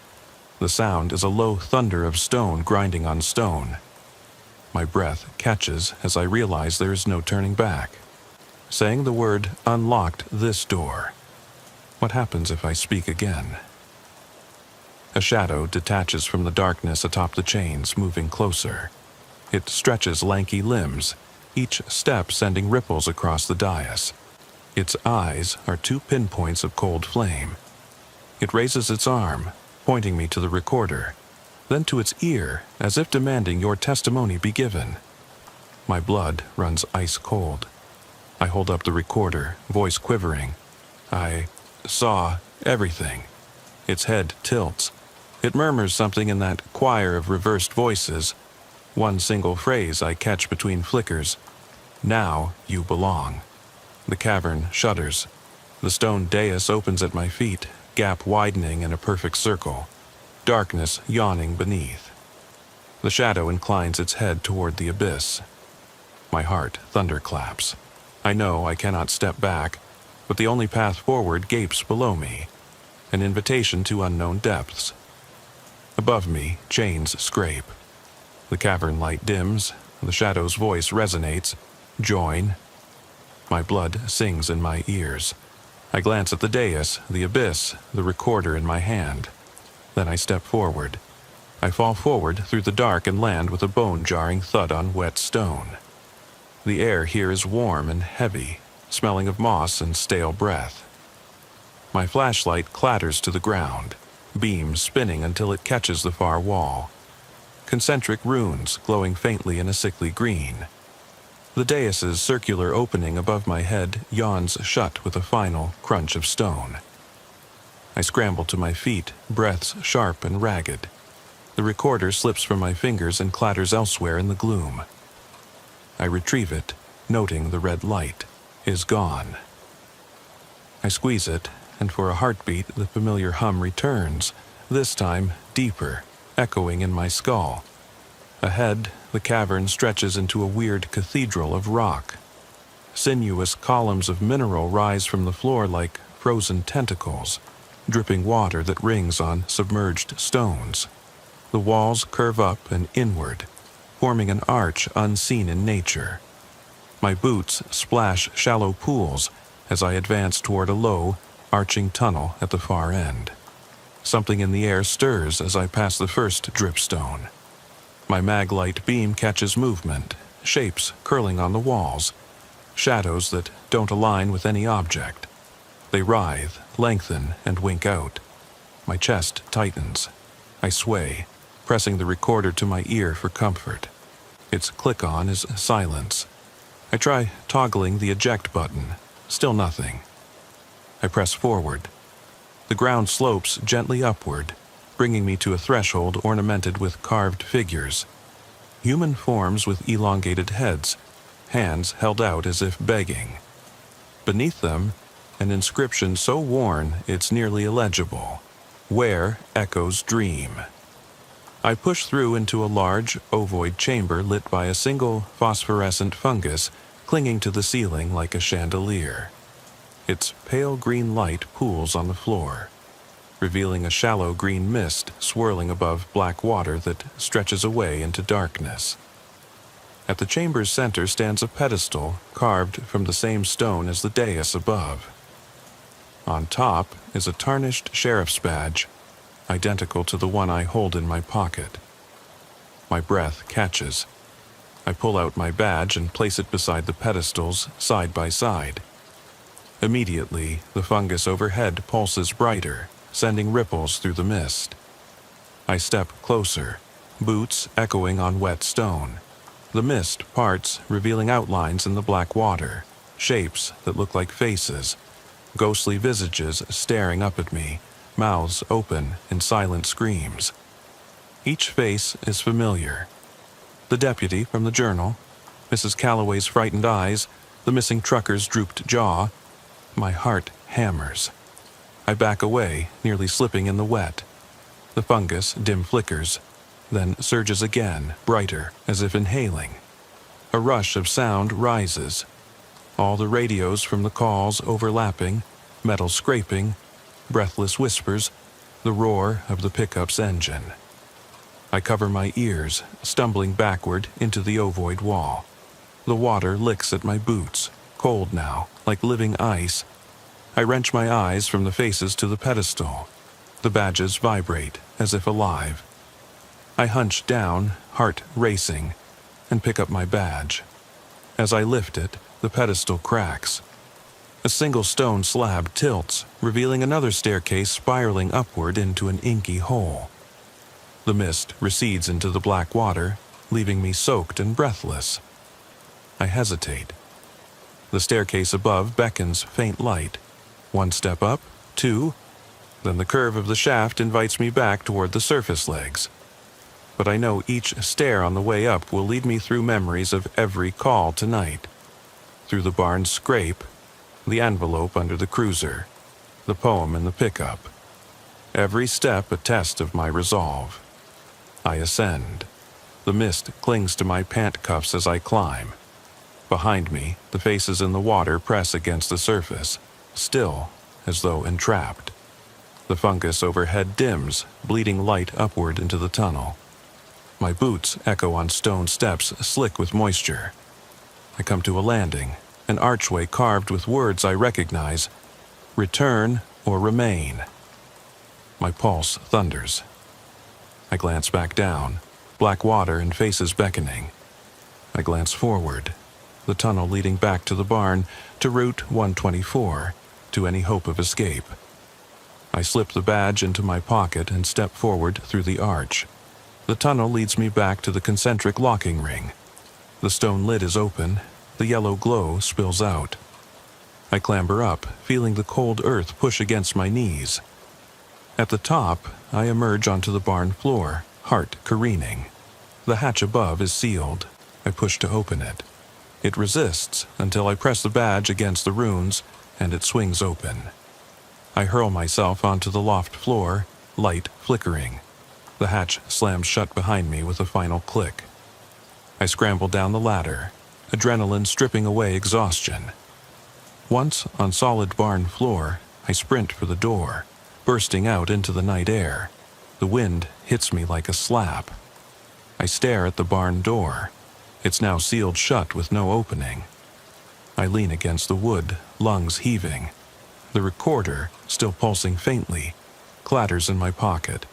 The sound is a low thunder of stone grinding on stone. My breath catches as I realize there is no turning back. Saying the word unlocked this door. What happens if I speak again? A shadow detaches from the darkness atop the chains, moving closer. It stretches lanky limbs, each step sending ripples across the dais. Its eyes are 2 pinpoints of cold flame. It raises its arm, pointing me to the recorder, then to its ear, as if demanding your testimony be given. My blood runs ice cold. I hold up the recorder, voice quivering. I saw everything. Its head tilts. It murmurs something in that choir of reversed voices. One single phrase I catch between flickers. Now you belong. The cavern shudders. The stone dais opens at my feet, gap widening in a perfect circle. Darkness yawning beneath. The shadow inclines its head toward the abyss. My heart thunderclaps. I know I cannot step back, but the only path forward gapes below me. an invitation to unknown depths. Above me, chains scrape. The cavern light dims, the shadow's voice resonates. Join. My blood sings in my ears. I glance at the dais, the abyss, the recorder in my hand. Then I step forward. I fall forward through the dark and land with a bone-jarring thud on wet stone. The air here is warm and heavy, smelling of moss and stale breath. My flashlight clatters to the ground, beam spinning until it catches the far wall. Concentric runes glowing faintly in a sickly green. The dais's circular opening above my head yawns shut with a final crunch of stone. I scramble to my feet, breaths sharp and ragged. The recorder slips from my fingers and clatters elsewhere in the gloom. I retrieve it, noting the red light is gone. I squeeze it, and for a heartbeat the familiar hum returns, this time deeper, echoing in my skull. Ahead, the cavern stretches into a weird cathedral of rock. Sinuous columns of mineral rise from the floor like frozen tentacles, dripping water that rings on submerged stones. The walls curve up and inward, forming an arch unseen in nature. My boots splash shallow pools as I advance toward a low, arching tunnel at the far end. Something in the air stirs as I pass the first dripstone. My mag-light beam catches movement, shapes curling on the walls, shadows that don't align with any object. They writhe, lengthen, and wink out. My chest tightens. I sway, pressing the recorder to my ear for comfort. Its click-on is silence. I try toggling the eject button. Still nothing. I press forward. The ground slopes gently upward, bringing me to a threshold ornamented with carved figures. Human forms with elongated heads, hands held out as if begging. Beneath them, an inscription so worn it's nearly illegible. Where echoes dream. I push through into a large, ovoid chamber lit by a single phosphorescent fungus clinging to the ceiling like a chandelier. Its pale green light pools on the floor, revealing a shallow green mist swirling above black water that stretches away into darkness. At the chamber's center stands a pedestal carved from the same stone as the dais above. On top is a tarnished sheriff's badge, identical to the one I hold in my pocket. My breath catches. I pull out my badge and place it beside the pedestals, side by side. Immediately, the fungus overhead pulses brighter, sending ripples through the mist. I step closer, boots echoing on wet stone. The mist parts, revealing outlines in the black water, shapes that look like faces, ghostly visages staring up at me, mouths open in silent screams. Each face is familiar. The deputy from the journal, Mrs. Calloway's frightened eyes, the missing trucker's drooped jaw. My heart hammers. I back away, nearly slipping in the wet. The fungus dim flickers, then surges again, brighter, as if inhaling. A rush of sound rises. All the radios from the calls overlapping, metal scraping, breathless whispers, the roar of the pickup's engine. I cover my ears, stumbling backward into the ovoid wall. The water licks at my boots, cold now, like living ice. I wrench my eyes from the faces to the pedestal. The badges vibrate, as if alive. I hunch down, heart racing, and pick up my badge. As I lift it, the pedestal cracks. A single stone slab tilts, revealing another staircase spiraling upward into an inky hole. The mist recedes into the black water, leaving me soaked and breathless. I hesitate. The staircase above beckons faint light. One step up, two, then the curve of the shaft invites me back toward the surface legs. But I know each stair on the way up will lead me through memories of every call tonight. Through the barn's scrape, the envelope under the cruiser, the poem in the pickup. Every step a test of my resolve. I ascend. The mist clings to my pant cuffs as I climb. Behind me, the faces in the water press against the surface, still as though entrapped. The fungus overhead dims, bleeding light upward into the tunnel. My boots echo on stone steps slick with moisture. I come to a landing, an archway carved with words I recognize: return or remain. My pulse thunders. I glance back down, black water and faces beckoning. I glance forward, the tunnel leading back to the barn, to Route 124, to any hope of escape. I slip the badge into my pocket and step forward through the arch. The tunnel leads me back to the concentric locking ring. The stone lid is open, the yellow glow spills out. I clamber up, feeling the cold earth push against my knees. At the top, I emerge onto the barn floor, heart careening. The hatch above is sealed. I push to open it. It resists until I press the badge against the runes, and it swings open. I hurl myself onto the loft floor, light flickering. The hatch slams shut behind me with a final click. I scramble down the ladder, adrenaline stripping away exhaustion. Once on solid barn floor, I sprint for the door, bursting out into the night air. The wind hits me like a slap. I stare at the barn door. It's now sealed shut with no opening. I lean against the wood, lungs heaving. The recorder, still pulsing faintly, clatters in my pocket.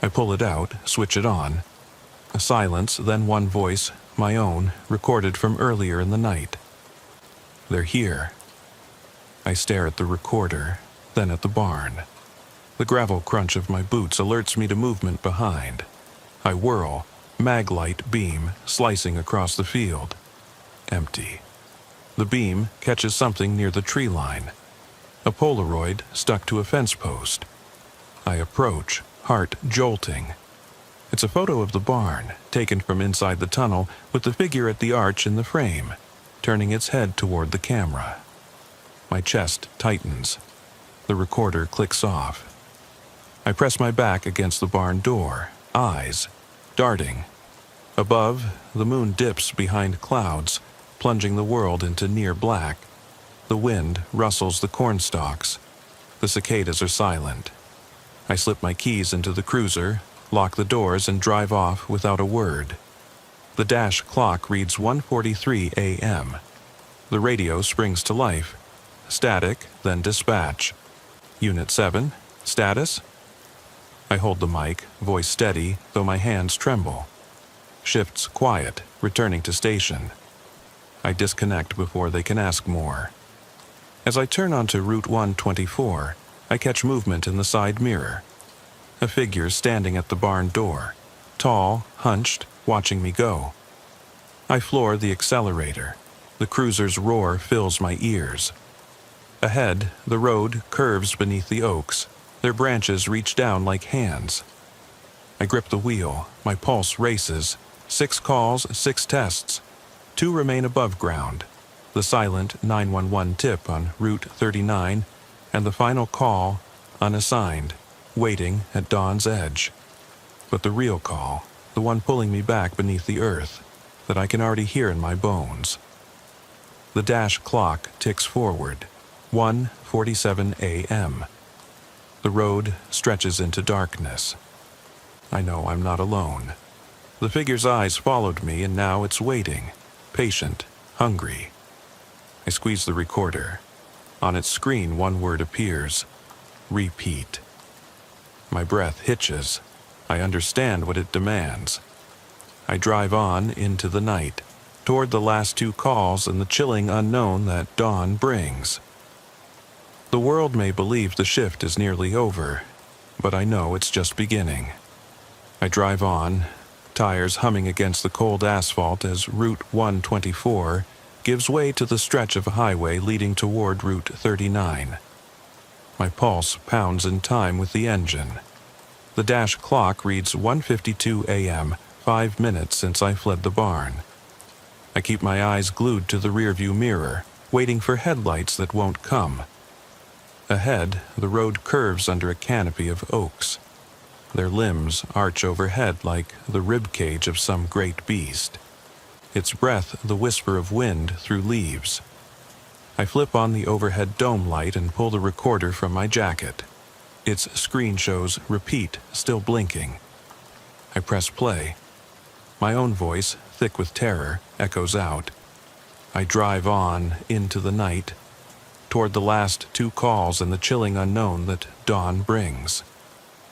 I pull it out, switch it on. A silence, then one voice, my own, recorded from earlier in the night. They're here. I stare at the recorder, then at the barn. The gravel crunch of my boots alerts me to movement behind. I whirl, maglite beam slicing across the field. Empty. The beam catches something near the tree line. A Polaroid stuck to a fence post. I approach, heart jolting. It's a photo of the barn, taken from inside the tunnel, with the figure at the arch in the frame, turning its head toward the camera. My chest tightens. The recorder clicks off. I press my back against the barn door, eyes darting. Above, the moon dips behind clouds, plunging the world into near black. The wind rustles the cornstalks. The cicadas are silent. I slip my keys into the cruiser, lock the doors, and drive off without a word. The dash clock reads 1:43 a.m. The radio springs to life. Static, then dispatch. Unit 7, status? I hold the mic, voice steady, though my hands tremble. Shifts quiet, returning to station. I disconnect before they can ask more. As I turn onto Route 124, I catch movement in the side mirror. A figure standing at the barn door, tall, hunched, watching me go. I floor the accelerator. The cruiser's roar fills my ears. Ahead, the road curves beneath the oaks. Their branches reach down like hands. I grip the wheel. My pulse races. 6 calls, 6 tests. 2 remain above ground. The silent 911 tip on Route 39, and the final call, unassigned, waiting at dawn's edge. But the real call, the one pulling me back beneath the earth, that I can already hear in my bones. The dash clock ticks forward. 1:47 a.m. The road stretches into darkness. I know I'm not alone. The figure's eyes followed me, and now it's waiting, patient, hungry. I squeeze the recorder. On its screen, one word appears: repeat. My breath hitches. I understand what it demands. I drive on into the night, toward the last 2 calls and the chilling unknown that dawn brings. The world may believe the shift is nearly over, but I know it's just beginning. I drive on, tires humming against the cold asphalt as Route 124 gives way to the stretch of highway leading toward Route 39. My pulse pounds in time with the engine. The dash clock reads 1:52 a.m., 5 minutes since I fled the barn. I keep my eyes glued to the rearview mirror, waiting for headlights that won't come. Ahead, the road curves under a canopy of oaks. Their limbs arch overhead like the ribcage of some great beast. Its breath the whisper of wind through leaves. I flip on the overhead dome light and pull the recorder from my jacket. Its screen shows repeat, still blinking. I press play. My own voice, thick with terror, echoes out. I drive on into the night, toward the last 2 calls and the chilling unknown that dawn brings.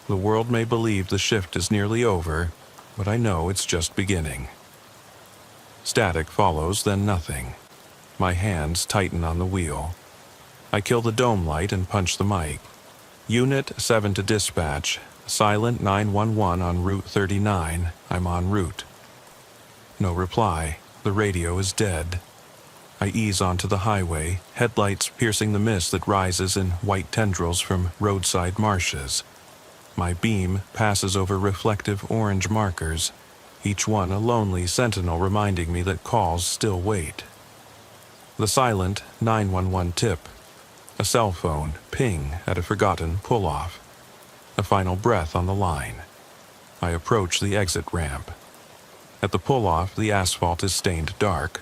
The world may believe the shift is nearly over, but I know it's just beginning. Static follows, then nothing. My hands tighten on the wheel. I kill the dome light and punch the mic. Unit 7 to dispatch. Silent 911 on Route 39. I'm en route. No reply. The radio is dead. I ease onto the highway, headlights piercing the mist that rises in white tendrils from roadside marshes. My beam passes over reflective orange markers, each one a lonely sentinel reminding me that calls still wait. The silent 911 tip. A cell phone ping at a forgotten pull-off. A final breath on the line. I approach the exit ramp. At the pull-off, the asphalt is stained dark.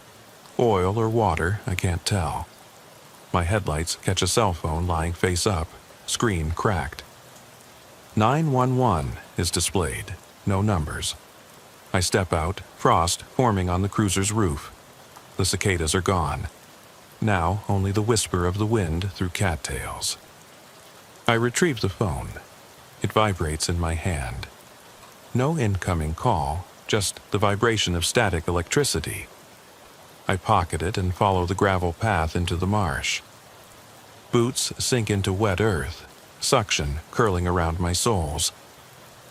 Oil or water, I can't tell. My headlights catch a cell phone lying face up, screen cracked. 911 is displayed, no numbers. I step out, frost forming on the cruiser's roof. The cicadas are gone. Now only the whisper of the wind through cattails. I retrieve the phone. It vibrates in my hand. No incoming call, just the vibration of static electricity. I pocket it and follow the gravel path into the marsh. Boots sink into wet earth, suction curling around my soles.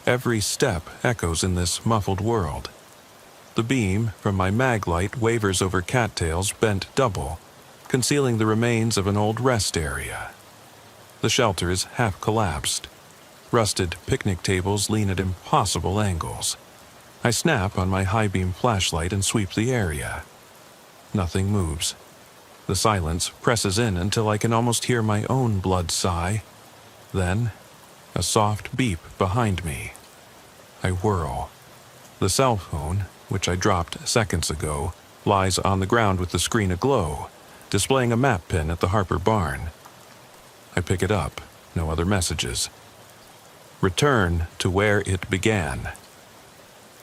Every step echoes in this muffled world. The beam from my mag light wavers over cattails bent double, concealing the remains of an old rest area. The shelter is half collapsed. Rusted picnic tables lean at impossible angles. I snap on my high-beam flashlight and sweep the area. Nothing moves. The silence presses in until I can almost hear my own blood sigh. Then, a soft beep behind me. I whirl. The cell phone, which I dropped seconds ago, lies on the ground with the screen aglow, displaying a map pin at the Harper barn. I pick it up. No other messages. Return to where it began.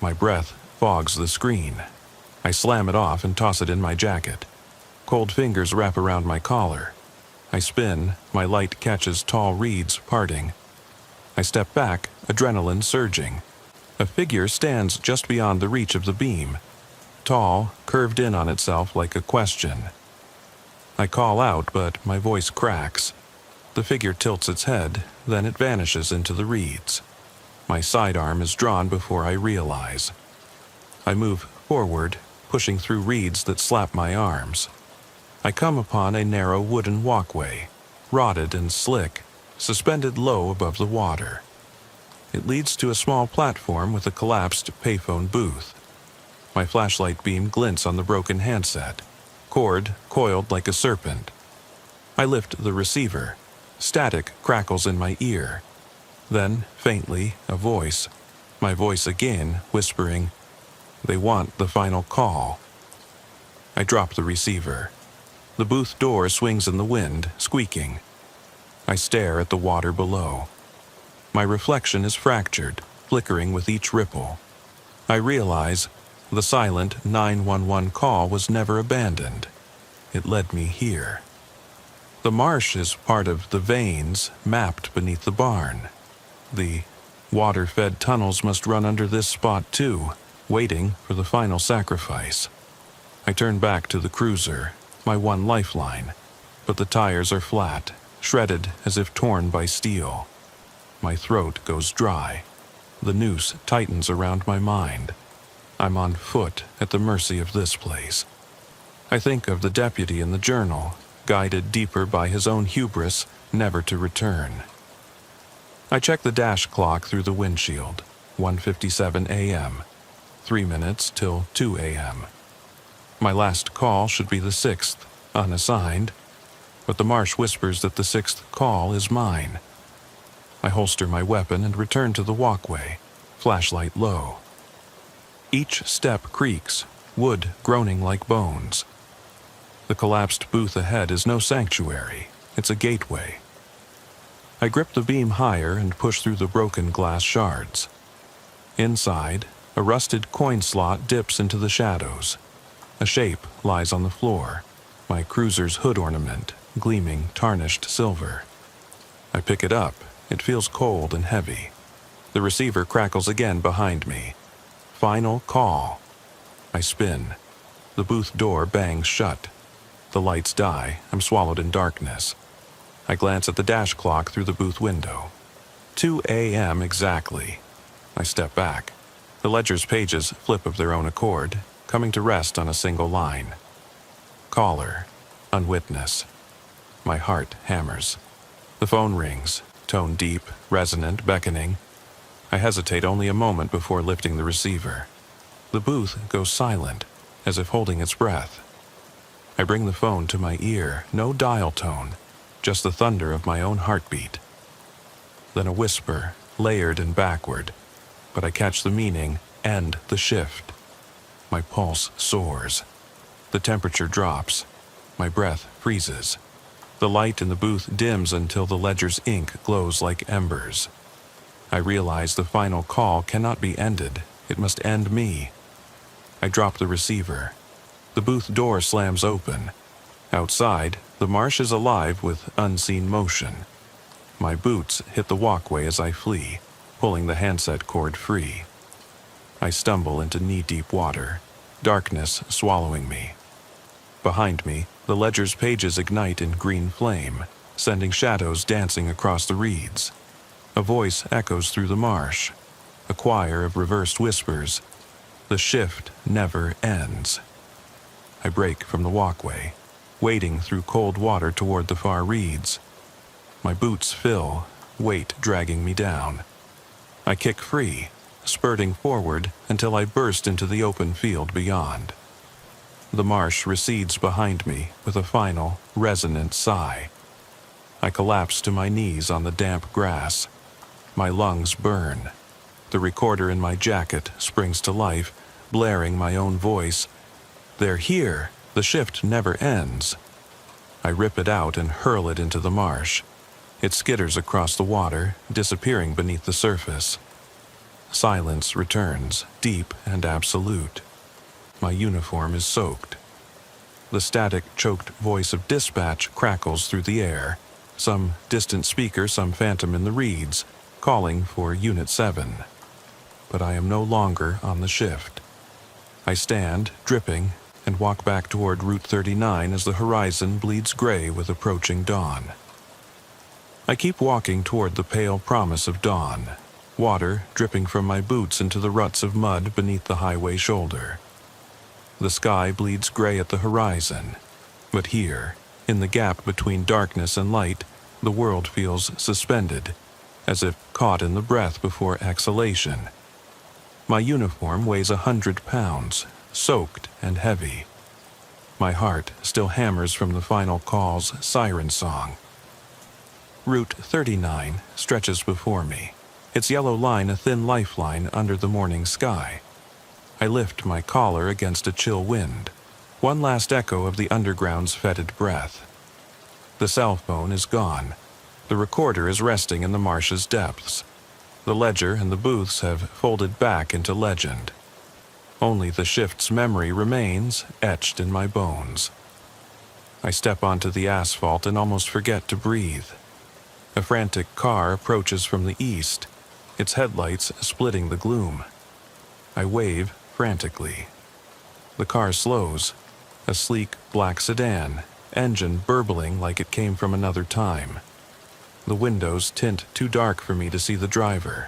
My breath fogs the screen. I slam it off and toss it in my jacket. Cold fingers wrap around my collar. I spin, my light catches tall reeds parting. I step back, adrenaline surging. A figure stands just beyond the reach of the beam. Tall, curved in on itself like a question. I call out, but my voice cracks. The figure tilts its head, then it vanishes into the reeds. My sidearm is drawn before I realize. I move forward, pushing through reeds that slap my arms. I come upon a narrow wooden walkway, rotted and slick, suspended low above the water. It leads to a small platform with a collapsed payphone booth. My flashlight beam glints on the broken handset, cord coiled like a serpent. I lift the receiver. Static crackles in my ear. Then, faintly, a voice. My voice again, whispering, "They want the final call." I drop the receiver. The booth door swings in the wind, squeaking. I stare at the water below. My reflection is fractured, flickering with each ripple. I realize the silent 911 call was never abandoned. It led me here. The marsh is part of the veins mapped beneath the barn. The water-fed tunnels must run under this spot too, waiting for the final sacrifice. I turn back to the cruiser, my one lifeline, but the tires are flat, shredded as if torn by steel. My throat goes dry. The noose tightens around my mind. I'm on foot at the mercy of this place. I think of the deputy in the journal, guided deeper by his own hubris, never to return. I check the dash clock through the windshield, 1:57 a.m., 3 minutes till 2 a.m. My last call should be the 6th, unassigned, but the marsh whispers that the 6th call is mine. I holster my weapon and return to the walkway, flashlight low. Each step creaks, wood groaning like bones. The collapsed booth ahead is no sanctuary, it's a gateway. I grip the beam higher and push through the broken glass shards. Inside, a rusted coin slot dips into the shadows. A shape lies on the floor, my cruiser's hood ornament, gleaming tarnished silver. I pick it up. It feels cold and heavy. The receiver crackles again behind me. Final call. I spin. The booth door bangs shut. The lights die. I'm swallowed in darkness. I glance at the dash clock through the booth window. 2 a.m. exactly. I step back. The ledger's pages flip of their own accord, coming to rest on a single line. Caller. Unwitness. My heart hammers. The phone rings, tone deep, resonant, beckoning. I hesitate only a moment before lifting the receiver. The booth goes silent, as if holding its breath. I bring the phone to my ear, no dial tone, just the thunder of my own heartbeat. Then a whisper, layered and backward, but I catch the meaning, end the shift. My pulse soars. The temperature drops. My breath freezes. The light in the booth dims until the ledger's ink glows like embers. I realize the final call cannot be ended. It must end me. I drop the receiver. The booth door slams open. Outside, the marsh is alive with unseen motion. My boots hit the walkway as I flee, pulling the handset cord free. I stumble into knee-deep water, darkness swallowing me. Behind me, the ledger's pages ignite in green flame, sending shadows dancing across the reeds. A voice echoes through the marsh, a choir of reversed whispers. The shift never ends. I break from the walkway, wading through cold water toward the far reeds. My boots fill, weight dragging me down. I kick free, spurting forward until I burst into the open field beyond. The marsh recedes behind me with a final, resonant sigh. I collapse to my knees on the damp grass. My lungs burn. The recorder in my jacket springs to life, blaring my own voice. They're here. The shift never ends. I rip it out and hurl it into the marsh. It skitters across the water, disappearing beneath the surface. Silence returns, deep and absolute. My uniform is soaked. The static, choked voice of dispatch crackles through the air. Some distant speaker, some phantom in the reeds, calling for Unit 7. But I am no longer on the shift. I stand, dripping, and walk back toward Route 39 as the horizon bleeds gray with approaching dawn. I keep walking toward the pale promise of dawn, water dripping from my boots into the ruts of mud beneath the highway shoulder. The sky bleeds gray at the horizon, but here, in the gap between darkness and light, the world feels suspended, as if caught in the breath before exhalation. My uniform weighs 100 pounds, soaked and heavy. My heart still hammers from the final call's siren song. Route 39 stretches before me, its yellow line a thin lifeline under the morning sky. I lift my collar against a chill wind, one last echo of the underground's fetid breath. The cell phone is gone. The recorder is resting in the marsh's depths. The ledger and the booths have folded back into legend. Only the shift's memory remains, etched in my bones. I step onto the asphalt and almost forget to breathe. A frantic car approaches from the east, its headlights splitting the gloom. I wave frantically. The car slows, a sleek black sedan, engine burbling like it came from another time. The windows tint too dark for me to see the driver.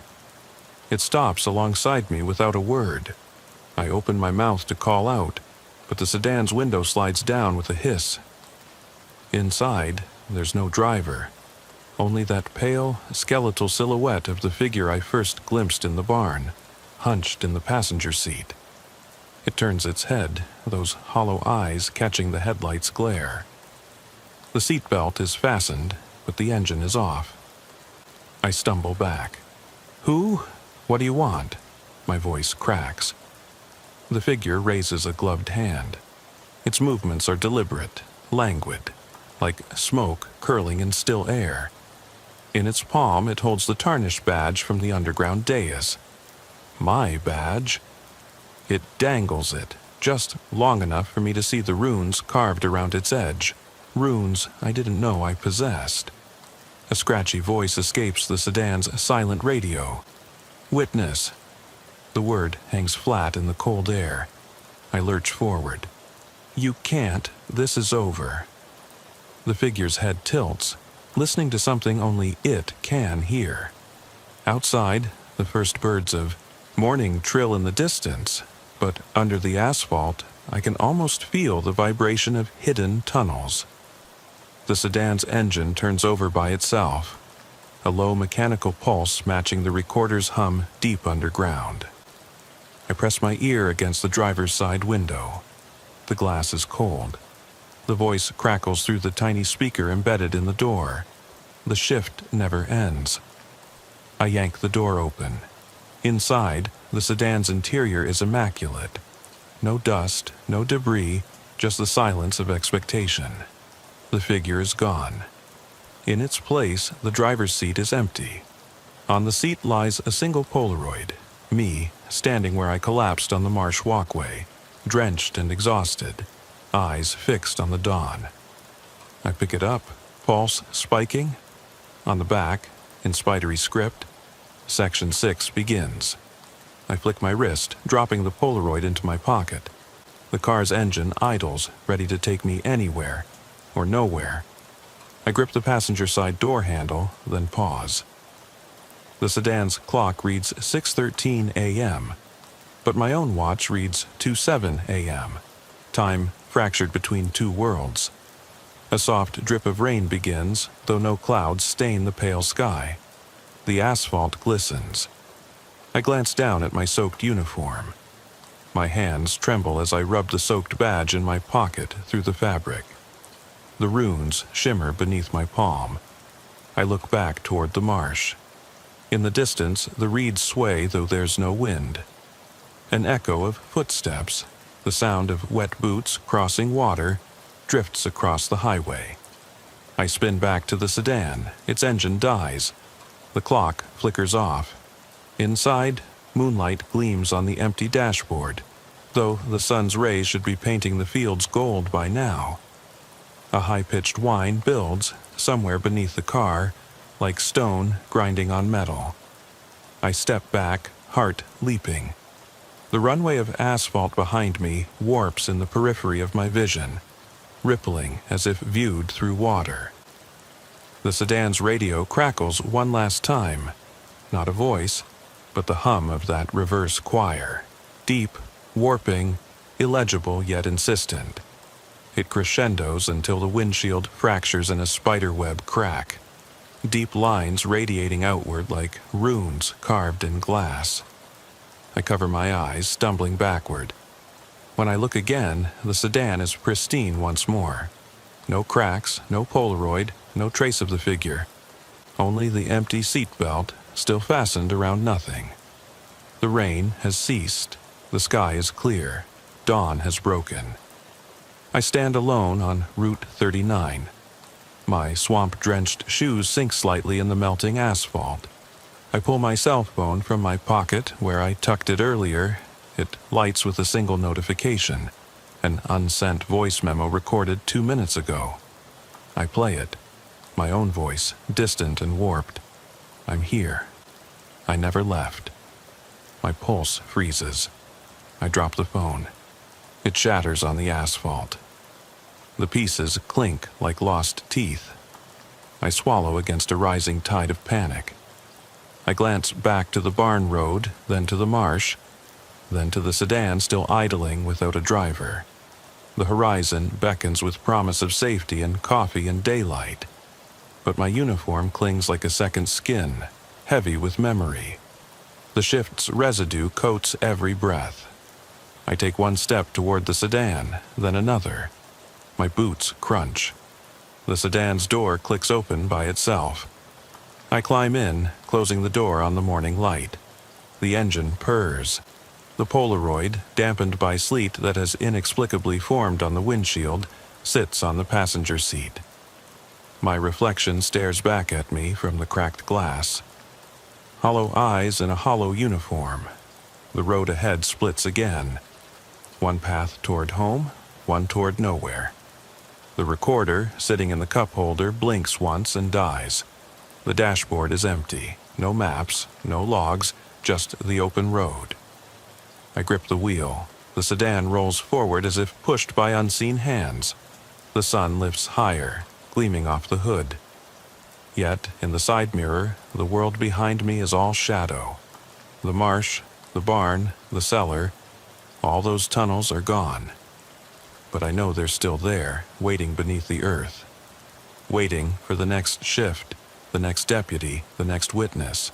It stops alongside me without a word. I open my mouth to call out, but the sedan's window slides down with a hiss. Inside, there's no driver, only that pale, skeletal silhouette of the figure I first glimpsed in the barn, hunched in the passenger seat. It turns its head, those hollow eyes catching the headlight's glare. The seatbelt is fastened, but the engine is off. I stumble back. "Who? What do you want?" My voice cracks. The figure raises a gloved hand. Its movements are deliberate, languid, like smoke curling in still air. In its palm, it holds the tarnished badge from the underground dais. My badge. It dangles it, just long enough for me to see the runes carved around its edge. Runes I didn't know I possessed. A scratchy voice escapes the sedan's silent radio. Witness. The word hangs flat in the cold air. I lurch forward. You can't. This is over. The figure's head tilts, listening to something only it can hear. Outside, the first birds of morning trill in the distance, but under the asphalt, I can almost feel the vibration of hidden tunnels. The sedan's engine turns over by itself, a low mechanical pulse matching the recorder's hum deep underground. I press my ear against the driver's side window. The glass is cold. The voice crackles through the tiny speaker embedded in the door. The shift never ends. I yank the door open. Inside, the sedan's interior is immaculate. No dust, no debris, just the silence of expectation. The figure is gone. In its place, the driver's seat is empty. On the seat lies a single Polaroid, me, standing where I collapsed on the marsh walkway, drenched and exhausted, eyes fixed on the dawn. I pick it up, pulse spiking. On the back, in spidery script, Section 6 begins. I flick my wrist, dropping the Polaroid into my pocket. The car's engine idles, ready to take me anywhere, or nowhere. I grip the passenger side door handle, then pause. The sedan's clock reads 6:13 a.m., but my own watch reads 2:07 a.m., time fractured between two worlds. A soft drip of rain begins, though no clouds stain the pale sky. The asphalt glistens. I glance down at my soaked uniform. My hands tremble as I rub the soaked badge in my pocket through the fabric. The runes shimmer beneath my palm. I look back toward the marsh. In the distance, the reeds sway though there's no wind. An echo of footsteps, the sound of wet boots crossing water, drifts across the highway. I spin back to the sedan. Its engine dies. The clock flickers off. Inside, moonlight gleams on the empty dashboard, though the sun's rays should be painting the fields gold by now. A high-pitched whine builds, somewhere beneath the car, like stone grinding on metal. I step back, heart leaping. The runway of asphalt behind me warps in the periphery of my vision, rippling as if viewed through water. The sedan's radio crackles one last time, not a voice, but the hum of that reverse choir, deep, warping, illegible yet insistent. It crescendos until the windshield fractures in a spiderweb crack, deep lines radiating outward like runes carved in glass. I cover my eyes, stumbling backward. When I look again, the sedan is pristine once more. No cracks, no Polaroid, no trace of the figure. Only the empty seatbelt, still fastened around nothing. The rain has ceased. The sky is clear. Dawn has broken. I stand alone on Route 39. My swamp-drenched shoes sink slightly in the melting asphalt. I pull my cell phone from my pocket where I tucked it earlier. It lights with a single notification, an unsent voice memo recorded 2 minutes ago. I play it, my own voice, distant and warped. I'm here. I never left. My pulse freezes. I drop the phone. It shatters on the asphalt. The pieces clink like lost teeth. I swallow against a rising tide of panic. I glance back to the barn road, then to the marsh, then to the sedan still idling without a driver. The horizon beckons with promise of safety and coffee and daylight. But my uniform clings like a second skin, heavy with memory. The shift's residue coats every breath. I take one step toward the sedan, then another. My boots crunch. The sedan's door clicks open by itself. I climb in, closing the door on the morning light. The engine purrs. The Polaroid, dampened by sleet that has inexplicably formed on the windshield, sits on the passenger seat. My reflection stares back at me from the cracked glass. Hollow eyes in a hollow uniform. The road ahead splits again. One path toward home, one toward nowhere. The recorder, sitting in the cup holder, blinks once and dies. The dashboard is empty. No maps, no logs, just the open road. I grip the wheel. The sedan rolls forward as if pushed by unseen hands. The sun lifts higher, gleaming off the hood. Yet, in the side mirror, the world behind me is all shadow. The marsh, the barn, the cellar, all those tunnels are gone. But I know they're still there, waiting beneath the earth. Waiting for the next shift, the next deputy, the next witness.